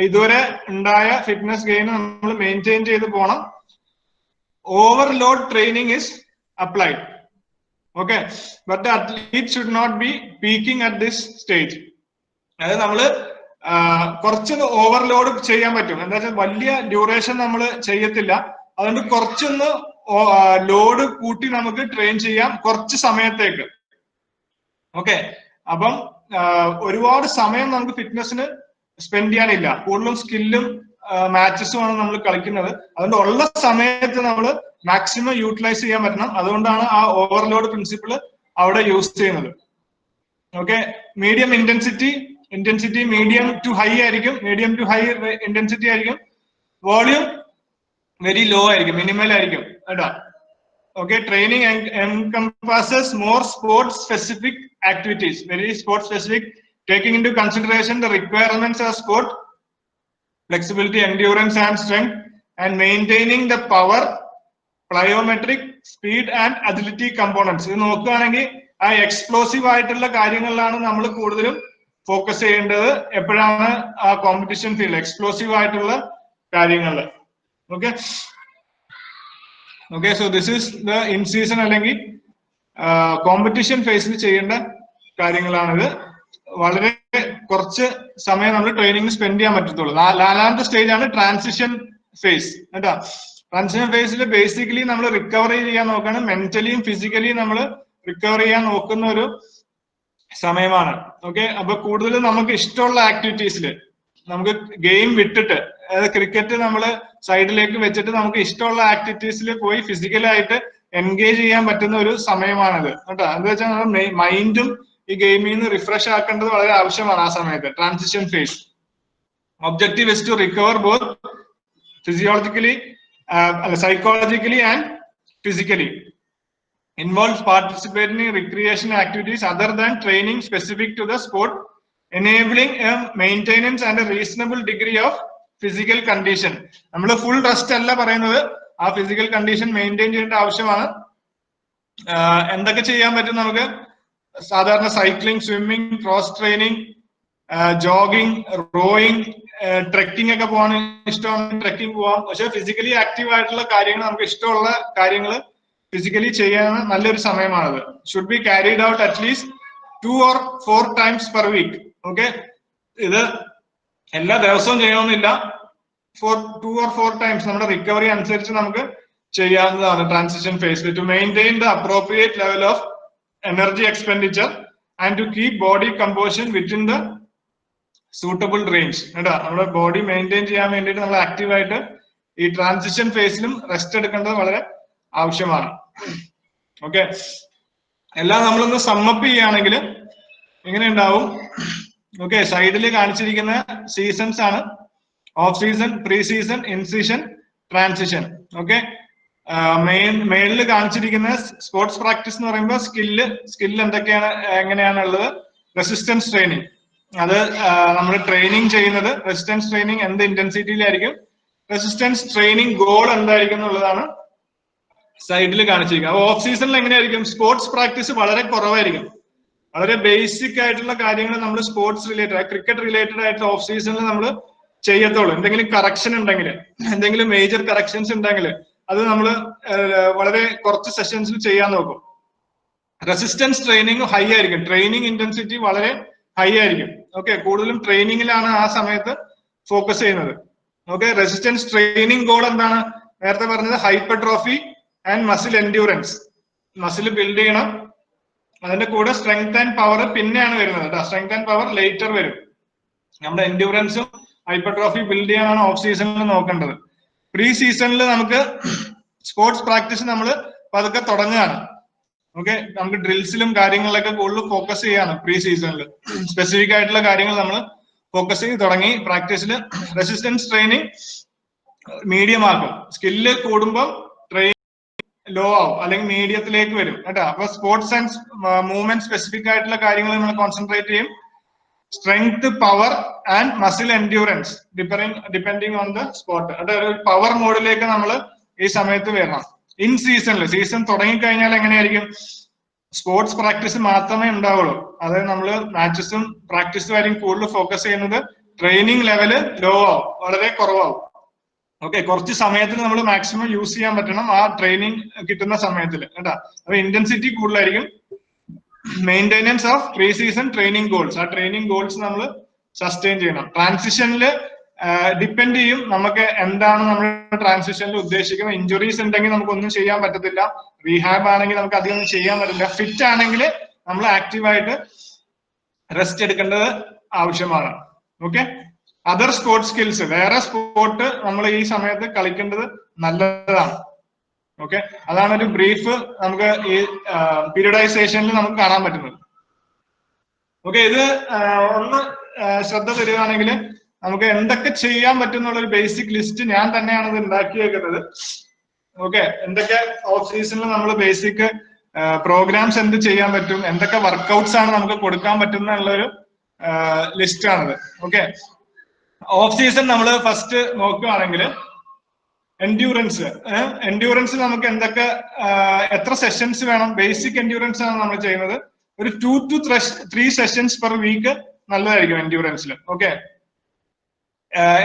ഇതുവരെ ഉണ്ടായ ഫിറ്റ്നസ് ഗെയിം നമ്മൾ മെയിൻറ്റെയിൻ ചെയ്ത് പോകണം. Overload training is applied. Okay, but the athlete should not be peaking at this stage. അതായത് നമ്മള് കുറച്ച് ഓവർലോഡ് ചെയ്യാൻ പറ്റും. എന്താ വെച്ചാൽ വലിയ ഡ്യൂറേഷൻ നമ്മൾ ചെയ്യത്തില്ല, അതുകൊണ്ട് കുറച്ചൊന്ന് ലോഡ് കൂട്ടി നമുക്ക് ട്രെയിൻ ചെയ്യാം കുറച്ച് സമയത്തേക്ക്. ഓക്കെ, അപ്പം ഒരുപാട് സമയം നമുക്ക് ഫിറ്റ്നസിന് സ്പെൻഡ് ചെയ്യാനില്ല, കൂടുതലും സ്കില്ലും മാച്ചസും ആണ് നമ്മൾ കളിക്കുന്നത്. അതുകൊണ്ട് ഉള്ള സമയത്ത് നമ്മൾ മാക്സിമം യൂട്ടിലൈസ് ചെയ്യാൻ പറ്റണം. അതുകൊണ്ടാണ് ആ ഓവർലോഡ് പ്രിൻസിപ്പിൾ അവിടെ യൂസ് ചെയ്യുന്നത്. Okay, medium intensity medium to high ആയിരിക്കും, മീഡിയം ടു ഹൈ ഇന്റൻസിറ്റി ആയിരിക്കും. വോളിയം വെരി ലോ ആയിരിക്കും, മിനിമൽ ആയിരിക്കും കേട്ടോ. Okay, training encompasses more sport specific activities, very sport specific, taking into consideration the requirements of sport, flexibility, endurance and strength, and maintaining the power, plyometric, speed and agility components. ഇത് നോക്കുകയാണെങ്കിൽ ആ explosive ആയിട്ടുള്ള കാര്യങ്ങളിലാണ് നമ്മൾ കൂടുതലും focus ചെയ്യേണ്ടത്. എപ്പോഴാണ് ആ കോമ്പറ്റീഷൻ ഫീൽഡ് എക്സ്പ്ലോസീവ് ആയിട്ടുള്ള കാര്യങ്ങളിൽ. Okay, so this is the in season അല്ലെങ്കിൽ കോമ്പറ്റീഷൻ ഫേസിൽ ചെയ്യേണ്ട കാര്യങ്ങളാണിത്. വളരെ കുറച്ച് സമയം നമ്മൾ ട്രെയിനിങ് സ്പെൻഡ് ചെയ്യാൻ പറ്റത്തുള്ളൂ. നാലാമത്തെ സ്റ്റേജ് ആണ് ട്രാൻസിഷൻ ഫേസ് കേട്ടോ. ട്രാൻസിഷൻ ഫേസിൽ ബേസിക്കലി നമ്മൾ റിക്കവറി ചെയ്യാൻ നോക്കുകയാണ്, മെന്റലിയും ഫിസിക്കലിയും നമ്മൾ റിക്കവർ ചെയ്യാൻ നോക്കുന്ന ഒരു സമയമാണ്. ഓക്കെ, അപ്പൊ കൂടുതൽ നമുക്ക് ഇഷ്ടമുള്ള ആക്ടിവിറ്റീസിൽ നമുക്ക് ഗെയിം വിട്ടിട്ട്, അതായത് ക്രിക്കറ്റ് നമ്മൾ സൈഡിലേക്ക് വെച്ചിട്ട് നമുക്ക് ഇഷ്ടമുള്ള ആക്ടിവിറ്റീസിൽ പോയി ഫിസിക്കലായിട്ട് എൻഗേജ് ചെയ്യാൻ പറ്റുന്ന ഒരു സമയമാണിത് കേട്ടോ. എന്താ വെച്ചാൽ നമ്മുടെ മൈൻഡും ഈ ഗെയിമിൽ നിന്ന് റിഫ്രഷ് ആക്കേണ്ടത് വളരെ ആവശ്യമാണ് ആ സമയത്ത്. Transition phase objective is to recover both physiologically psychologically and physically. Involves participating in recreation activities other than training specific to the sport, enabling a maintenance and a reasonable degree of physical condition. നമ്മൾ full rest അല്ല പറയുന്നത്, ആ physical condition maintain ചെയ്യേണ്ട ആവശ്യമാണ്. എന്തൊക്കെ ചെയ്യാൻ പറ്റും നമുക്ക്? സാധാരണ cycling, swimming, cross training, jogging, Roing, trekking ഒക്കെ പോകാൻ ഇഷ്ടമാണ്, ട്രെക്കിംഗ് പോവാം. പക്ഷെ ഫിസിക്കലി ആക്റ്റീവ് ആയിട്ടുള്ള കാര്യങ്ങൾ, നമുക്ക് ഇഷ്ടമുള്ള കാര്യങ്ങൾ ഫിസിക്കലി ചെയ്യാൻ നല്ലൊരു സമയമാണത്. Should be carried out at least 2 or 4 times per week. Okay, ഇത് എല്ലാ ദിവസവും ചെയ്യണമെന്നില്ല. 2 or 4 times നമ്മുടെ റിക്കവറി അനുസരിച്ച് നമുക്ക് ചെയ്യാവുന്നതാണ് ട്രാൻസിഷൻ ഫേസിൽ. To maintain the appropriate level of energy expenditure and to keep body composition within the suitable range കേട്ടോ. നമ്മുടെ ബോഡി മെയിൻറ്റെയിൻ ചെയ്യാൻ വേണ്ടിയിട്ട് നമ്മൾ ആക്റ്റീവായിട്ട് ഈ ട്രാൻസിഷൻ ഫേസിലും റെസ്റ്റ് എടുക്കേണ്ടത് വളരെ ആവശ്യമാണ്. ഓക്കെ, എല്ലാം നമ്മളൊന്ന് സമ്മപ്പ് ചെയ്യുകയാണെങ്കിൽ എങ്ങനെ ഉണ്ടാവും? ഓക്കെ, സൈഡിൽ കാണിച്ചിരിക്കുന്ന സീസൺസ് ആണ്: off season, pre season, in season, transition. Okay, മേളിൽ കാണിച്ചിരിക്കുന്ന സ്പോർട്സ് പ്രാക്ടീസ് എന്ന് പറയുമ്പോൾ സ്കില്ല് എന്തൊക്കെയാണ്, എങ്ങനെയാണുള്ളത്? റെസിസ്റ്റൻസ് ട്രെയിനിങ്, അത് നമ്മൾ ട്രെയിനിങ് ചെയ്യുന്നത് റെസിസ്റ്റൻസ് ട്രെയിനിങ് എന്ത് ഇന്റൻസിറ്റിയിലായിരിക്കും, റെസിസ്റ്റൻസ് ട്രെയിനിങ് ഗോൾ എന്തായിരിക്കും എന്നുള്ളതാണ് സൈഡിൽ കാണിച്ചിരിക്കുന്നത്. ഓഫ് സീസണിൽ എങ്ങനെയായിരിക്കും? സ്പോർട്സ് പ്രാക്ടീസ് വളരെ കുറവായിരിക്കും. വളരെ ബേസിക് ആയിട്ടുള്ള കാര്യങ്ങൾ നമ്മൾ സ്പോർട്സ് റിലേറ്റഡ്, ക്രിക്കറ്റ് റിലേറ്റഡ് ആയിട്ട് ഓഫ് സീസണിൽ നമ്മൾ ചെയ്യത്തുള്ളൂ. എന്തെങ്കിലും കറക്ഷൻ ഉണ്ടെങ്കിൽ, എന്തെങ്കിലും മേജർ കറക്ഷൻസ് ഉണ്ടെങ്കിൽ അത് നമ്മൾ വളരെ കുറച്ച് സെഷൻസിൽ ചെയ്യാൻ നോക്കും. റെസിസ്റ്റൻസ് ട്രെയിനിങ് ഹൈ ആയിരിക്കും, ട്രെയിനിങ് ഇന്റൻസിറ്റി വളരെ ഹൈ ആയിരിക്കും. ഓക്കെ, കൂടുതലും ട്രെയിനിങ്ങിലാണ് ആ സമയത്ത് ഫോക്കസ് ചെയ്യുന്നത്. ഓക്കെ, റെസിസ്റ്റൻസ് ട്രെയിനിങ് ഗോൾ എന്താണ്? നേരത്തെ പറഞ്ഞത് hypertrophy and muscle endurance. Muscle build ചെയ്യണം, അതിന്റെ കൂടെ സ്ട്രെങ്ത് ആൻഡ് പവർ പിന്നെയാണ് വരുന്നത്. സ്ട്രെങ്ത് ആൻഡ് പവർ ലേറ്റർ വരും. നമ്മുടെ എൻഡ്യൂറൻസും ഹൈപ്പർട്രോഫി ബിൽഡ് ചെയ്യാനാണ് ഓഫ് സീസണിൽ നോക്കേണ്ടത്. പ്രീ സീസണിൽ നമുക്ക് സ്പോർട്സ് പ്രാക്ടീസ് നമ്മൾ പതുക്കെ തുടങ്ങുകയാണ്. ഓക്കെ, നമുക്ക് ഡ്രിൽസിലും കാര്യങ്ങളിലൊക്കെ കൂടുതൽ ഫോക്കസ് ചെയ്യാണ് പ്രീ സീസണിൽ. സ്പെസിഫിക് ആയിട്ടുള്ള കാര്യങ്ങൾ നമ്മൾ ഫോക്കസ് ചെയ്ത് തുടങ്ങി. പ്രാക്ടീസിൽ റെസിസ്റ്റൻസ് ട്രെയിനിങ് മീഡിയം ആക്കും. സ്കില്ല് കൂടുമ്പോൾ ട്രെയിനിങ് ലോ ആവും, അല്ലെങ്കിൽ മീഡിയത്തിലേക്ക് വരും കേട്ടോ. അപ്പൊ സ്പോർട്സ് ആൻഡ് മൂവ്മെന്റ് സ്പെസിഫിക് ആയിട്ടുള്ള കാര്യങ്ങൾ നമ്മൾ കോൺസെൻട്രേറ്റ് ചെയ്യും. Strength, power and muscle endurance depending on the sport. അതായത് ഒരു പവർ മോഡിലേക്ക് നമ്മൾ ഈ സമയത്ത് വരണം. ഇൻ സീസണിൽ, സീസൺ തുടങ്ങിക്കഴിഞ്ഞാൽ എങ്ങനെയായിരിക്കും? സ്പോർട്സ് പ്രാക്ടീസ് മാത്രമേ ഉണ്ടാവുള്ളൂ. അതായത് നമ്മൾ മാച്ചസും പ്രാക്ടീസും ആയിരിക്കും കൂടുതൽ ഫോക്കസ് ചെയ്യുന്നത്. ട്രെയിനിങ് ലെവല് ലോ ആവും, വളരെ കുറവാവും. ഓക്കെ, കുറച്ച് സമയത്തിന് നമ്മൾ മാക്സിമം യൂസ് ചെയ്യാൻ പറ്റണം ആ ട്രെയിനിങ് കിട്ടുന്ന സമയത്തിൽ കേട്ടോ. അപ്പൊ ഇന്റൻസിറ്റി കൂടുതലായിരിക്കും. Maintenance of pre season training goals, ആ ട്രെയിനിങ് ഗോൾസ് നമ്മൾ സസ്റ്റെയിൻ ചെയ്യണം. ട്രാൻസിഷനിൽ ഡിപ്പെൻഡ് ചെയ്യും നമുക്ക് എന്താണ് നമ്മൾ ട്രാൻസിഷനിൽ ഉദ്ദേശിക്കുന്നത്. ഇഞ്ചുറീസ് ഉണ്ടെങ്കിൽ നമുക്കൊന്നും ചെയ്യാൻ പറ്റത്തില്ല. റീഹാബ് ആണെങ്കിൽ നമുക്ക് അധികം ഒന്നും ചെയ്യാൻ പറ്റില്ല. ഫിറ്റ് ആണെങ്കിൽ നമ്മൾ ആക്റ്റീവായിട്ട് റെസ്റ്റ് എടുക്കേണ്ടത് ആവശ്യമാണ്. ഓക്കെ, അതർ സ്പോർട്സ് സ്കിൽസ്, വേറെ സ്പോർട്ട് നമ്മൾ ഈ സമയത്ത് കളിക്കേണ്ടത് നല്ലതാണ്. ഓക്കെ, അതാണ് ഒരു ബ്രീഫ് നമുക്ക് ഈ പീരിയഡൈസേഷനിൽ നമുക്ക് കാണാൻ പറ്റുന്നത്. ഓക്കെ, ഇത് ഒന്ന് ശ്രദ്ധ തരികയാണെങ്കിൽ നമുക്ക് എന്തൊക്കെ ചെയ്യാൻ പറ്റും എന്നുള്ളൊരു ബേസിക് ലിസ്റ്റ് ഞാൻ തന്നെയാണ് ഇത് ഉണ്ടാക്കിയേക്കുന്നത്. ഓക്കെ, എന്തൊക്കെ ഓഫ് സീസണിൽ നമ്മൾ ബേസിക് പ്രോഗ്രാംസ് എന്ത് ചെയ്യാൻ പറ്റും, എന്തൊക്കെ വർക്കൗട്ട്സ് ആണ് നമുക്ക് കൊടുക്കാൻ പറ്റുന്ന ഉള്ളൊരു ലിസ്റ്റ് ആണിത്. ഓക്കെ, ഓഫ് സീസൺ നമ്മൾ ഫസ്റ്റ് നോക്കുകയാണെങ്കിൽ എൻഡ്യൂറൻസ് നമുക്ക് എന്തൊക്കെ എത്ര സെഷൻസ് വേണം? ബേസിക് എൻഡ്യൂറൻസ് ആണ് നമ്മൾ ചെയ്യുന്നത്. ഒരു 2 to 3 സെഷൻസ് പെർ വീക്ക് നല്ലതായിരിക്കും എൻഡ്യൂറൻസിൽ. ഓക്കെ,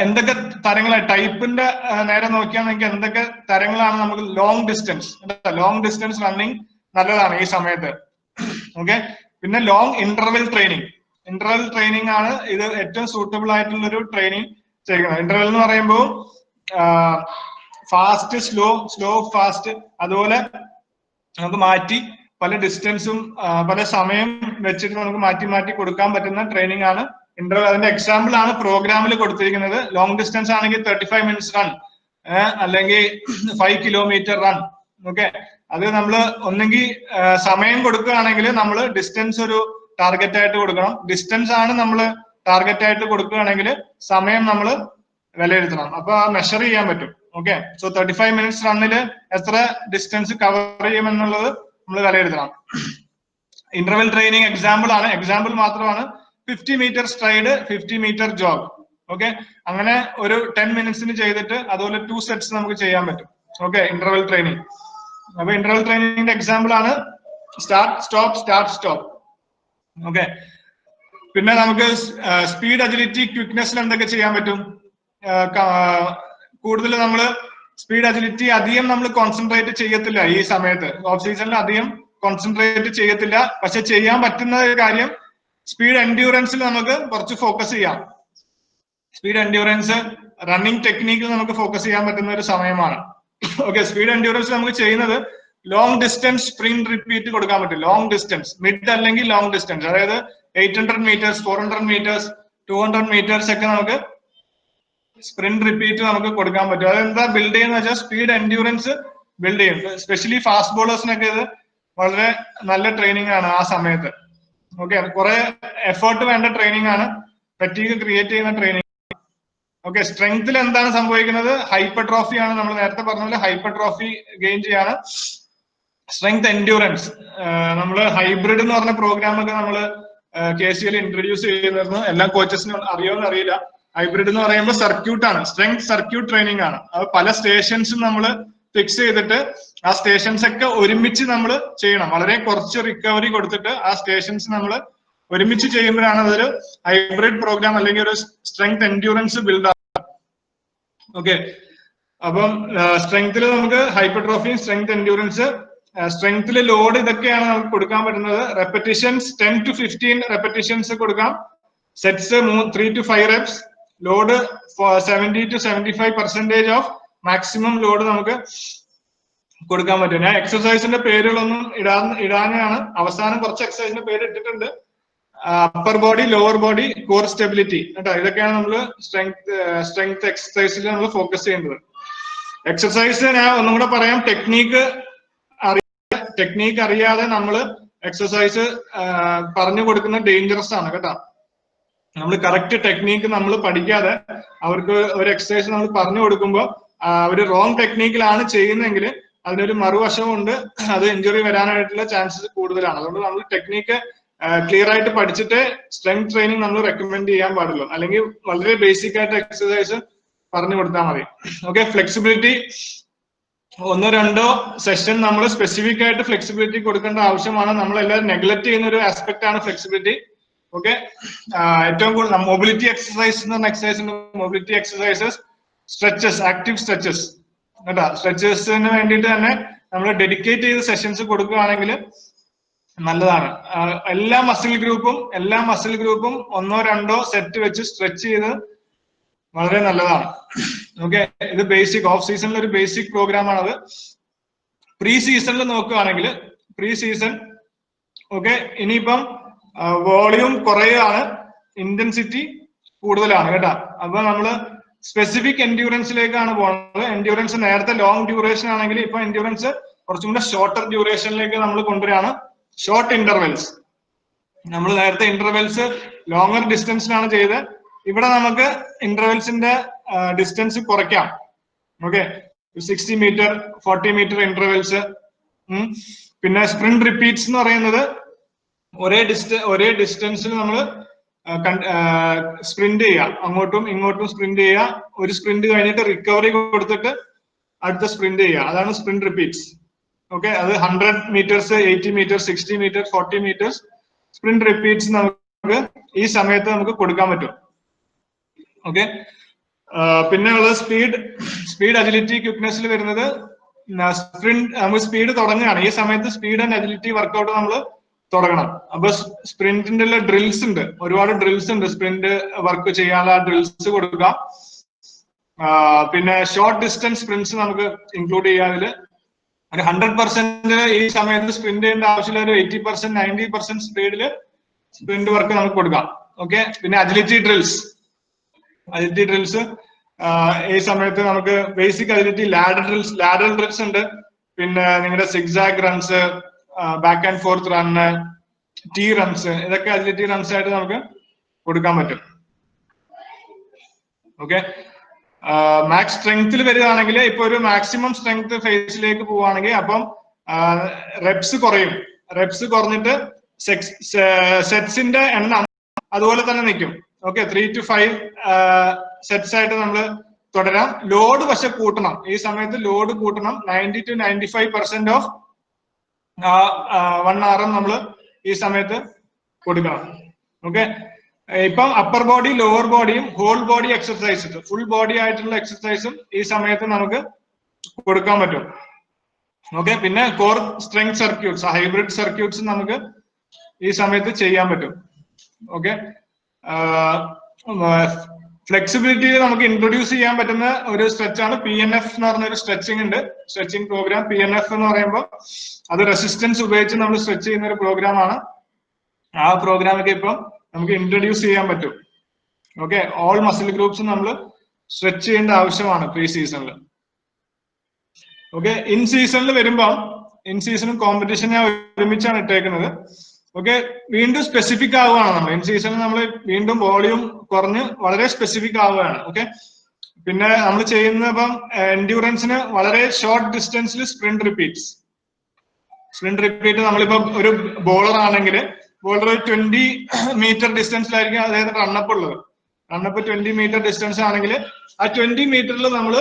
എന്തൊക്കെ തരങ്ങളാണ് ടൈപ്പിന്റെ നേരെ നോക്കിയാണെങ്കിൽ എന്തൊക്കെ തരങ്ങളാണ് നമുക്ക്? ലോങ് ഡിസ്റ്റൻസ് റണ്ണിങ് നല്ലതാണ് ഈ സമയത്ത്. ഓക്കെ, പിന്നെ ലോങ് ഇന്റർവെൽ ട്രെയിനിങ് ആണ് ഇത് ഏറ്റവും സൂട്ടബിൾ ആയിട്ടുള്ള ഒരു ട്രെയിനിങ് ചെയ്യുന്നത്. ഇന്റർവെൽ എന്ന് പറയുമ്പോൾ ഫാസ്റ്റ്, സ്ലോ, ഫാസ്റ്റ്, അതുപോലെ നമുക്ക് മാറ്റി പല ഡിസ്റ്റൻസും പല സമയം വെച്ചിട്ട് നമുക്ക് മാറ്റി കൊടുക്കാൻ പറ്റുന്ന ട്രെയിനിങ് ആണ് ഇന്റർവൽ അതിന്റെ എക്സാമ്പിൾ ആണ് പ്രോഗ്രാമിൽ കൊടുത്തിരിക്കുന്നത്. ലോങ് ഡിസ്റ്റൻസ് ആണെങ്കിൽ 35 മിനിറ്റ്സ് റൺ, അല്ലെങ്കിൽ 5 കിലോമീറ്റർ റൺ. ഓക്കെ, അത് നമ്മൾ ഒന്നെങ്കിൽ സമയം കൊടുക്കുകയാണെങ്കിൽ നമ്മൾ ഡിസ്റ്റൻസ് ഒരു ടാർഗറ്റ് ആയിട്ട് കൊടുക്കണം. ഡിസ്റ്റൻസ് ആണ് നമ്മൾ ടാർഗറ്റ് ആയിട്ട് കൊടുക്കുകയാണെങ്കിൽ സമയം നമ്മൾ വിലയിരുത്തണം. അപ്പൊ മെഷർ ചെയ്യാൻ പറ്റും. ഓക്കെ, സോ 35 മിനിറ്റ്സ് റണ്ണില് എത്ര ഡിസ്റ്റൻസ് കവർ ചെയ്യുമെന്നുള്ളത് നമ്മൾ വിലയിരുത്തണം. ഇന്റർവെൽ ട്രെയിനിങ് എക്സാമ്പിൾ ആണ്, എക്സാമ്പിൾ മാത്രമാണ്. 50 metre stride, 50 metre jog. Okay, അങ്ങനെ ഒരു 10 മിനിറ്റ്സിന് ചെയ്തിട്ട് അതുപോലെ 2 സെറ്റ്സ് നമുക്ക് ചെയ്യാൻ പറ്റും. Okay, interval training. അപ്പൊ ഇന്റർവെൽ ട്രെയിനിങ്ങിന്റെ എക്സാമ്പിൾ ആണ് start stop start stop. Okay, പിന്നെ നമുക്ക് സ്പീഡ്, അജിലിറ്റി, ക്വിക്നെസ്സിൽ എന്തൊക്കെ ചെയ്യാൻ പറ്റും? കൂടുതൽ നമ്മൾ സ്പീഡ്, അജിലിറ്റി അധികം നമ്മൾ കോൺസെൻട്രേറ്റ് ചെയ്യത്തില്ല ഈ സമയത്ത്. ഓഫ് സീസണിൽ അധികം കോൺസെൻട്രേറ്റ് ചെയ്യത്തില്ല. പക്ഷെ ചെയ്യാൻ പറ്റുന്ന ഒരു കാര്യം സ്പീഡ് എൻഡ്യൂറൻസിൽ നമുക്ക് കുറച്ച് ഫോക്കസ് ചെയ്യാം. സ്പീഡ് എൻഡ്യൂറൻസ്, റണ്ണിങ് ടെക്നിക്കിൽ നമുക്ക് ഫോക്കസ് ചെയ്യാൻ പറ്റുന്ന ഒരു സമയമാണ്. ഓക്കെ, സ്പീഡ് എൻഡ്യൂറൻസ് നമുക്ക് ചെയ്യുന്നത് ലോങ് ഡിസ്റ്റൻസ് സ്പ്രിന്റ് റിപ്പീറ്റ് കൊടുക്കാൻ പറ്റും. ലോങ് ഡിസ്റ്റൻസ്, മിഡ് അല്ലെങ്കിൽ ലോങ് ഡിസ്റ്റൻസ്, അതായത് 800 മീറ്റേഴ്സ്, 400 മീറ്റേഴ്സ്, 200 മീറ്റേഴ്സ് ഒക്കെ നമുക്ക് സ്പ്രിന്റ് റിപ്പീറ്റ് നമുക്ക് കൊടുക്കാൻ പറ്റും. അതെന്താ ബിൽഡ് ചെയ്യുന്ന വെച്ചാൽ സ്പീഡ് എൻഡ്യൂറൻസ് ബിൽഡ് ചെയ്യും. സ്പെഷ്യലി ഫാസ്റ്റ് ബോളേഴ്സിനൊക്കെ ഇത് വളരെ നല്ല ട്രെയിനിങ് ആണ് ആ സമയത്ത്. ഓക്കെ, കുറെ എഫേർട്ട് വേണ്ട ട്രെയിനിങ് ആണ്, ഫറ്റീഗ് ക്രിയേറ്റ് ചെയ്യുന്ന ട്രെയിനിങ്. ഓക്കെ, സ്ട്രെങ്ത്തിൽ എന്താണ് സംഭവിക്കുന്നത്? ഹൈപ്പർട്രോഫി ആണ്. നമ്മൾ നേരത്തെ പറഞ്ഞ പോലെ ഹൈപ്പർട്രോഫി ഗെയിൻ ചെയ്യാണ്. സ്ട്രെങ്ത് എൻഡ്യൂറൻസ്, നമ്മൾ ഹൈബ്രിഡ് എന്ന് പറഞ്ഞ പ്രോഗ്രാം ഒക്കെ നമ്മൾ KCL ഇൻട്രൊഡ്യൂസ് ചെയ്യുന്നു. എല്ലാ കോച്ചസിനും അറിയോന്ന് അറിയില്ല. ഹൈബ്രിഡ് എന്ന് പറയുമ്പോൾ സർക്യൂട്ട് ആണ്, സ്ട്രെങ്ത് സർക്യൂട്ട് ട്രെയിനിങ് ആണ്. അത് പല സ്റ്റേഷൻസും നമ്മൾ ഫിക്സ് ചെയ്തിട്ട് ആ സ്റ്റേഷൻസ് ഒക്കെ ഒരുമിച്ച് നമ്മൾ ചെയ്യണം. വളരെ കുറച്ച് റിക്കവറി കൊടുത്തിട്ട് ആ സ്റ്റേഷൻസ് നമ്മൾ ഒരുമിച്ച് ചെയ്യുമ്പോഴാണ് അതൊരു ഹൈബ്രിഡ് പ്രോഗ്രാം അല്ലെങ്കിൽ ഒരു സ്ട്രെങ്ത് എൻഡ്യൂറൻസ് ബിൽഡ് ആകും. ഓക്കെ, അപ്പം സ്ട്രെങ്ത്തിൽ നമുക്ക് ഹൈപ്പർട്രോഫി, സ്ട്രെങ്ത് എൻഡ്യൂറൻസ്. സ്ട്രെങ്ത്തിൽ ലോഡ് ഇതൊക്കെയാണ് നമുക്ക് കൊടുക്കാൻ പറ്റുന്നത്. റെപ്പറ്റീഷൻസ് 10 to 15 റെപ്പറ്റീഷൻസ് കൊടുക്കാം. Sets 3 to 5 reps. Load 70 to 75% of maximum load നമുക്ക് കൊടുക്കാൻ പറ്റും. ഞാൻ എക്സസൈസിന്റെ പേരുകളൊന്നും ഇടാനാണ് അവസാനം കുറച്ച് എക്സസൈസിന്റെ പേര് ഇട്ടിട്ടുണ്ട്. Upper body, lower body, core stability കേട്ടോ. ഇതൊക്കെയാണ് നമ്മൾ സ്ട്രെങ്ത് എക്സസൈസിൽ നമ്മൾ ഫോക്കസ് ചെയ്യുന്നത്. എക്സസൈസ് ഞാൻ ഒന്നും കൂടെ പറയാം. ടെക്നീക്ക് അറിയാതെ നമ്മൾ എക്സസൈസ് പറഞ്ഞു കൊടുക്കുന്ന ഡേഞ്ചറസ് ആണ് കേട്ടോ. നമ്മൾ കറക്റ്റ് ടെക്നീക്ക് നമ്മൾ പഠിക്കാതെ അവർക്ക് ഒരു എക്സസൈസ് നമ്മൾ പറഞ്ഞു കൊടുക്കുമ്പോൾ അവർ റോങ് ടെക്നീക്കിലാണ് ചെയ്യുന്നതെങ്കിൽ അതിനൊരു മറുവശമുണ്ട്, അത് ഇഞ്ചുറി വരാനായിട്ടുള്ള ചാൻസസ് കൂടുതലാണ്. അതുകൊണ്ട് നമ്മൾ ടെക്നീക്ക് ക്ലിയർ ആയിട്ട് പഠിച്ചിട്ട് സ്ട്രെങ്ത് ട്രെയിനിങ് നമ്മൾ റെക്കമെൻഡ് ചെയ്യാൻ പാടുള്ളൂ. അല്ലെങ്കിൽ വളരെ ബേസിക് ആയിട്ട് എക്സസൈസ് പറഞ്ഞു കൊടുത്താൽ മതി. ഓക്കെ, ഫ്ലെക്സിബിലിറ്റി 1-2 സെഷൻ നമ്മൾ സ്പെസിഫിക് ആയിട്ട് ഫ്ലെക്സിബിലിറ്റി കൊടുക്കേണ്ട ആവശ്യമാണ്. നമ്മൾ എല്ലാവരും നെഗ്ലക്ട് ചെയ്യുന്ന ഒരു ആസ്പെക്ട് ആണ് ഫ്ലെക്സിബിലിറ്റി. ഓക്കെ, ഏറ്റവും കൂടുതൽ മൊബിലിറ്റി എക്സസൈസ് എന്ന് പറഞ്ഞ exercise, mobility exercises, stretches, active stretches കേട്ടോ. സ്ട്രെച്ചസിന് വേണ്ടിയിട്ട് തന്നെ നമ്മൾ ഡെഡിക്കേറ്റ് ചെയ്ത് സെഷൻസ് കൊടുക്കുകയാണെങ്കിൽ നല്ലതാണ്. എല്ലാ മസിൽ ഗ്രൂപ്പും 1-2 സെറ്റ് വെച്ച് സ്ട്രെച്ച് ചെയ്ത് വളരെ നല്ലതാണ്. ഓക്കെ, ഇത് ബേസിക് ഓഫ് സീസണിൽ ഒരു ബേസിക് പ്രോഗ്രാം ആണത്. പ്രീ സീസണിൽ നോക്കുകയാണെങ്കിൽ പ്രീ സീസൺ ഓക്കെ, ഇനിയിപ്പം വോളിയൂം കുറയാണ്, ഇന്റൻസിറ്റി കൂടുതലാണ് കേട്ടോ. അപ്പൊ നമ്മള് സ്പെസിഫിക് എൻഡ്യൂറൻസിലേക്കാണ് പോകുന്നത്. എൻഡ്യൂറൻസ് നേരത്തെ ലോങ് ഡ്യൂറേഷൻ ആണെങ്കിൽ ഇപ്പൊ എൻഡ്യൂറൻസ് കുറച്ചും കൂടെ ഷോർട്ടർ ഡ്യൂറേഷനിലേക്ക് നമ്മൾ കൊണ്ടുവരികയാണ്. ഷോർട്ട് ഇന്റർവെൽസ്, നമ്മൾ നേരത്തെ ഇന്റർവെൽസ് ലോങ്ങർ ഡിസ്റ്റൻസിനാണ് ചെയ്തത്. ഇവിടെ നമുക്ക് ഇന്റർവെൽസിന്റെ ഡിസ്റ്റൻസ് കുറയ്ക്കാം. Okay, 60 metre 40 metre intervals. പിന്നെ സ്പ്രിന്റ് റിപ്പീറ്റ്സ് എന്ന് പറയുന്നത് ഒരേ ഡിസ്റ്റൻസിൽ നമ്മൾ സ്പ്രിന്റ് ചെയ്യുക, അങ്ങോട്ടും ഇങ്ങോട്ടും സ്പ്രിന്റ് ചെയ്യുക. ഒരു സ്പ്രിന്റ് കഴിഞ്ഞിട്ട് റിക്കവറി കൊടുത്തിട്ട് അടുത്ത സ്പ്രിന്റ് ചെയ്യുക. അതാണ് സ്പ്രിന്റ് റിപ്പീറ്റ്സ്. ഓക്കെ, അത് 100 metres, 80 metre, 60 metre, 40 metres sprint repeats നമുക്ക് ഈ സമയത്ത് നമുക്ക് കൊടുക്കാൻ പറ്റും. ഓക്കെ, പിന്നെ ഉള്ളത് സ്പീഡ് അജിലിറ്റി ക്വിക്നെസ്സിൽ വരുന്നത് സ്പ്രിന്റ്. നമ്മൾ സ്പീഡ് തുടങ്ങുകയാണ് ഈ സമയത്ത്, സ്പീഡ് ആൻഡ് അജിലിറ്റി വർക്കൗട്ട് നമ്മൾ തുടങ്ങണം. അപ്പൊ സ്പ്രിന്റിന്റെ ഡ്രിൽസ് ഉണ്ട്, ഒരുപാട് ഡ്രിൽസ് ഉണ്ട്. സ്പ്രിന്റ് വർക്ക് ചെയ്യാനുള്ള ഡ്രിൽസ് കൊടുക്കാം. പിന്നെ ഷോർട്ട് ഡിസ്റ്റൻസ് സ്പ്രിന്റ്സ് നമുക്ക് ഇൻക്ലൂഡ് ചെയ്യാം. അതിൽ ഒരു 100% ഈ സമയത്ത് സ്പ്രിന്റ് ചെയ്യേണ്ട ആവശ്യമില്ല. ഒരു 80%, 90% സ്പീഡിൽ സ്പ്രിന്റ് വർക്ക് നമുക്ക് കൊടുക്കാം. ഓക്കെ. പിന്നെ അജിലിറ്റി ഡ്രിൽസ് ഈ സമയത്ത് നമുക്ക് ബേസിക് അജിലിറ്റി ലാഡർ ഡ്രിൽസ് ഉണ്ട്. പിന്നെ നിങ്ങളുടെ zigzag runs, back and fourth run, T runs, ഇതൊക്കെ അജിലിറ്റി റൺസ് ആയിട്ട് നമുക്ക് കൊടുക്കാൻ പറ്റും. ഓക്കെ. മാക്സ് സ്ട്രെങ്ത്തിൽ വരികയാണെങ്കിൽ ഇപ്പൊ ഒരു മാക്സിമം സ്ട്രെങ്ത് ഫേസിലേക്ക് പോവുകയാണെങ്കിൽ അപ്പം റെപ്സ് കുറയും. റെപ്സ് കുറഞ്ഞിട്ട് സെറ്റ്സിന്റെ എണ്ണം അതുപോലെ തന്നെ നിൽക്കും. ഓക്കെ. 3 to 5 സെറ്റ്സ് ആയിട്ട് നമ്മൾ തുടരാം. ലോഡ് പക്ഷെ കൂട്ടണം. ഈ സമയത്ത് ലോഡ് കൂട്ടണം. 90 to 95% ഓഫ് 1 RM നമ്മൾ ഈ സമയത്ത് കൊടുക്കണം. ഓക്കെ. ഇപ്പം അപ്പർ ബോഡി, ലോവർ ബോഡിയും whole body exercise, full body ആയിട്ടുള്ള എക്സർസൈസും ഈ സമയത്ത് നമുക്ക് കൊടുക്കാൻ പറ്റും. ഓക്കെ. പിന്നെ core strength circuits, hybrid circuits നമുക്ക് ഈ സമയത്ത് ചെയ്യാൻ പറ്റും. ഓക്കെ. ഫ്ലെക്സിബിലിറ്റി നമുക്ക് ഇൻട്രൊഡ്യൂസ് ചെയ്യാൻ പറ്റുന്ന ഒരു സ്ട്രെച്ച് ആണ് PNF എന്ന് പറഞ്ഞ ഒരു സ്ട്രെച്ചിങ് ഉണ്ട്. സ്ട്രെച്ചിങ് പ്രോഗ്രാം PNF എന്ന് പറയുമ്പോൾ അത് റെസിസ്റ്റൻസ് ഉപയോഗിച്ച് നമ്മൾ സ്ട്രെച്ച് ചെയ്യുന്ന ഒരു പ്രോഗ്രാം ആണ്. ആ പ്രോഗ്രാമൊക്കെ ഇപ്പം നമുക്ക് ഇൻട്രൊഡ്യൂസ് ചെയ്യാൻ പറ്റും. ഓക്കെ. ഓൾ മസിൽ ഗ്രൂപ്പ്സ് നമ്മൾ സ്ട്രെച്ച് ചെയ്യേണ്ട ആവശ്യമാണ് പ്രീ സീസണിൽ. ഓക്കെ. ഇൻ സീസണിൽ വരുമ്പോൾ, ഇൻ സീസണും കോമ്പറ്റീഷൻ ഞാൻ ഒരുമിച്ചാണ് ഇട്ടേക്കുന്നത്. ഓക്കെ. വീണ്ടും സ്പെസിഫിക് ആവുകയാണ് നമ്മൾ. ഇൻ സീസണിൽ നമ്മൾ വീണ്ടും വോളിയൂം കുറഞ്ഞ് വളരെ സ്പെസിഫിക് ആവുകയാണ്. ഓക്കെ. പിന്നെ നമ്മൾ ചെയ്യുന്ന ഇപ്പം എൻഡ്യൂറൻസിന് വളരെ ഷോർട്ട് ഡിസ്റ്റൻസിൽ സ്പ്രിന്റ് റിപ്പീറ്റ് നമ്മളിപ്പം ഒരു ബോളർ ആണെങ്കിൽ ബോളർ 20 മീറ്റർ ഡിസ്റ്റൻസിലായിരിക്കും അതായത് റണ്ണപ്പ് ഉള്ളത്. റണ്ണപ്പ് 20 മീറ്റർ ഡിസ്റ്റൻസ് ആണെങ്കിൽ ആ 20 മീറ്ററിൽ നമ്മൾ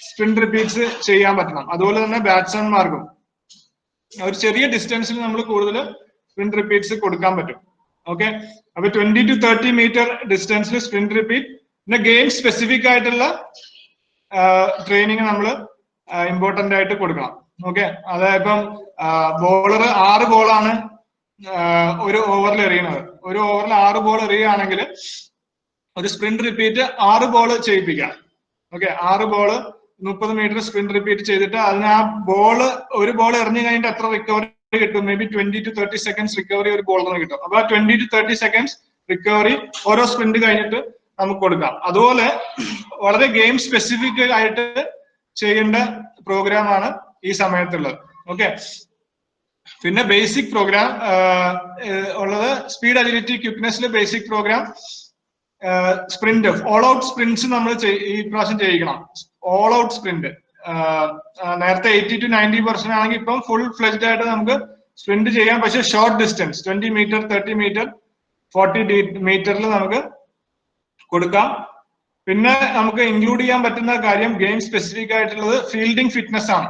സ്പ്രിന്റ് റിപ്പീറ്റ്സ് ചെയ്യാൻ പറ്റണം. അതുപോലെ തന്നെ ബാറ്റ്സ്മാൻമാർക്കും ഒരു ചെറിയ ഡിസ്റ്റൻസിൽ നമ്മൾ കൂടുതൽ സ്പ്രിന്റ് റിപ്പീറ്റ്സ് കൊടുക്കാൻ പറ്റും. ഓക്കെ. അപ്പൊ 20 to 30 മീറ്റർ ഡിസ്റ്റൻസിൽ സ്പ്രിന്റ് റിപ്പീറ്റ്. പിന്നെ ഗെയിം സ്പെസിഫിക് ആയിട്ടുള്ള ട്രെയിനിങ് നമ്മൾ ഇമ്പോർട്ടന്റ് ആയിട്ട് കൊടുക്കണം. ഓക്കെ. അതായത് ഇപ്പം ബോളർ 6 ബോളാണ് ഒരു ഓവറിൽ എറിയുന്നത്. ഒരു ഓവറിൽ 6 ബോൾ എറിയുകയാണെങ്കിൽ ഒരു സ്പ്രിന്റ് റിപ്പീറ്റ് 6 ബോൾ ചെയ്യിപ്പിക്കാം. Okay. 6 ball 30 metre sprint repeat ചെയ്തിട്ട് അതിന് ആ ഒരു ബോൾ എറിഞ്ഞു കഴിഞ്ഞിട്ട് എത്ര റിക്കവറി കിട്ടും? May be 20 to 30 seconds recovery ഒരു ബോളറിന് കിട്ടും. അപ്പൊ 20 to 30 സെക്കൻഡ്സ് റിക്കവറി ഓരോ സ്പ്രിന്റ് കഴിഞ്ഞിട്ട് നമുക്ക് കൊടുക്കാം. അതുപോലെ വളരെ ഗെയിം സ്പെസിഫിക് ആയിട്ട് ചെയ്യേണ്ട പ്രോഗ്രാമാണ് ഈ സമയത്തുള്ളത്. ഓക്കെ. പിന്നെ ബേസിക് പ്രോഗ്രാം ഉള്ളത് സ്പീഡ് അജിലിറ്റി ക്വിക്നെസ്സിൽ basic program sprint, all out sprints നമ്മൾ ഈ പ്രാവശ്യം ചെയ്യിക്കണം. ഓൾ ഔട്ട് സ്പ്രിന്റ് നേരത്തെ 80 to 90% ആണെങ്കിൽ ഇപ്പം ഫുൾ ഫ്ലെജ്ഡ് ആയിട്ട് നമുക്ക് സ്പ്രിന്റ് ചെയ്യാം. പക്ഷെ ഷോർട്ട് ഡിസ്റ്റൻസ് 20 മീറ്റർ, 30 മീറ്റർ, 40 മീറ്ററിൽ നമുക്ക് കൊടുക്കാം. പിന്നെ നമുക്ക് ഇൻക്ലൂഡ് ചെയ്യാൻ പറ്റുന്ന കാര്യം ഗെയിം സ്പെസിഫിക് ആയിട്ടുള്ളത് ഫീൽഡിംഗ് ഫിറ്റ്നസ് ആണ്.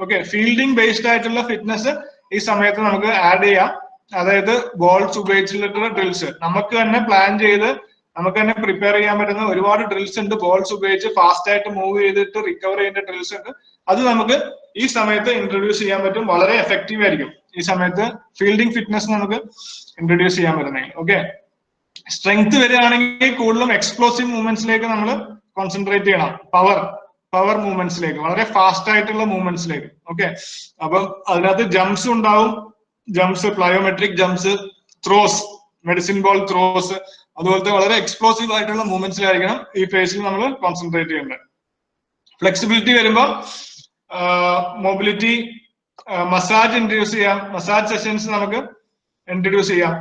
ഓക്കെ. ഫീൽഡിംഗ് ബേസ്ഡ് ആയിട്ടുള്ള ഫിറ്റ്നസ് ഈ സമയത്ത് നമുക്ക് ആഡ് ചെയ്യാം. അതായത് ബോൾസ് ഉപയോഗിച്ചിട്ടുള്ള ഡ്രിൽസ് നമുക്ക് തന്നെ പ്ലാൻ ചെയ്ത് നമുക്ക് തന്നെ പ്രിപ്പയർ ചെയ്യാൻ പറ്റുന്ന ഒരുപാട് ഡ്രിൽസ് ഉണ്ട്. ബോൾസ് ഉപയോഗിച്ച് ഫാസ്റ്റ് ആയിട്ട് മൂവ് ചെയ്തിട്ട് റിക്കവർ ചെയ്യേണ്ട ഡ്രിൽസ് ഉണ്ട്. അത് നമുക്ക് ഈ സമയത്ത് ഇൻട്രൊഡ്യൂസ് ചെയ്യാൻ പറ്റും. വളരെ എഫക്റ്റീവ് ആയിരിക്കും ഈ സമയത്ത് ഫീൽഡിംഗ് ഫിറ്റ്നസ് നമുക്ക് ഇൻട്രൊഡ്യൂസ് ചെയ്യാൻ പറ്റുന്നത്. ഓക്കെ. സ്ട്രെങ്ത് വരികയാണെങ്കിൽ കൂടുതലും എക്സ്പ്ലോസീവ് മൂവ്മെന്റ്സിലേക്ക് നമ്മൾ കോൺസെൻട്രേറ്റ് ചെയ്യണം. പവർ മൂവ്മെന്റ്സിലേക്ക്, വളരെ ഫാസ്റ്റ് ആയിട്ടുള്ള മൂവ്മെന്റ്സിലേക്ക്. ഓക്കെ. അപ്പം അതിനകത്ത് ജംപ്സ് ഉണ്ടാവും. Jumps, plyometric jumps, throws, medicine ball throws, അതുപോലത്തെ വളരെ എക്സ്പ്ലോസീവ് ആയിട്ടുള്ള മൂവ്മെന്റ്സിലായിരിക്കണം ഈ ഫേസിൽ നമ്മൾ കോൺസെൻട്രേറ്റ് ചെയ്യേണ്ടത്. ഫ്ലെക്സിബിലിറ്റി വരുമ്പോൾ മൊബിലിറ്റി, മസാജ് ഇൻട്രൊഡ്യൂസ് ചെയ്യാം. മസാജ് സെഷൻസ് നമുക്ക് ഇൻട്രൊഡ്യൂസ് ചെയ്യാം.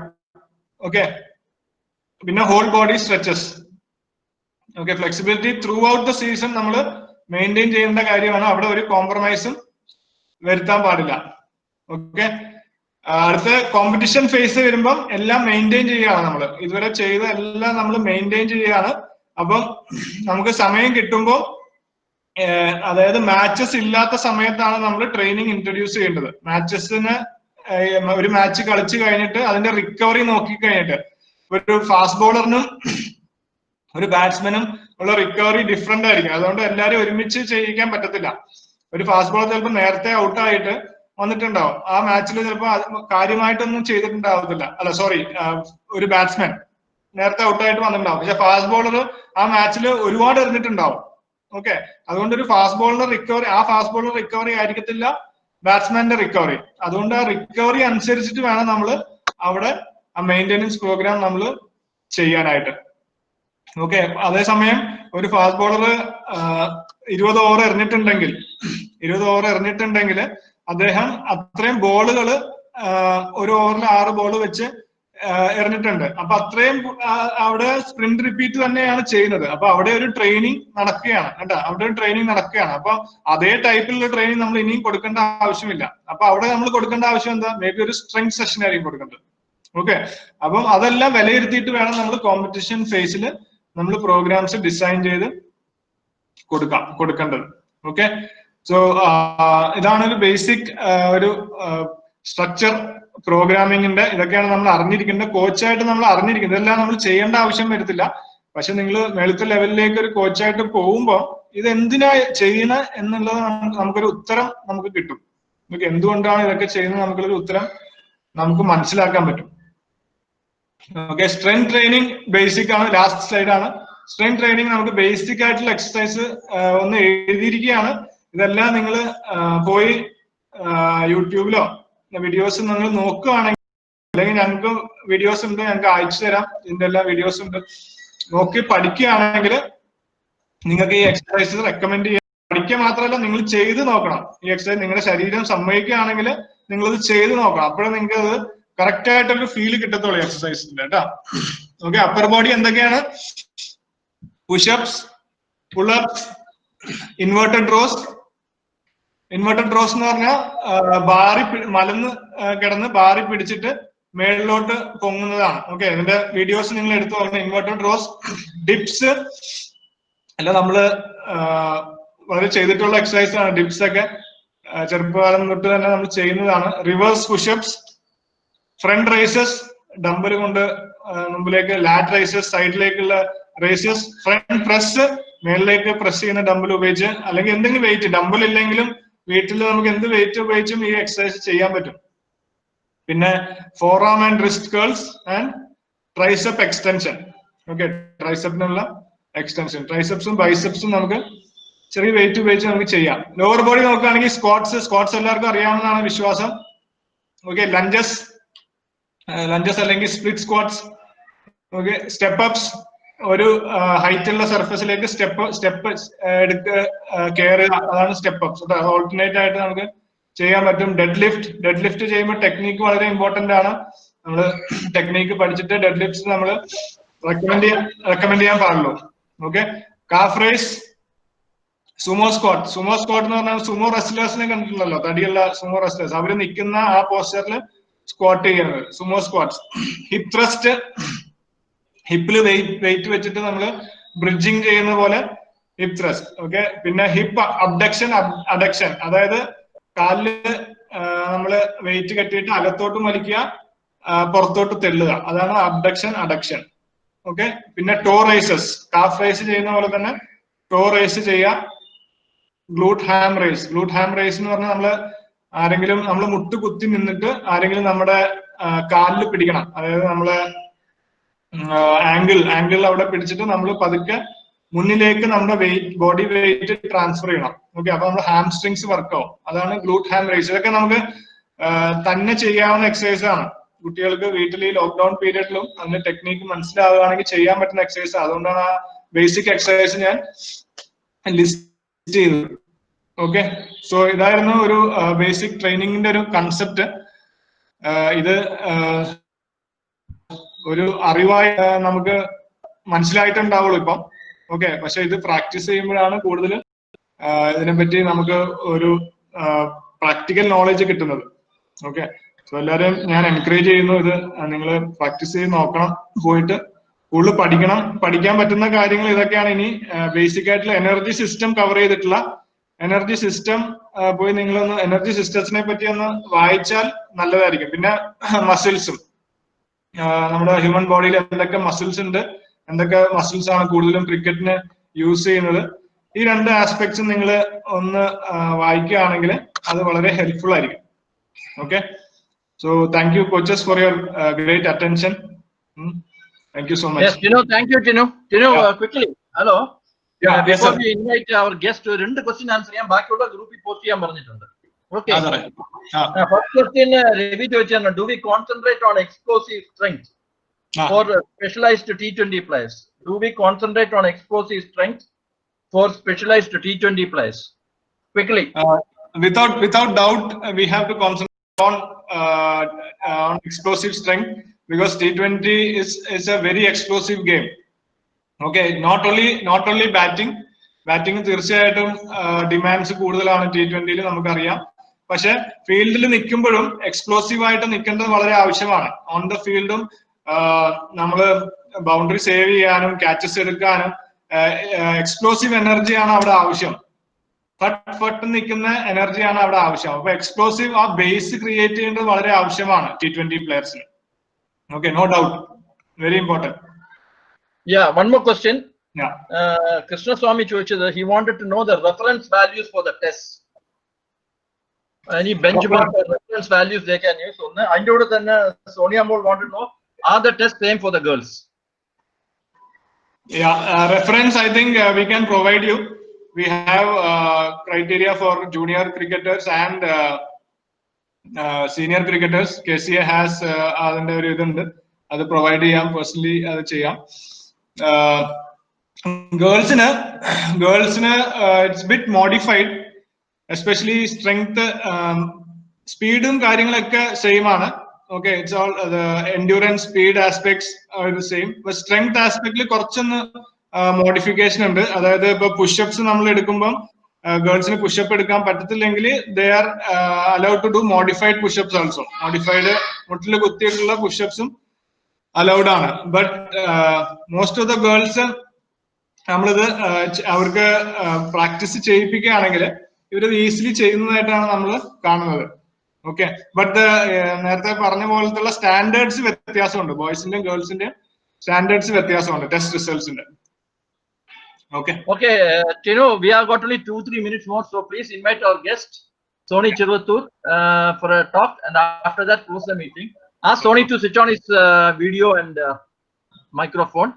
ഓക്കെ. പിന്നെ whole body stretches. Okay. Flexibility throughout the season നമ്മൾ മെയിൻറ്റെയിൻ ചെയ്യേണ്ട കാര്യമാണ്. അവിടെ ഒരു കോംപ്രമൈസും വരുത്താൻ പാടില്ല. ഓക്കെ. അടുത്ത കോമ്പറ്റീഷൻ ഫേസ് വരുമ്പം എല്ലാം മെയിൻറ്റെയിൻ ചെയ്യുകയാണ്. നമ്മൾ ഇതുവരെ ചെയ്ത എല്ലാം നമ്മൾ മെയിൻറ്റെയിൻ ചെയ്യുകയാണ്. അപ്പം നമുക്ക് സമയം കിട്ടുമ്പോൾ, അതായത് മാച്ചസ് ഇല്ലാത്ത സമയത്താണ് നമ്മൾ ട്രെയിനിങ് ഇൻട്രൊഡ്യൂസ് ചെയ്യേണ്ടത്. മാച്ചസിന് ഒരു മാച്ച് കളിച്ചു കഴിഞ്ഞിട്ട് അതിന്റെ റിക്കവറി നോക്കി കഴിഞ്ഞിട്ട് ഒരു ഫാസ്റ്റ് ബോളറിനും ഒരു ബാറ്റ്സ്മാനും ഉള്ള റിക്കവറി ഡിഫറെന്റ് ആയിരിക്കും. അതുകൊണ്ട് എല്ലാവരും ഒരുമിച്ച് ചെയ്യിക്കാൻ പറ്റത്തില്ല. ഒരു ഫാസ്റ്റ് ബോളർ ചിലപ്പോൾ നേരത്തെ ഔട്ടായിട്ട് വന്നിട്ടുണ്ടാവും. ആ മാച്ചിൽ ചിലപ്പോൾ കാര്യമായിട്ടൊന്നും ചെയ്തിട്ടുണ്ടാവത്തില്ല. അല്ല സോറി, ഒരു ബാറ്റ്സ്മാൻ നേരത്തെ ഔട്ടായിട്ട് വന്നിട്ടുണ്ടാവും. പക്ഷെ ഫാസ്റ്റ് ബോളർ ആ മാച്ചിൽ ഒരുപാട് എറിഞ്ഞിട്ടുണ്ടാവും. ഓക്കെ. അതുകൊണ്ട് ഒരു ഫാസ്റ്റ് ബോളറിന്റെ റിക്കവറി, ആ ഫാസ്റ്റ് ബോളർ റിക്കവറി ആയിരിക്കത്തില്ല ബാറ്റ്സ്മാന്റെ റിക്കവറി. അതുകൊണ്ട് ആ റിക്കവറി അനുസരിച്ചിട്ട് വേണം നമ്മൾ അവിടെ ആ മെയിൻ്റെനൻസ് പ്രോഗ്രാം നമ്മൾ ചെയ്യാനായിട്ട്. ഓക്കെ, അതേസമയം ഒരു ഫാസ്റ്റ് ബോളർ 20 ഓവർ എറിഞ്ഞിട്ടുണ്ടെങ്കിൽ അദ്ദേഹം അത്രയും ബോളുകൾ ഒരു ഓവറിൽ 6 ബോൾ വെച്ച് എറിഞ്ഞിട്ടുണ്ട്. അപ്പൊ അത്രയും അവിടെ സ്പ്രിന്റ് റിപ്പീറ്റ് തന്നെയാണ് ചെയ്യുന്നത്. അപ്പൊ അവിടെ ഒരു ട്രെയിനിങ് നടക്കുകയാണ് കേട്ടോ, അവിടെ ഒരു ട്രെയിനിങ് നടക്കുകയാണ്. അപ്പൊ അതേ ടൈപ്പിലുള്ള ട്രെയിനിങ് നമ്മൾ ഇനിയും കൊടുക്കേണ്ട ആവശ്യമില്ല. അപ്പൊ അവിടെ നമ്മൾ കൊടുക്കേണ്ട ആവശ്യം എന്താ, മേ ബി ഒരു സ്ട്രെങ്ത് സെഷൻ ആയിരിക്കും കൊടുക്കേണ്ടത്. ഓക്കെ, അപ്പം അതെല്ലാം വിലയിരുത്തിയിട്ട് വേണം നമ്മൾ കോമ്പറ്റീഷൻ ഫേസിൽ നമ്മൾ പ്രോഗ്രാംസ് ഡിസൈൻ ചെയ്ത് കൊടുക്കേണ്ടത്. ഓക്കെ, സോ ഇതാണ് ഒരു ബേസിക് ഒരു സ്ട്രക്ചർ പ്രോഗ്രാമിങ്ങിന്റെ. ഇതൊക്കെയാണ് നമ്മൾ അറിഞ്ഞിരിക്കേണ്ടത്, കോച്ചായിട്ട് നമ്മൾ അറിഞ്ഞിരിക്കുന്നത്. ഇതെല്ലാം നമ്മൾ ചെയ്യേണ്ട ആവശ്യം വരത്തില്ല. പക്ഷെ നിങ്ങൾ മേളത്തെ ലെവലിലേക്ക് ഒരു കോച്ചായിട്ട് പോകുമ്പോൾ ഇത് എന്തിനാ ചെയ്യണ എന്നുള്ളത് നമുക്കൊരു ഉത്തരം നമുക്ക് കിട്ടും. നമുക്ക് എന്തുകൊണ്ടാണ് ഇതൊക്കെ ചെയ്യുന്നത് നമുക്കൊരു ഉത്തരം നമുക്ക് മനസ്സിലാക്കാൻ പറ്റും. ഓക്കെ, സ്ട്രെങ്ത് ട്രെയിനിങ് ബേസിക് ആണ്. ലാസ്റ്റ് സ്ലൈഡ് ആണ്. സ്ട്രെങ്ത് ട്രെയിനിങ് നമുക്ക് ബേസിക് ആയിട്ടുള്ള എക്സസൈസ് ഒന്ന് എഴുതിയിരിക്കുകയാണ്. ഇതെല്ലാം നിങ്ങൾ പോയി യൂട്യൂബിലോ വീഡിയോസ് നിങ്ങൾ നോക്കുകയാണെങ്കിൽ, അല്ലെങ്കിൽ ഞങ്ങൾക്ക് വീഡിയോസ് ഉണ്ട്, ഞങ്ങൾക്ക് അയച്ചു തരാം. ഇതിന്റെ എല്ലാ വീഡിയോസ് ഉണ്ട്. നോക്കി പഠിക്കുകയാണെങ്കിൽ നിങ്ങൾക്ക് ഈ എക്സസൈസ് റെക്കമെൻഡ് ചെയ്യാം. പഠിക്കുക മാത്രമല്ല, നിങ്ങൾ ചെയ്ത് നോക്കണം. ഈ എക്സസൈസ് നിങ്ങളുടെ ശരീരം സമ്മതിക്കുകയാണെങ്കിൽ നിങ്ങളത് ചെയ്ത് നോക്കണം. അപ്പോഴേ നിങ്ങൾക്ക് അത് കറക്റ്റ് ആയിട്ടൊരു ഫീൽ കിട്ടത്തുള്ളൂ എക്സസൈസിന്റെ കേട്ടോ. ഓക്കെ, അപ്പർ ബോഡി എന്തൊക്കെയാണ്? Push-ups, pull-ups, inverted rose. Inverted rose എന്ന് പറഞ്ഞാൽ മലന്ന് കിടന്ന് ബാറി പിടിച്ചിട്ട് മേളിലോട്ട് പൊങ്ങുന്നതാണ്. ഓക്കെ, ഇതിന്റെ വീഡിയോസ് നിങ്ങൾ എടുത്തു നോക്കണം. ഇൻവേർട്ടഡ് റോസ്, ഡിപ്സ് അല്ല നമ്മള് വളരെ ചെയ്തിട്ടുള്ള എക്സസൈസ് ആണ്. ഡിപ്സ് ഒക്കെ ചെറുപ്പകാലം തൊട്ട് തന്നെ നമ്മൾ ചെയ്യുന്നതാണ്. Reverse pushups, front raises, dumbbell കൊണ്ട് മുമ്പിലേക്ക്, ലാറ്റ് റൈസസ്, സൈഡിലേക്കുള്ള റൈസസ്, ഫ്രണ്ട് പ്രസ്, മേളിലേക്ക് പ്രസ് ചെയ്യുന്ന ഡംബൽ ഉപയോഗിച്ച്, അല്ലെങ്കിൽ എന്തെങ്കിലും വെയിറ്റ്, ഡംബൽ ഇല്ലെങ്കിലും വീട്ടിൽ നമുക്ക് എന്ത് വെയിറ്റ് ഉപയോഗിച്ചും ഈ എക്സസൈസ് ചെയ്യാൻ പറ്റും. പിന്നെ forearm and wrist curls and tricep extension. Okay, ട്രൈസെപ്പിനുള്ള എക്സ്റ്റൻഷൻ. ട്രൈസെപ്സും ബൈസെപ്സും നമുക്ക് ചെറിയ വെയിറ്റ് ഉപയോഗിച്ച് നമുക്ക് ചെയ്യാം. ലോവർ ബോഡി നോക്കുകയാണെങ്കിൽ സ്ക്വാട്സ് എല്ലാവർക്കും അറിയാവുന്നതാണ് വിശ്വാസം. ഓക്കെ, ലഞ്ചസ് അല്ലെങ്കിൽ split squats. Okay, step ups, ഒരു ഹൈറ്റ് ഉള്ള സർഫസിലേക്ക് സ്റ്റെപ്പ് കെയർ ചെയ്യുക, അതാണ് സ്റ്റെപ്പ് അപ്സ്. ഓൾട്ടർനേറ്റ് ആയിട്ട് നമുക്ക് ചെയ്യാൻ പറ്റും. ഡെഡ് ലിഫ്റ്റ് ചെയ്യുമ്പോൾ ടെക്നിക്ക് വളരെ ഇമ്പോർട്ടന്റ് ആണ്. നമ്മൾ ടെക്നിക്ക് പഠിച്ചിട്ട് ഡെഡ് ലിഫ്റ്റ് നമ്മൾ റെക്കമെൻഡ് ചെയ്യാൻ പാടുള്ളൂ. Okay, calf raise, sumo squat എന്ന് പറഞ്ഞാൽ സുമോ റെസ്ലേഴ്സിനെ കണ്ടിട്ടുണ്ടല്ലോ, തടിയുള്ള സുമോ റെസ്ലേഴ്സ്. അവര് നിൽക്കുന്ന ആ പോസ്റ്ററിൽ സ്ക്വാട്ട് ചെയ്യുന്നത് സുമോ സ്ക്വാട്ട്സ്. ഹിപ്പ് ത്രസ്റ്റ്, ഹിപ്പില് വെയിറ്റ് വെച്ചിട്ട് നമ്മൾ ബ്രിഡ്ജിങ് ചെയ്യുന്ന പോലെ ഹിപ്പ് ത്രസ്റ്റ്. ഓക്കെ, പിന്നെ ഹിപ്പ് അഡക്ഷൻ, അതായത് കാലില് നമ്മള് വെയിറ്റ് കെട്ടിയിട്ട് അകത്തോട്ട് വലിക്കുക, പുറത്തോട്ട് തെള്ളുക, അതാണ് അഡക്ഷൻ. ഓക്കെ, പിന്നെ ടോ റൈസസ്, കാഫ് റൈസ് ചെയ്യുന്ന പോലെ തന്നെ ടോ റൈസ് ചെയ്യുക. ഗ്ലൂട്ട് ഹാം റൈസ് എന്ന് പറഞ്ഞാൽ നമ്മൾ മുട്ട് കുത്തി നിന്നിട്ട് ആരെങ്കിലും നമ്മുടെ കാലിൽ പിടിക്കണം. അതായത് നമ്മളെ ആംഗിൾ അവിടെ പിടിച്ചിട്ട് നമ്മൾ പതുക്കെ മുന്നിലേക്ക് നമ്മുടെ ബോഡി വെയിറ്റ് ട്രാൻസ്ഫർ ചെയ്യണം. ഓക്കെ, അപ്പൊ നമ്മുടെ ഹാംസ്ട്രിങ്സ് വർക്ക് ആവും. അതാണ് ഗ്ലൂട്ട് ഹാം റൈസ്. ഇതൊക്കെ നമുക്ക് തന്നെ ചെയ്യാവുന്ന എക്സസൈസ് ആണ്. കുട്ടികൾക്ക് വീട്ടിൽ ഈ ലോക്ക്ഡൌൺ പീരീഡിലും അതിന്റെ ടെക്നിക്ക് മനസ്സിലാവുകയാണെങ്കിൽ ചെയ്യാൻ പറ്റുന്ന എക്സസൈസ്. അതുകൊണ്ടാണ് ആ ബേസിക് എക്സസൈസ് ഞാൻ ലിസ്റ്റ് ചെയ്തത്. ഓക്കെ, സോ ഇതായിരുന്നു ഒരു ബേസിക് ട്രെയിനിങ്ങിന്റെ ഒരു കൺസെപ്റ്റ്. ഇത് ഒരു അറിവായി നമുക്ക് മനസ്സിലായിട്ടുണ്ടാവുള്ളൂ ഇപ്പം. ഓക്കെ, പക്ഷെ ഇത് പ്രാക്ടീസ് ചെയ്യുമ്പോഴാണ് കൂടുതൽ ഇതിനെപ്പറ്റി നമുക്ക് ഒരു പ്രാക്ടിക്കൽ നോളജ് കിട്ടുന്നത്. ഓക്കെ, സോ എല്ലാവരെയും ഞാൻ എൻകറേജ് ചെയ്യുന്നു, ഇത് നിങ്ങൾ പ്രാക്ടീസ് ചെയ്ത് നോക്കണം. പോയിട്ട് കൂടുതൽ പഠിക്കാൻ പറ്റുന്ന കാര്യങ്ങൾ ഇതൊക്കെയാണ്. ഇനി ബേസിക് ആയിട്ടുള്ള എനർജി സിസ്റ്റം കവർ ചെയ്തിട്ടുള്ള എനർജി സിസ്റ്റം പോയി നിങ്ങളൊന്ന് എനർജി സിസ്റ്റത്തിനെ പറ്റി ഒന്ന് വായിച്ചാൽ നല്ലതായിരിക്കും. പിന്നെ മസിൽസും, നമ്മുടെ ഹ്യൂമൻ ബോഡിയിൽ എന്തൊക്കെ മസിൽസ് ഉണ്ട്, എന്തൊക്കെ മസിൽസ് ആണ് കൂടുതലും ക്രിക്കറ്റിന് യൂസ് ചെയ്യുന്നത്, ഈ രണ്ട് ആസ്പെക്ട്സും നിങ്ങൾ ഒന്ന് വായിക്കുകയാണെങ്കിൽ അത് വളരെ ഹെൽപ്ഫുൾ ആയിരിക്കും. Okay, so thank you coaches for your great attention. Thank you so much. Yes, thank you, Tinu. Quickly, hello. Yeah, before we invite our guest, two question answer ചെയ്യാൻ ബാക്കിയുള്ള ഗ്രൂപ്പിൽ പോസ്റ്റ് ചെയ്യാൻ പറഞ്ഞിട്ടുണ്ട്. Okay. First question, Ravi ചോദിച്ചാണ്, do we concentrate on explosive strength? for specialized T20 players? Do we concentrate on explosive strength for specialized T20 players? Quickly. Without doubt, we have to concentrate on explosive strength, because T20 is a very explosive game. Okay, not only batting തീർച്ചയായിട്ടും demands കൂടുതലാണ് T20 നമുക്കറിയാം. പക്ഷെ ഫീൽഡിൽ നിൽക്കുമ്പോഴും explosive ആയിട്ട് നിൽക്കേണ്ടത് വളരെ ആവശ്യമാണ്. ഓൺ ദ ഫീൽഡും നമ്മള് ബൗണ്ടറി സേവ് ചെയ്യാനും ക്യാച്ചസ് എടുക്കാനും എക്സ്പ്ലോസീവ് എനർജിയാണ് അവിടെ ആവശ്യം. ഫട്ട് നിൽക്കുന്ന എനർജിയാണ് അവിടെ ആവശ്യം. അപ്പൊ എക്സ്പ്ലോസീവ് ആ ബേസ് ക്രിയേറ്റ് ചെയ്യേണ്ടത് വളരെ ആവശ്യമാണ് T20 പ്ലെയേഴ്സിന്. Okay, no doubt, very important. Yeah, one more question. Yeah. Krishna Swami ചോദിച്ചത്, he wanted to know the reference values for the test. Any benchmark reference values they can use? ഒന്ന് അതിന്റെ കൂടെ തന്നെ Sonia Mol wanted to know, are the tests same for the girls? Yeah, reference I think we can provide you. We have criteria for junior cricketers and senior cricketers. KCA has അതിന്റെ ഒരു ഇതുണ്ട്, അത് provide ചെയ്യാം, personally അത് ചെയ്യാം. ഗേൾസിന് it's bit modified, especially strength, സ്പീഡും കാര്യങ്ങളൊക്കെ സെയിം ആണ്. Okay, it's all endurance, speed aspects are the same. Strength ആസ്പെക്ടിൽ കുറച്ചൊന്ന് മോഡിഫിക്കേഷൻ ഉണ്ട്. അതായത് ഇപ്പൊ പുഷപ്സ് നമ്മൾ എടുക്കുമ്പോൾ ഗേൾസിന് പുഷപ്പ് എടുക്കാൻ പറ്റത്തില്ലെങ്കിൽ they are allowed to do modified pushups also. Modified മുട്ടിൽ കുത്തിയിട്ടുള്ള പുഷപ്സും അലൗഡ് ആണ്. But most of the girls നമ്മളിത് അവർക്ക് പ്രാക്ടീസ് ചെയ്യിപ്പിക്കുകയാണെങ്കിൽ ഇവരത് ഈസിലി ചെയ്യുന്നതായിട്ടാണ് നമ്മൾ കാണുന്നത്. ഓക്കെ, ബട്ട് നേരത്തെ പറഞ്ഞ പോലത്തുള്ള സ്റ്റാൻഡേർഡ്സ് വ്യത്യാസമുണ്ട്. ബോയ്സിന്റെയും ഗേൾസിന്റെയും സ്റ്റാൻഡേർഡ്സ് വ്യത്യാസമുണ്ട് test റിസൾട്ട്സിന്റെ. Okay. Okay, Tino, we have got only 2-3 minutes more, so please invite our guest, Sony Chirvattur, for a talk, and after that close the meeting. Ask Sony to switch on his video and microphone,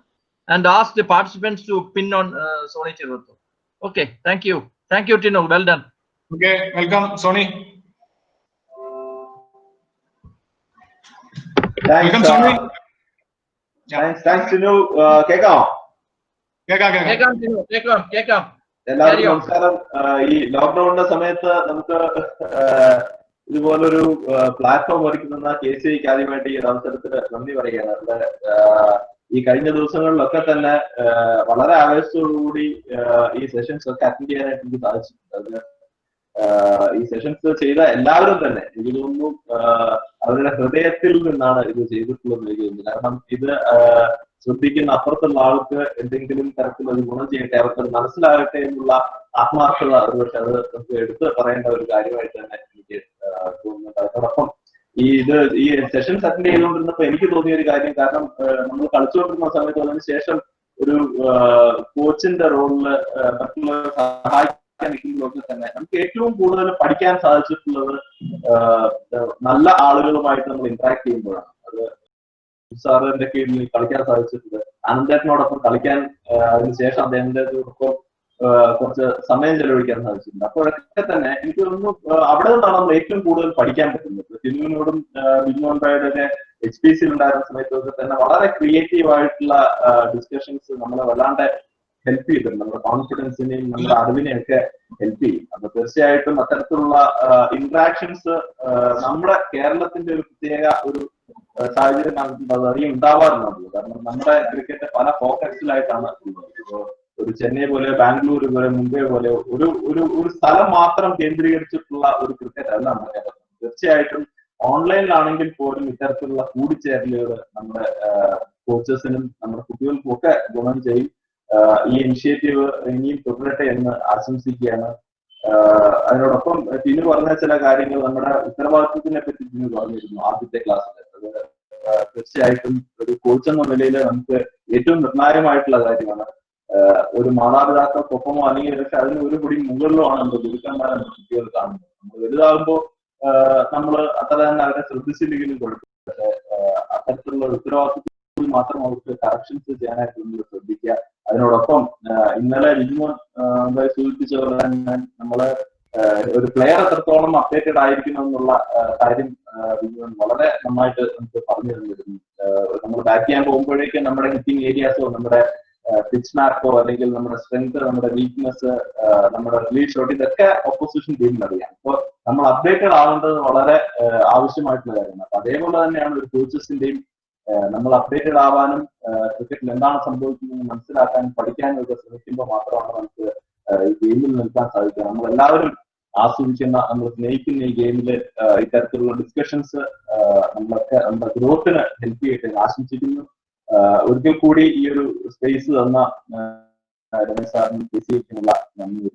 and ask the participants to pin on Sony Chirvattur. Okay, thank you, Tino, well done. Okay, welcome Sony. Thanks, welcome Sony. Thanks Tino. കേൾക്കാം. എല്ലാവർക്കും നമസ്കാരം. ഈ ലോക്ക്ഡൌണിന്റെ സമയത്ത് നമുക്ക് ഇതുപോലൊരു platform ഒരുക്കുന്ന KCAക്ക് ആദ്യമായിട്ട് ഈ അവസരത്തിൽ നന്ദി പറയുകയാണ്. ഈ കഴിഞ്ഞ ദിവസങ്ങളിലൊക്കെ തന്നെ വളരെ ആവേശത്തോടുകൂടി ഈ സെഷൻസ് ഒക്കെ അറ്റൻഡ് ചെയ്യാനായിട്ട് എനിക്ക് സാധിച്ചിട്ടുണ്ട്. ഈ സെഷൻസ് ചെയ്ത എല്ലാവരും തന്നെ എനിക്ക് തോന്നുന്നു അവരുടെ ഹൃദയത്തിൽ നിന്നാണ് ഇത് ചെയ്തിട്ടുള്ളത് എനിക്ക് തോന്നുന്നു. കാരണം ഇത് ശ്രദ്ധിക്കുന്ന അപ്പുറത്തുള്ള ആൾക്ക് എന്തെങ്കിലും തരത്തിലൊരു ഗുണം ചെയ്യട്ടെ, അവർക്കത് മനസ്സിലാകട്ടെ എന്നുള്ള ആത്മാർത്ഥത ഒരുപക്ഷെ അത് നമുക്ക് എടുത്ത് പറയേണ്ട ഒരു കാര്യമായിട്ട് തന്നെ എനിക്ക് തോന്നുന്നുണ്ട്. അതോടൊപ്പം ഈ സെഷൻസ് അറ്റൻഡ് ചെയ്തുകൊണ്ടിരുന്നപ്പോ എനിക്ക് തോന്നിയ ഒരു കാര്യം, കാരണം നമ്മൾ കളിച്ചുകൊണ്ടിരുന്ന സമയത്ത് അതിനുശേഷം ഒരു കോച്ചിന്റെ റോളില് മറ്റുള്ളവരെ സഹായിക്കാൻ നിൽക്കുന്നതൊക്കെ തന്നെ നമുക്ക് ഏറ്റവും കൂടുതൽ പഠിക്കാൻ സാധിച്ചിട്ടുള്ളത് നല്ല ആളുകളുമായിട്ട് നമ്മൾ ഇന്ററാക്ട് ചെയ്യുമ്പോഴാണ്. അത് സാറിന്റെ കീഴിൽ കളിക്കാൻ സാധിച്ചിട്ടുണ്ട്. അനന്തേട്ടനോടൊപ്പം കളിക്കാൻ അതിനുശേഷം അദ്ദേഹത്തിന്റെ ഒപ്പം കുറച്ച് സമയം ചെലവഴിക്കാൻ സാധിച്ചിട്ടുണ്ട്. അപ്പോഴൊക്കെ തന്നെ എനിക്ക് തോന്നുന്നു അവിടെ നിന്നാണ് നമ്മൾ ഏറ്റവും കൂടുതൽ പഠിക്കാൻ പറ്റുന്നത്. ടിനുവിനോടും ബിജുമോൻഭായുടെ HPC ഉണ്ടായിരുന്ന സമയത്തൊക്കെ തന്നെ വളരെ ക്രിയേറ്റീവ് ആയിട്ടുള്ള ഡിസ്കഷൻസ് നമ്മളെ വല്ലാണ്ട് ഹെൽപ്പ് ചെയ്തിട്ടുണ്ട്. നമ്മുടെ കോൺഫിഡൻസിനെയും നമ്മുടെ അറിവിനെയൊക്കെ ഹെൽപ്പ് ചെയ്യും. അപ്പൊ തീർച്ചയായിട്ടും അത്തരത്തിലുള്ള ഇന്ററാക്ഷൻസ് നമ്മുടെ കേരളത്തിന്റെ ഒരു പ്രത്യേക ഒരു സാഹചര്യം അധികം ഉണ്ടാവാറുണ്ടല്ലോ. കാരണം നമ്മുടെ ക്രിക്കറ്റ് പല ഫോക്കസിലായിട്ടാണ് ഉള്ളത്. ഒരു ചെന്നൈ പോലെ, ബാംഗ്ലൂർ പോലെ, മുംബൈ പോലെ ഒരു സ്ഥലം മാത്രം കേന്ദ്രീകരിച്ചിട്ടുള്ള ഒരു ക്രിക്കറ്റ് അല്ല നമ്മുടെ കേരളം. തീർച്ചയായിട്ടും ഓൺലൈനിലാണെങ്കിൽ പോലും ഇത്തരത്തിലുള്ള കൂടിച്ചേരലുകൾ നമ്മുടെ കോച്ചസിനും നമ്മുടെ കുട്ടികൾക്കും ഒക്കെ ഗുണം ചെയ്യും. ഈ ഇനിഷ്യേറ്റീവ് ഇനിയും തുടരട്ടെ എന്ന് ആശംസിക്കുകയാണ്. അതിനോടൊപ്പം ടിനു പറഞ്ഞ ചില കാര്യങ്ങൾ, നമ്മുടെ ഉത്തരവാദിത്വത്തിനെ പറ്റി ടിനു പറഞ്ഞിരുന്നു ആദ്യത്തെ ക്ലാസ്സിൽ. അത് തീർച്ചയായിട്ടും ഒരു കോച്ച് എന്ന നിലയിൽ നമുക്ക് ഏറ്റവും നിർണായകമായിട്ടുള്ള കാര്യമാണ്. ഒരു മാതാപിതാക്കൾക്കൊപ്പമോ അല്ലെങ്കിൽ പക്ഷെ അതിന് ഒരു കൂടി മുകളിലോ ആണ് നമ്മുടെ ഗുരുക്കന്മാരെ കുട്ടികൾ കാണുന്നത്. നമ്മൾ വലുതാകുമ്പോൾ നമ്മൾ അത്ര തന്നെ അവരെ ശ്രദ്ധിച്ചില്ലെങ്കിലും കുഴപ്പമില്ല. പക്ഷെ അത്തരത്തിലുള്ള ഉത്തരവാദിത്വത്തിൽ മാത്രം അവർക്ക് കറക്ഷൻസ് ചെയ്യാനായിട്ട് നമ്മൾ ശ്രദ്ധിക്കുക. അതിനോടൊപ്പം ഇന്നലെ ബിജുമോൻ സൂചിപ്പിച്ച പോലെ തന്നെ നമ്മള് ഒരു പ്ലെയർ എത്രത്തോളം അപ്ഡേറ്റഡ് ആയിരിക്കണം എന്നുള്ള കാര്യം ബിജുമോൻ വളരെ നന്നായിട്ട് നമുക്ക് പറഞ്ഞു തന്നിരുന്നു. നമ്മൾ ബാറ്റ് ചെയ്യാൻ പോകുമ്പോഴേക്കും നമ്മുടെ ഹിറ്റിംഗ് ഏരിയാസോ നമ്മുടെ പിച്ച് മാപ്പോ അല്ലെങ്കിൽ നമ്മുടെ സ്ട്രെങ്ത്, നമ്മുടെ വീക്ക്നെസ്, നമ്മുടെ റിലീസ് ഷോട്ട്, ഇതൊക്കെ ഓപ്പോസിഷൻ ടീമിന് അറിയാം. അപ്പോൾ നമ്മൾ അപ്ഡേറ്റഡ് ആവേണ്ടത് വളരെ ആവശ്യമായിട്ടുള്ള കാര്യമാണ്. അപ്പൊ അതേപോലെ തന്നെയാണ് ഒരു കോച്ചസിന്റെയും നമ്മൾ അപ്ഡേറ്റഡ് ആവാനും ക്രിക്കറ്റിൽ എന്താണ് സംഭവിക്കുന്നതെന്ന് മനസ്സിലാക്കാനും പഠിക്കാനും ഒക്കെ ശ്രമിക്കുമ്പോൾ മാത്രമാണ് നമുക്ക് ഈ ഗെയിമിൽ നിൽക്കാൻ സാധിക്കുക. നമ്മൾ എല്ലാവരും ആസ്വദിക്കുന്ന, നമ്മൾ സ്നേഹിക്കുന്ന ഈ ഗെയിമിൽ ഇത്തരത്തിലുള്ള ഡിസ്കഷൻസ് നമ്മളൊക്കെ നമ്മുടെ ഗ്രോത്തിന് ഹെൽപ്പ് ചെയ്യട്ടെ ആശംസിക്കുന്നു. ഒരിക്കൽ കൂടി ഈ ഒരു സ്പേസ് തന്ന രമേശ് സാറിനും KCH-നുള്ള നന്ദി.